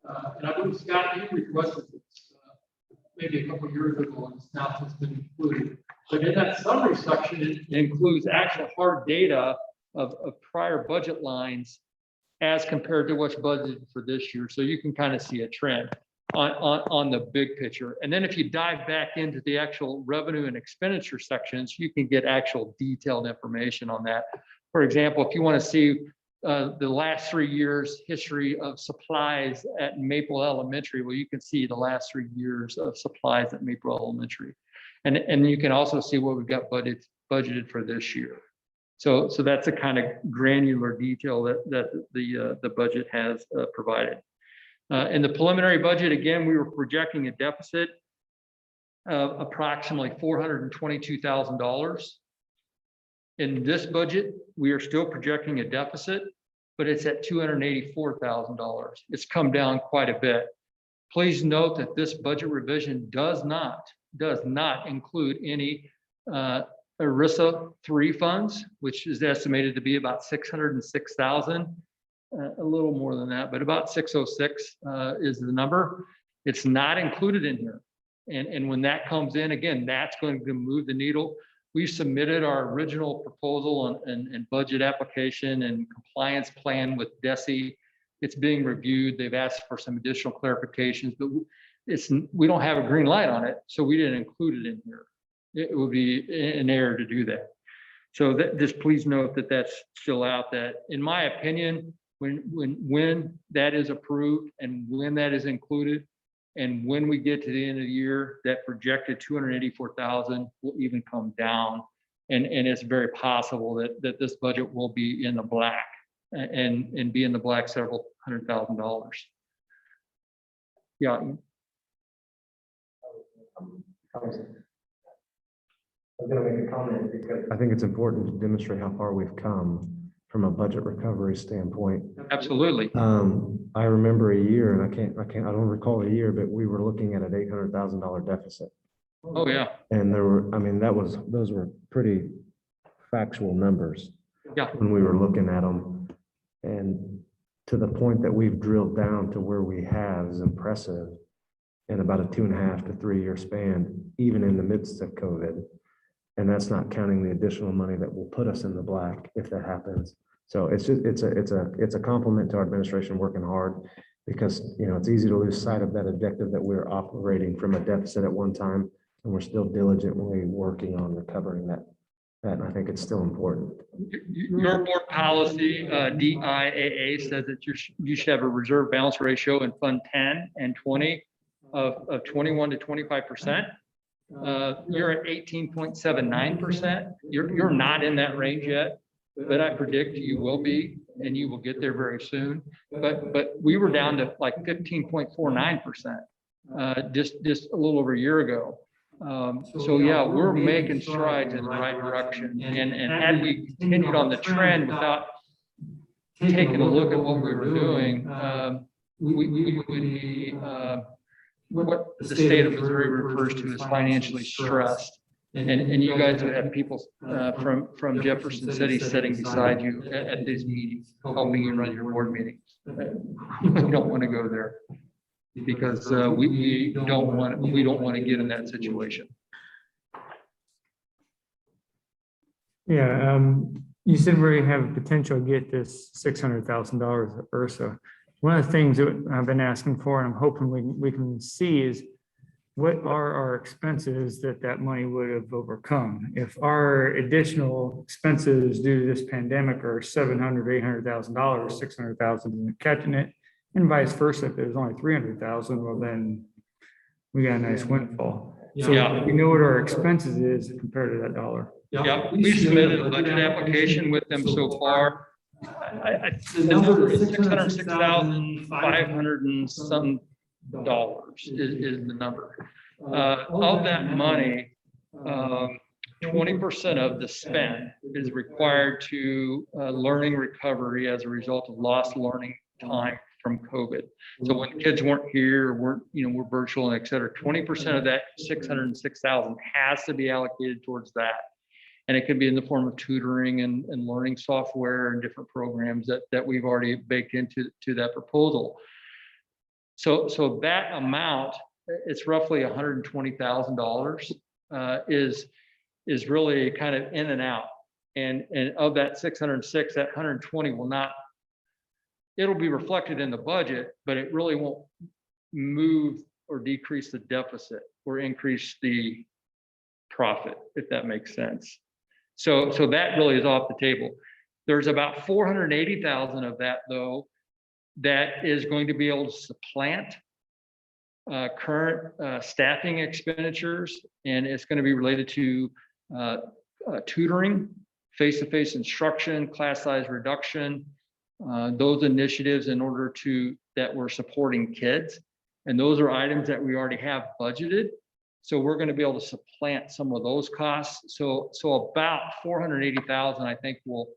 and I believe Scott, you requested this maybe a couple of years ago, and it's now just been included. But in that summary section, it It includes actual hard data of prior budget lines as compared to what's budgeted for this year. So you can kind of see a trend on the big picture. And then if you dive back into the actual revenue and expenditure sections, you can get actual detailed information on that. For example, if you want to see the last 3 years history of supplies at Maple Elementary, well, you can see the last 3 years of supplies at Maple Elementary. And you can also see what we've got budgeted for this year. So that's the kind of granular detail that the budget has provided. In the preliminary budget, again, we were projecting a deficit of approximately $422,000. In this budget, we are still projecting a deficit, but it's at $284,000. It's come down quite a bit. Please note that this budget revision does not include any ERISA 3 funds, which is estimated to be about $606,000. A little more than that, but about 606 is the number. It's not included in here. And when that comes in, again, that's going to move the needle. We submitted our original proposal and budget application and compliance plan with DESE. It's being reviewed. They've asked for some additional clarifications, but we don't have a green light on it, so we didn't include it in here. It would be an error to do that. So just please note that that's still out. That, in my opinion, when that is approved and when that is included, and when we get to the end of the year, that projected 284,000 will even come down, and it's very possible that this budget will be in the black and be in the black several $100,000. Yeah. I'm going to make a comment because I think it's important to demonstrate how far we've come from a budget recovery standpoint. Absolutely. I remember a year, and I don't recall a year, but we were looking at an $800,000 deficit. Oh yeah. And there were, I mean, those were pretty factual numbers. Yeah. When we were looking at them, and to the point that we've drilled down to where we have is impressive in about a 2.5 to 3 year span, even in the midst of COVID. And that's not counting the additional money that will put us in the black if that happens. So it's a compliment to our administration working hard, because it's easy to lose sight of that objective that we're operating from a deficit at one time, and we're still diligently working on recovering that. And I think it's still important. Your board policy, DIAA, says that you should have a reserve balance ratio in Fund 10 and 20 of 21 to 25%. You're at 18.79%. You're not in that range yet, but I predict you will be, and you will get there very soon. But we were down to like 15.49% just a little over a year ago. So yeah, we're making strides in the right direction. And had we continued on the trend without taking a look at what we were doing, we would be what the state of Missouri refers to as financially stressed. And you guys would have people from Jefferson City sitting beside you at these meetings, helping you run your board meetings. We don't want to go there, because we don't want to get in that situation. Yeah, you said we have potential to get this $600,000 of URSA. One of the things that I've been asking for, and I'm hoping we can see, is what are our expenses that money would have overcome? If our additional expenses due to this pandemic are $700,000, $800,000, $600,000 isn't catching it, and vice versa, if there's only $300,000, well, then we got a nice windfall. So Yeah. we know what our expenses is compared to that dollar. Yeah, we submitted a budget application with them so far. The number is $606,500 and some dollars is the number. Of that money, 20% of the spend is required to learning recovery as a result of lost learning time from COVID. So when kids weren't here, we're virtual and et cetera, 20% of that 606,000 has to be allocated towards that. And it can be in the form of tutoring and learning software and different programs that we've already baked into that proposal. So that amount, it's roughly $120,000 is really kind of in and out. And of that 606, that 120 will not it'll be reflected in the budget, but it really won't move or decrease the deficit or increase the profit, if that makes sense. So that really is off the table. There's about 480,000 of that though, that is going to be able to supplant current staffing expenditures, and it's going to be related to tutoring, face-to-face instruction, class size reduction, those initiatives in order that we're supporting kids. And those are items that we already have budgeted. So we're going to be able to supplant some of those costs. So about 480,000, I think will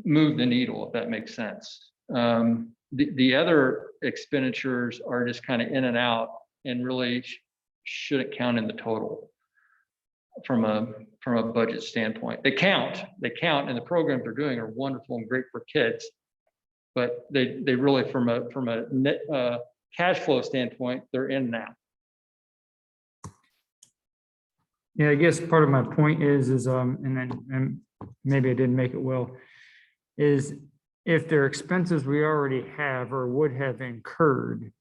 move the needle, if that makes sense. The other expenditures are just kind of in and out and really shouldn't count in the total from a budget standpoint. They count, and the programs they're doing are wonderful and great for kids, but they really from a net cash flow standpoint, they're in and out. Yeah, I guess part of my point is and maybe I didn't make it well, is if they're expenses we already have or would have incurred,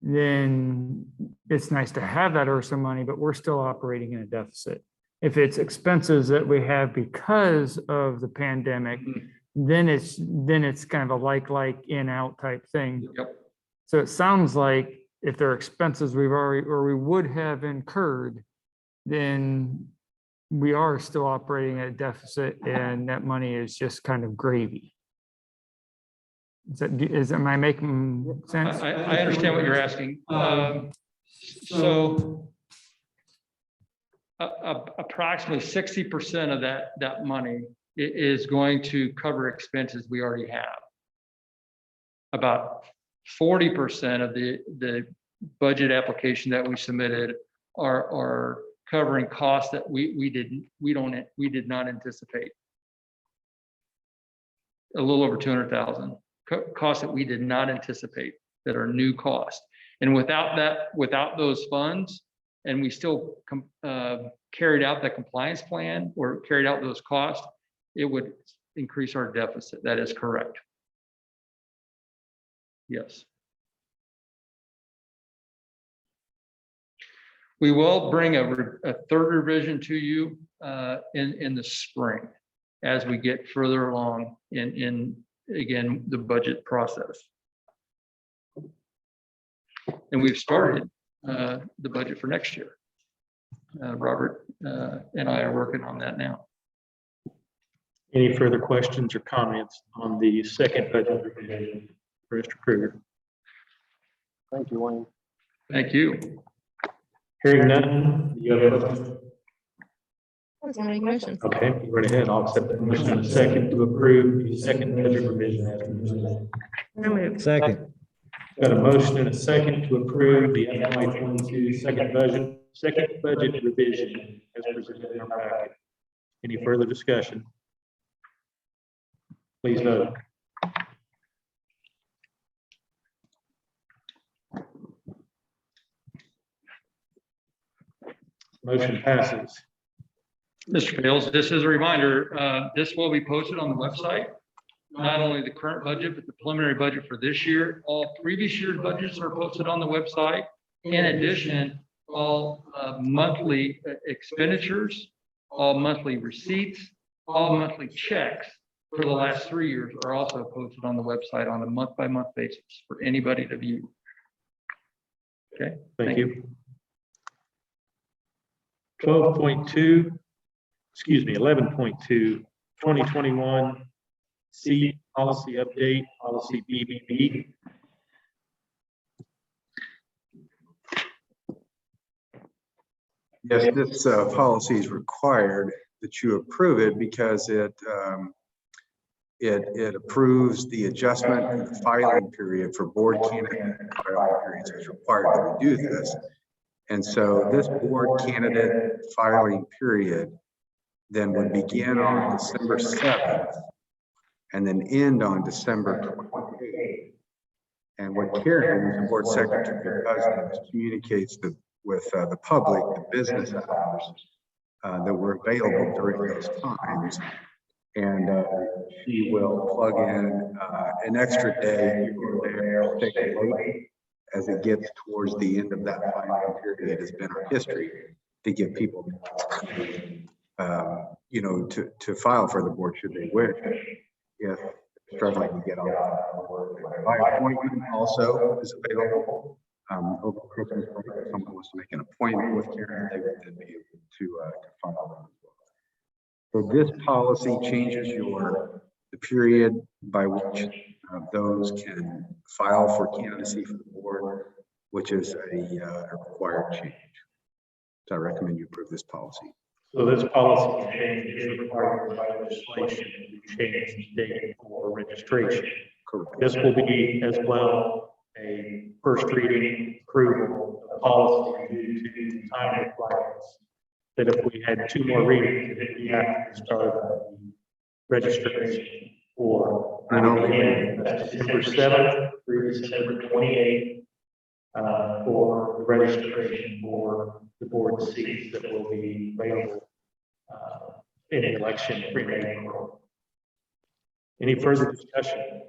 then it's nice to have that or some money, but we're still operating in a deficit. If it's expenses that we have because of the pandemic, then it's kind of a like in out type thing. Yep. So it sounds like if there are expenses we've already or we would have incurred, then we are still operating at a deficit, and that money is just kind of gravy. Am I making sense? I understand what you're asking. So approximately 60% of that money is going to cover expenses we already have. About 40% of the budget application that we submitted are covering costs that we did not anticipate. A little over 200,000 costs that we did not anticipate that are new costs. And without those funds, and we still carried out the compliance plan or carried out those costs, it would increase our deficit. That is correct. Yes. We will bring a third revision to you in the spring as we get further along in again, the budget process. And we've started the budget for next year. Robert and I are working on that now. Any further questions or comments on the second budget revision for Mr. Kruger? Thank you, Wayne. Thank you. Hearing none, do you have a question? I was gonna make a motion. Okay, go right ahead. I'll accept the motion in a second to approve the second budget revision as presented. I moved. Second. Got a motion and a second to approve the FY22 second budget revision as presented in our packet. Any further discussion? Please vote. Motion passes. Mr. Fields, this is a reminder, this will be posted on the website. Not only the current budget, but the preliminary budget for this year. All previous year's budgets are posted on the website. In addition, all monthly expenditures, all monthly receipts, all monthly checks for the last 3 years are also posted on the website on a month-by-month basis for anybody to view. Okay. Thank you. 11.2, 2021 C policy update, policy BBB. Yes, this policy is required that you approve it because it approves the adjustment of the filing period for board candidate filing periods. It's required that we do this. And so this board candidate filing period then would begin on December 7th and then end on December 28th. And what Karen, the board secretary, does is communicates with the public, the business hours that were available during those times. And she will plug in an extra day here or there, take a break as it gets towards the end of that filing period. Has been our history to give people, you know, to file for the board should they wish, if struggling to get on. By appointment also is available over Christmas break. If someone wants to make an appointment with Karen, they would be able to file. So this policy changes the period by which those can file for candidacy for the board, which is a required change. So I recommend you approve this policy. So this policy change is required by legislation to change the date for registration. Correct. This will be as well a first reading approval of policy due to the time requirements. That if we had 2 more readings, that we have to start registration for Not only again, that's December 7th through December 28th for the registration for the board seats that will be available in the election in April. Any further discussion?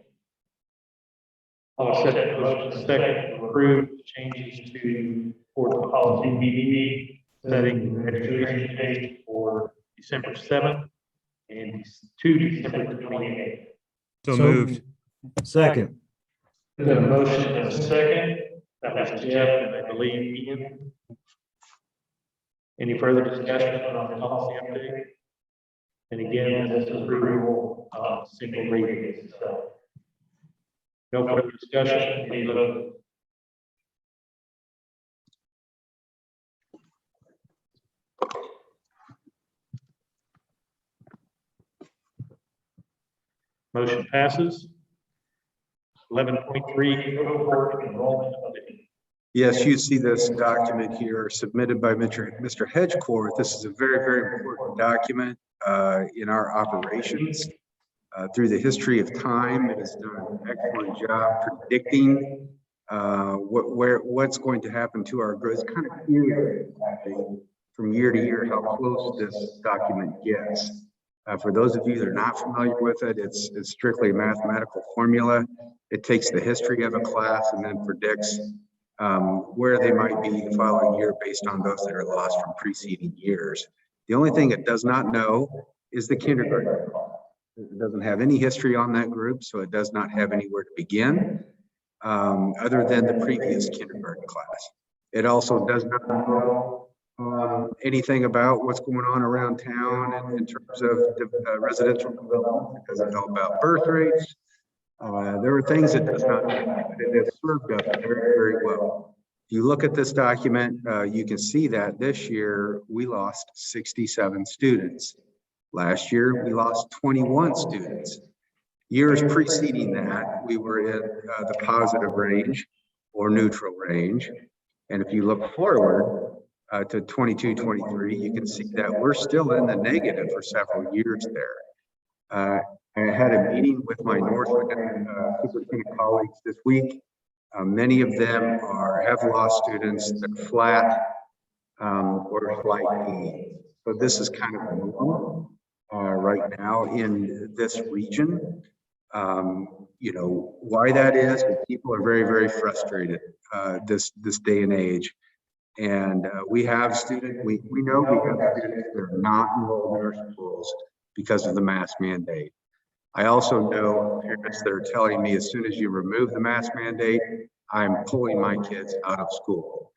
I'll set that motion second to approve changes to for the policy BDD, setting the registration date for December 7th and to December 28th. So moved. Second. There's a motion and a second. That was Jeff and I believe Ian. Any further discussion on the policy update? And again, this is approval of single reading. So no further discussion. Any vote? Motion passes. 11.3 cohort enrollment update. Yes, you see this document here submitted by Mr. Hedgecourt. This is a very, very important document in our operations. Through the history of time, it has done an excellent job predicting what's going to happen to our growth. It's kind of eerie from year to year how close this document gets. For those of you that are not familiar with it, it's strictly a mathematical formula. It takes the history of a class and then predicts where they might be the following year based on those that are lost from preceding years. The only thing it does not know is the kindergarten class. It doesn't have any history on that group, so it does not have anywhere to begin other than the previous kindergarten class. It also does not know anything about what's going on around town in terms of residential development. It doesn't know about birth rates. There are things it does not know, but it has served us very, very well. If you look at this document, you can see that this year we lost 67 students. Last year, we lost 21 students. Years preceding that, we were in the positive range or neutral range. And if you look forward to 22-23, you can see that we're still in the negative for several years there. I had a meeting with my Northland superintendent colleagues this week. Many of them have lost students that are flat or slight gains. So this is kind of normal right now in this region. You know, why that is, people are very, very frustrated this day and age. And we have students, we know we have students that are not enrolled in our schools because of the mask mandate. I also know parents that are telling me as soon as you remove the mask mandate, I'm pulling my kids out of school.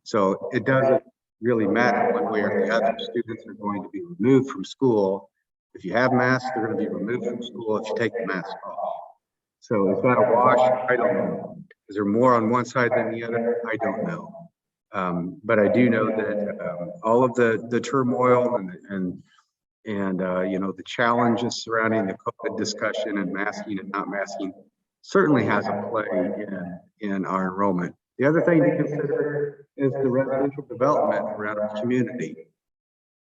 So it doesn't really matter one way or the other. Students are going to be removed from school. If you have masks, they're going to be removed from school if you take the mask off. So is that a wash? I don't know. Is there more on one side than the other? I don't know. But I do know that all of the turmoil and you know, the challenges surrounding the COVID discussion and masking and not masking certainly has a play in our enrollment. The other thing to consider is the residential development around our community.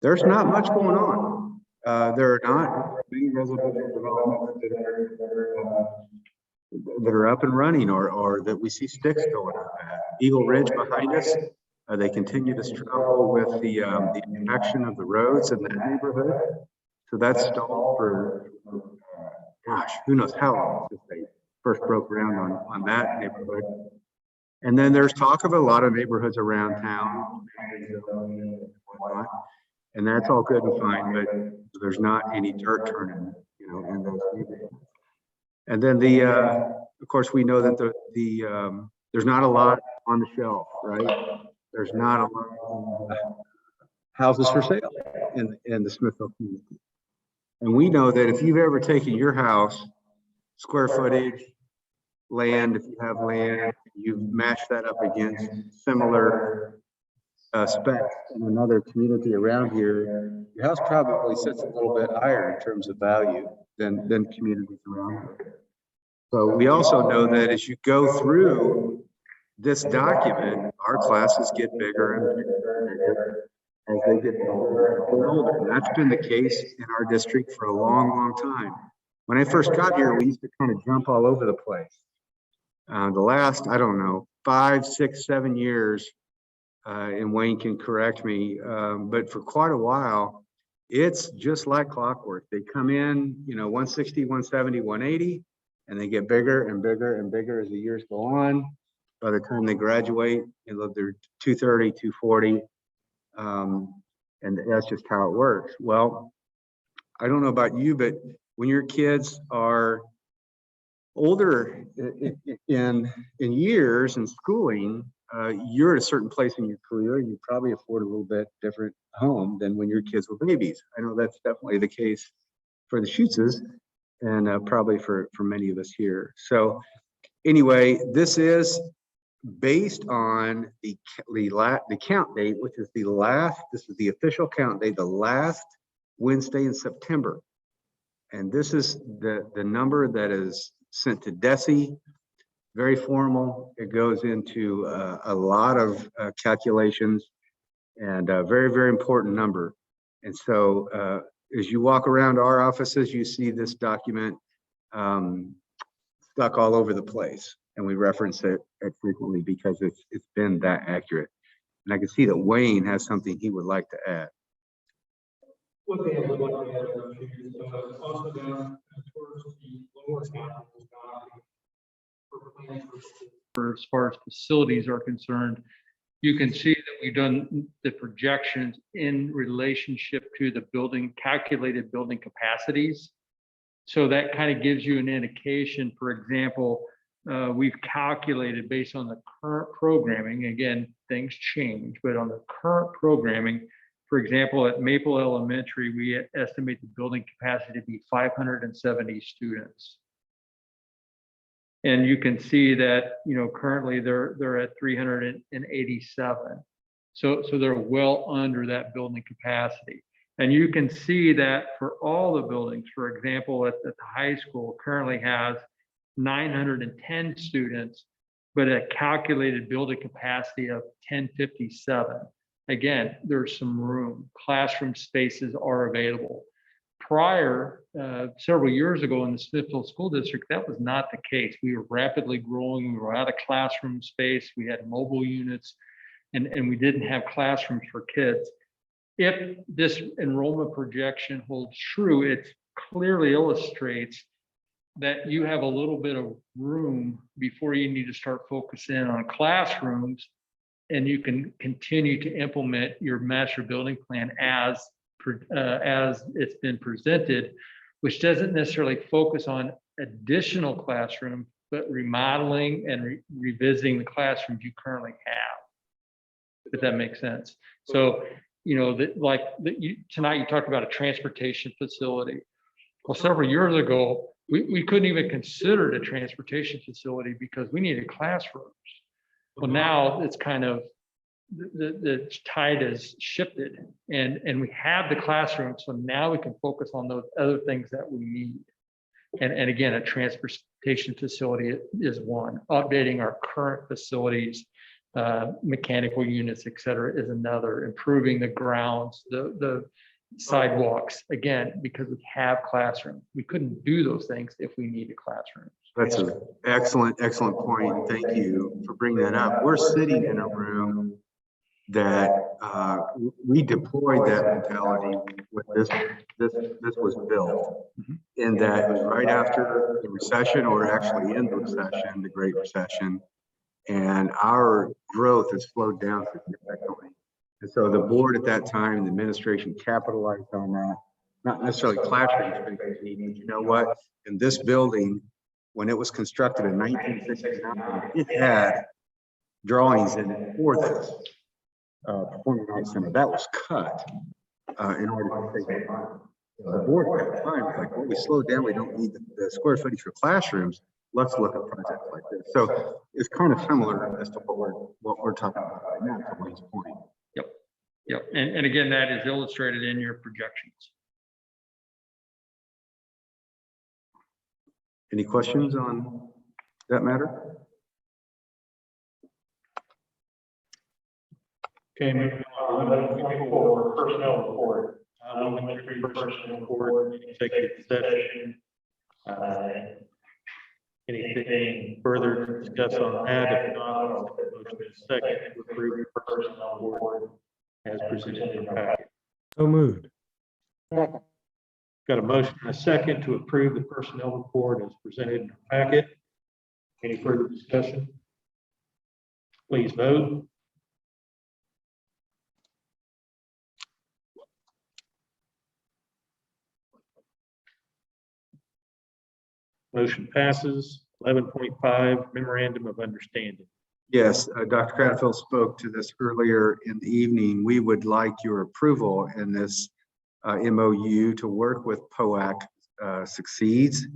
There's not much going on. There are not many residential developments that are up and running or that we see sticks going up at. Eagle Ridge behind us, they continue to struggle with the inspection of the roads in that neighborhood. So that's stalled for, gosh, who knows how long since they first broke ground on that neighborhood. And then there's talk of a lot of neighborhoods around town. And that's all good and fine, but there's not any dirt turning, in those neighborhoods. And then of course, we know that there's not a lot on the shelf, right? There's not a lot of houses for sale in the Smithville community. And we know that if you've ever taken your house, square footage, land, if you have land, you've matched that up against similar specs in another community around here, your house probably sits a little bit higher in terms of value than communities around here. So we also know that as you go through this document, our classes get bigger and bigger as they get older and older. And that's been the case in our district for a long, long time. When I first got here, we used to kind of jump all over the place. The last, I don't know, 5, 6, 7 years, and Wayne can correct me, but for quite a while, it's just like clockwork. They come in, 160, 170, 180, and they get bigger and bigger and bigger as the years go on. By the time they graduate, they're 230, 240, and that's just how it works. Well, I don't know about you, but when your kids are older in years and schooling, you're at a certain place in your career, and you probably afford a little bit different home than when your kids were babies. I know that's definitely the case for the Schutzes, and probably for many of us here. So anyway, this is based on the count date, which is this is the official count date, the last Wednesday in September. And this is the number that is sent to DESE, very formal. It goes into a lot of calculations, and a very, very important number. And so as you walk around our offices, you see this document stuck all over the place. And we reference it frequently because it's been that accurate. And I can see that Wayne has something he would like to add. What they have looked at is also down towards the lower half of the document for plans for As far as facilities are concerned, you can see that we've done the projections in relationship to the calculated building capacities. So that kind of gives you an indication. For example, we've calculated based on the current programming. Again, things change, but on the current programming, for example, at Maple Elementary, we estimate the building capacity to be 570 students. And you can see that, currently they're at 387. So they're well under that building capacity. And you can see that for all the buildings, for example, at the high school currently has 910 students, but a calculated building capacity of 1057. Again, there's some room. Classroom spaces are available. Prior, several years ago in the Smithville School District, that was not the case. We were rapidly growing. We were out of classroom space. We had mobile units, and we didn't have classrooms for kids. If this enrollment projection holds true, it clearly illustrates that you have a little bit of room before you need to start focusing on classrooms, and you can continue to implement your master building plan as it's been presented, which doesn't necessarily focus on additional classrooms, but remodeling and revisiting the classrooms you currently have, if that makes sense. So, tonight you talked about a transportation facility. Well, several years ago, we couldn't even consider it a transportation facility because we needed classrooms. Well, now it's kind of, the tide has shifted, and we have the classroom, so now we can focus on those other things that we need. And again, a transportation facility is one. Updating our current facilities, mechanical units, et cetera, is another. Improving the grounds, the sidewalks, again, because we have classrooms. We couldn't do those things if we needed classrooms. That's an excellent point. Thank you for bringing that up. We're sitting in a room that we deployed that mentality when this was built. In that it was right after the recession, or actually in the recession, the Great Recession, and our growth has slowed down significantly. And so the board at that time, the administration capitalized on that, not necessarily classroom space, but you know what? In this building, when it was constructed in 1969, it had drawings in it for this performing arts center. That was cut in order to save money. The board at the time was like, well, we slowed down, we don't need the square footage for classrooms. Let's look at projects like this. So it's kind of similar as to what we're talking about right now, to Wayne's point. Yep. And again, that is illustrated in your projections. Any questions on that matter? Okay, moving on for personnel report. We went through personnel report, executive session. Anything further to discuss on that? If not, I'll take a motion in a second to approve the personnel report as presented in the packet. So moved. Got a motion and a second to approve the personnel report as presented in the packet. Any further discussion? Please vote. Motion passes. 11.5 memorandum of understanding. Yes, Dr. Cradfield spoke to this earlier in the evening. We would like your approval in this MOU to work with POAC Succeeds.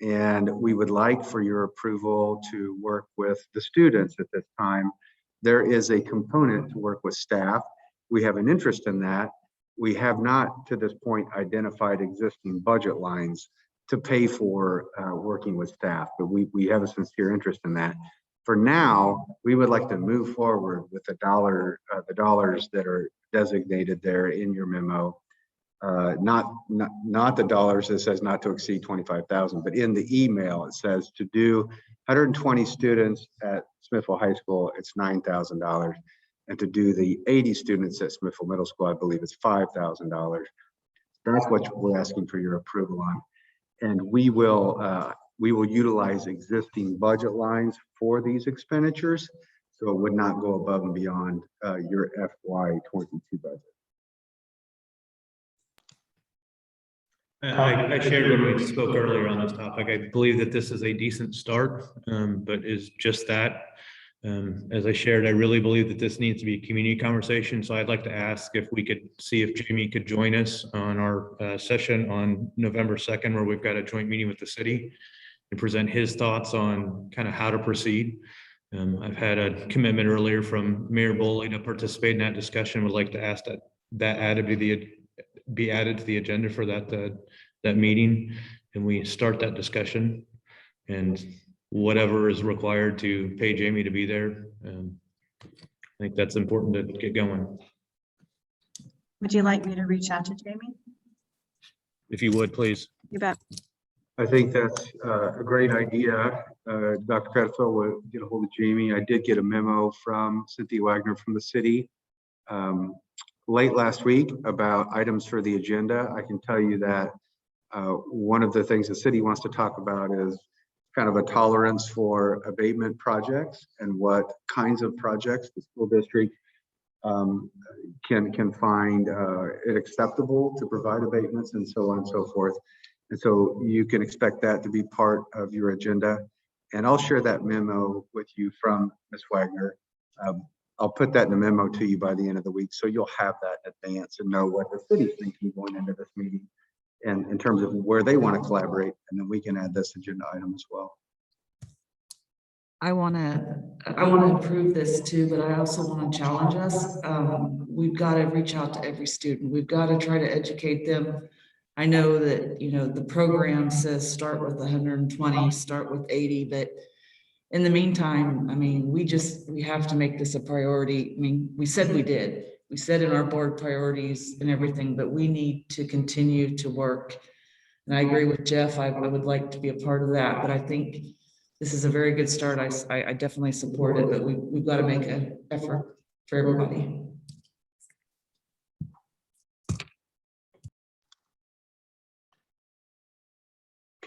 And we would like for your approval to work with the students at this time. There is a component to work with staff. We have an interest in that. We have not, to this point, identified existing budget lines to pay for working with staff, but we have a sincere interest in that. For now, we would like to move forward with the dollars that are designated there in your memo. Not the dollars that says not to exceed 25,000, but in the email it says to do 120 students at Smithville High School, it's $9,000, and to do the 80 students at Smithville Middle School, I believe it's $5,000. That's what we're asking for your approval on. And we will utilize existing budget lines for these expenditures, so it would not go above and beyond your FY22 budget. I shared when we spoke earlier on this topic. I believe that this is a decent start, but is just that. As I shared, I really believe that this needs to be a community conversation. So I'd like to ask if we could see if Jamie could join us on our session on November 2nd, where we've got a joint meeting with the city and present his thoughts on kind of how to proceed. I've had a commitment earlier from Mayor Boley to participate in that discussion. Would like to ask that added to be added to the agenda for that meeting, and we start that discussion, and whatever is required to pay Jamie to be there. I think that's important to get going. Would you like me to reach out to Jamie? If you would, please. You bet. I think that's a great idea. Dr. Cradfield will get a hold of Jamie. I did get a memo from Cynthia Wagner from the city late last week about items for the agenda. I can tell you that one of the things the city wants to talk about is kind of a tolerance for abatement projects and what kinds of projects the school district can find it acceptable to provide abatements, and so on and so forth. And so you can expect that to be part of your agenda. And I'll share that memo with you from Ms. Wagner. I'll put that in a memo to you by the end of the week, so you'll have that in advance and know what the city's thinking going into this meeting, and in terms of where they want to collaborate, and then we can add this agenda item as well. I want to improve this too, but I also want to challenge us. We've got to reach out to every student. We've got to try to educate them. I know that, the program says start with 120, start with 80, but in the meantime, I mean, we have to make this a priority. I mean, we said we did. We said in our board priorities and everything, but we need to continue to work. And I agree with Jeff. I would like to be a part of that, but I think this is a very good start. I definitely support it, but we've got to make an effort for everybody.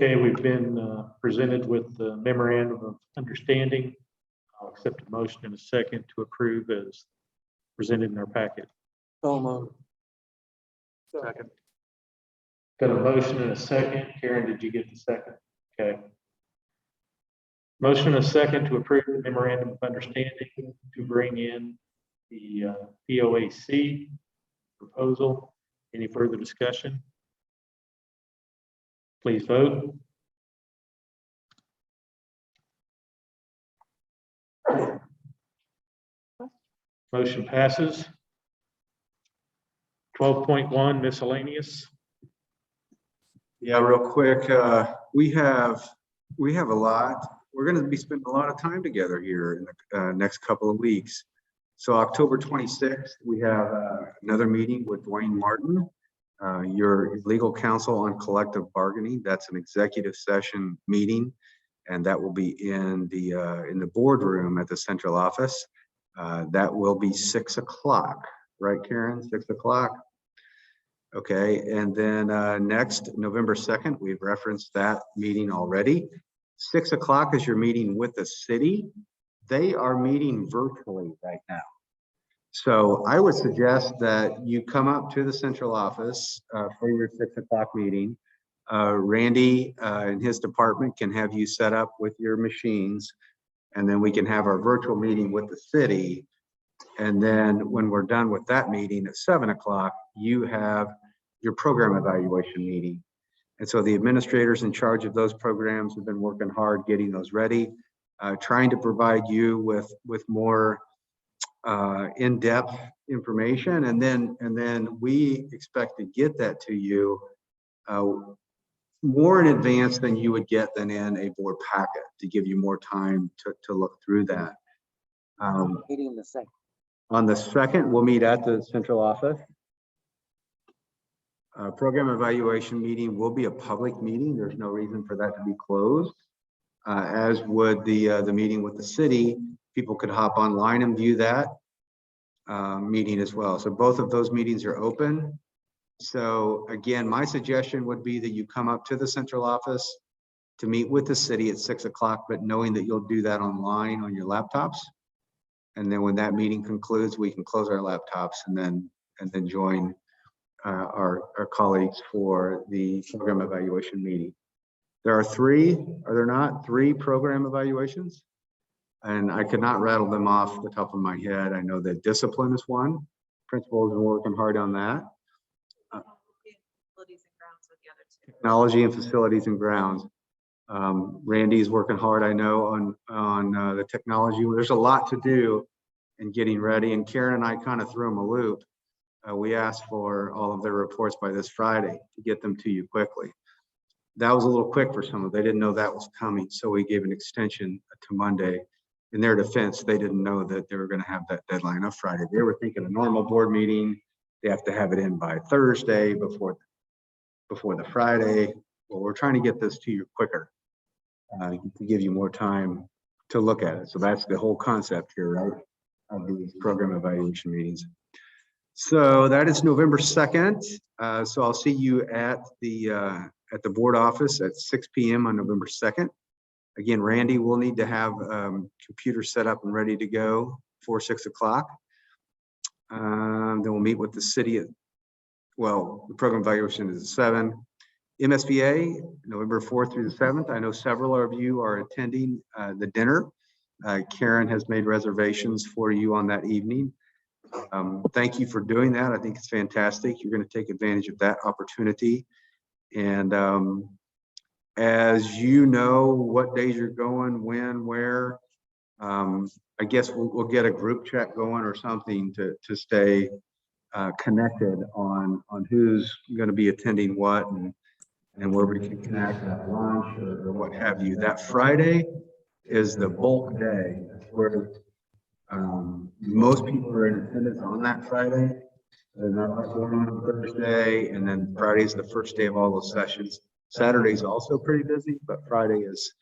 Okay, we've been presented with the memorandum of understanding. I'll accept a motion in a second to approve as presented in our packet. Second. Got a motion and a second. Karen, did you get the second? Okay. Motion and a second to approve the memorandum of understanding to bring in the POAC proposal. Any further discussion? Please vote. Motion passes. 12.1 miscellaneous. Yeah, real quick, we have a lot. We're going to be spending a lot of time together here in the next couple of weeks. So October 26th, we have another meeting with Dwayne Martin, your legal counsel on collective bargaining. That's an executive session meeting, and that will be in the boardroom at the central office. That will be 6 o'clock, right, Karen? 6 o'clock. Okay, and then next, November 2nd, we've referenced that meeting already. 6 o'clock is your meeting with the city. They are meeting virtually right now. So I would suggest that you come up to the central office for your 6 o'clock meeting. Randy and his department can have you set up with your machines, and then we can have our virtual meeting with the city. And then when we're done with that meeting at 7 o'clock, you have your program evaluation meeting. And so the administrators in charge of those programs have been working hard getting those ready, trying to provide you with more in-depth information. And then we expect to get that to you more in advance than you would get than in a board packet, to give you more time to look through that. Meeting the second. On the 2nd, we'll meet at the central office. Program evaluation meeting will be a public meeting. There's no reason for that to be closed. As would the meeting with the city. People could hop online and view that meeting as well. So both of those meetings are open. So again, my suggestion would be that you come up to the central office to meet with the city at 6 o'clock, but knowing that you'll do that online on your laptops. And then when that meeting concludes, we can close our laptops and then join our colleagues for the program evaluation meeting. There are there not three program evaluations? And I could not rattle them off the top of my head. I know that discipline is one. Principals are working hard on that. Technology and facilities and grounds. Randy's working hard, I know, on the technology. There's a lot to do in getting ready, and Karen and I kind of threw them a loop. We asked for all of their reports by this Friday to get them to you quickly. That was a little quick for some of them. They didn't know that was coming, so we gave an extension to Monday. In their defense, they didn't know that they were going to have that deadline of Friday. They were thinking a normal board meeting, they have to have it in by Thursday before the Friday. Well, we're trying to get this to you quicker to give you more time to look at it. So that's the whole concept here, right, of these program evaluation meetings. So that is November 2nd. So I'll see you at the board office at 6 p.m. on November 2nd. Again, Randy will need to have computer set up and ready to go for 6 o'clock. Then we'll meet with the city the program evaluation is at 7. MSBA, November 4th through the 7th. I know several of you are attending the dinner. Karen has made reservations for you on that evening. Thank you for doing that. I think it's fantastic. You're going to take advantage of that opportunity. And as you know what days you're going, when, where, I guess we'll get a group chat going or something to stay connected on who's going to be attending what and where we can connect at lunch or what have you. That Friday is the bulk day. That's where most people are in attendance on that Friday. There's not much going on Thursday, and then Friday is the first day of all those sessions. Saturday's also pretty busy, but Friday is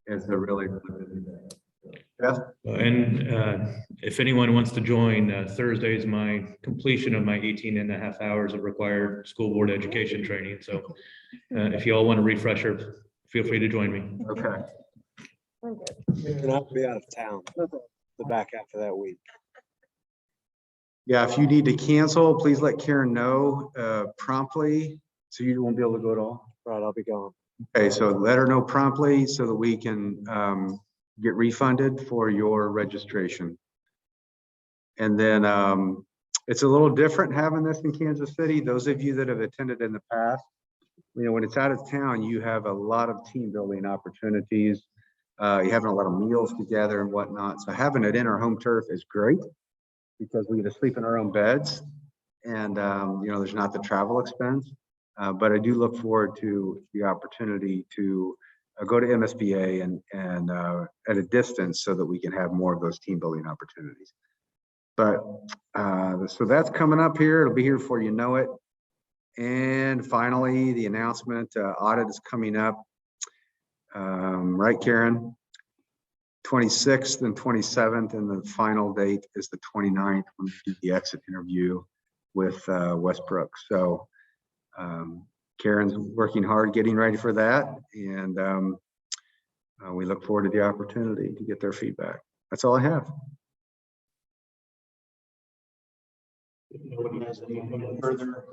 the really busy day. Jeff? And if anyone wants to join, Thursday is my completion of my 18.5 hours of required school board education training. So if you all want a refresher feel free to join me. Okay. And I'll be out of town the back half of that week. Yeah, if you need to cancel, please let Karen know promptly. So you won't be able to go at all? Right, I'll be gone. Okay, so let her know promptly so that we can get refunded for your registration. And then it's a little different having this in Kansas City. Those of you that have attended in the past, you know, when it's out of town, you have a lot of team building opportunities. You're having a lot of meals together and whatnot. So having it in our home turf is great because we get to sleep in our own beds and, you know, there's not the travel expense. But I do look forward to the opportunity to go to MSBA and at a distance so that we can have more of those team building opportunities. But so that's coming up here. It'll be here before you know it. And finally, the announcement, audit is coming up. Right, Karen? 26th and 27th, and the final date is the 29th when we do the exit interview with Westbrook. So Karen's working hard getting ready for that, and we look forward to the opportunity to get their feedback. That's all I have. If nobody has anything further,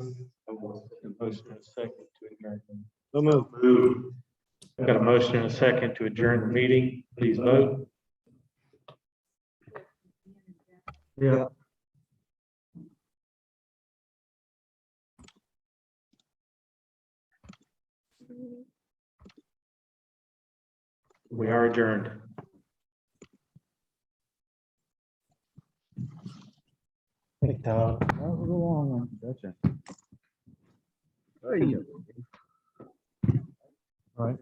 I will take a motion in a second to adjourn. So move. I've got a motion and a second to adjourn the meeting. Please vote. Yeah. We are adjourned. Hey, Todd. That was a long one. Gotcha. All right.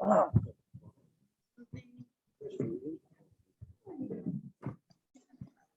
Ah.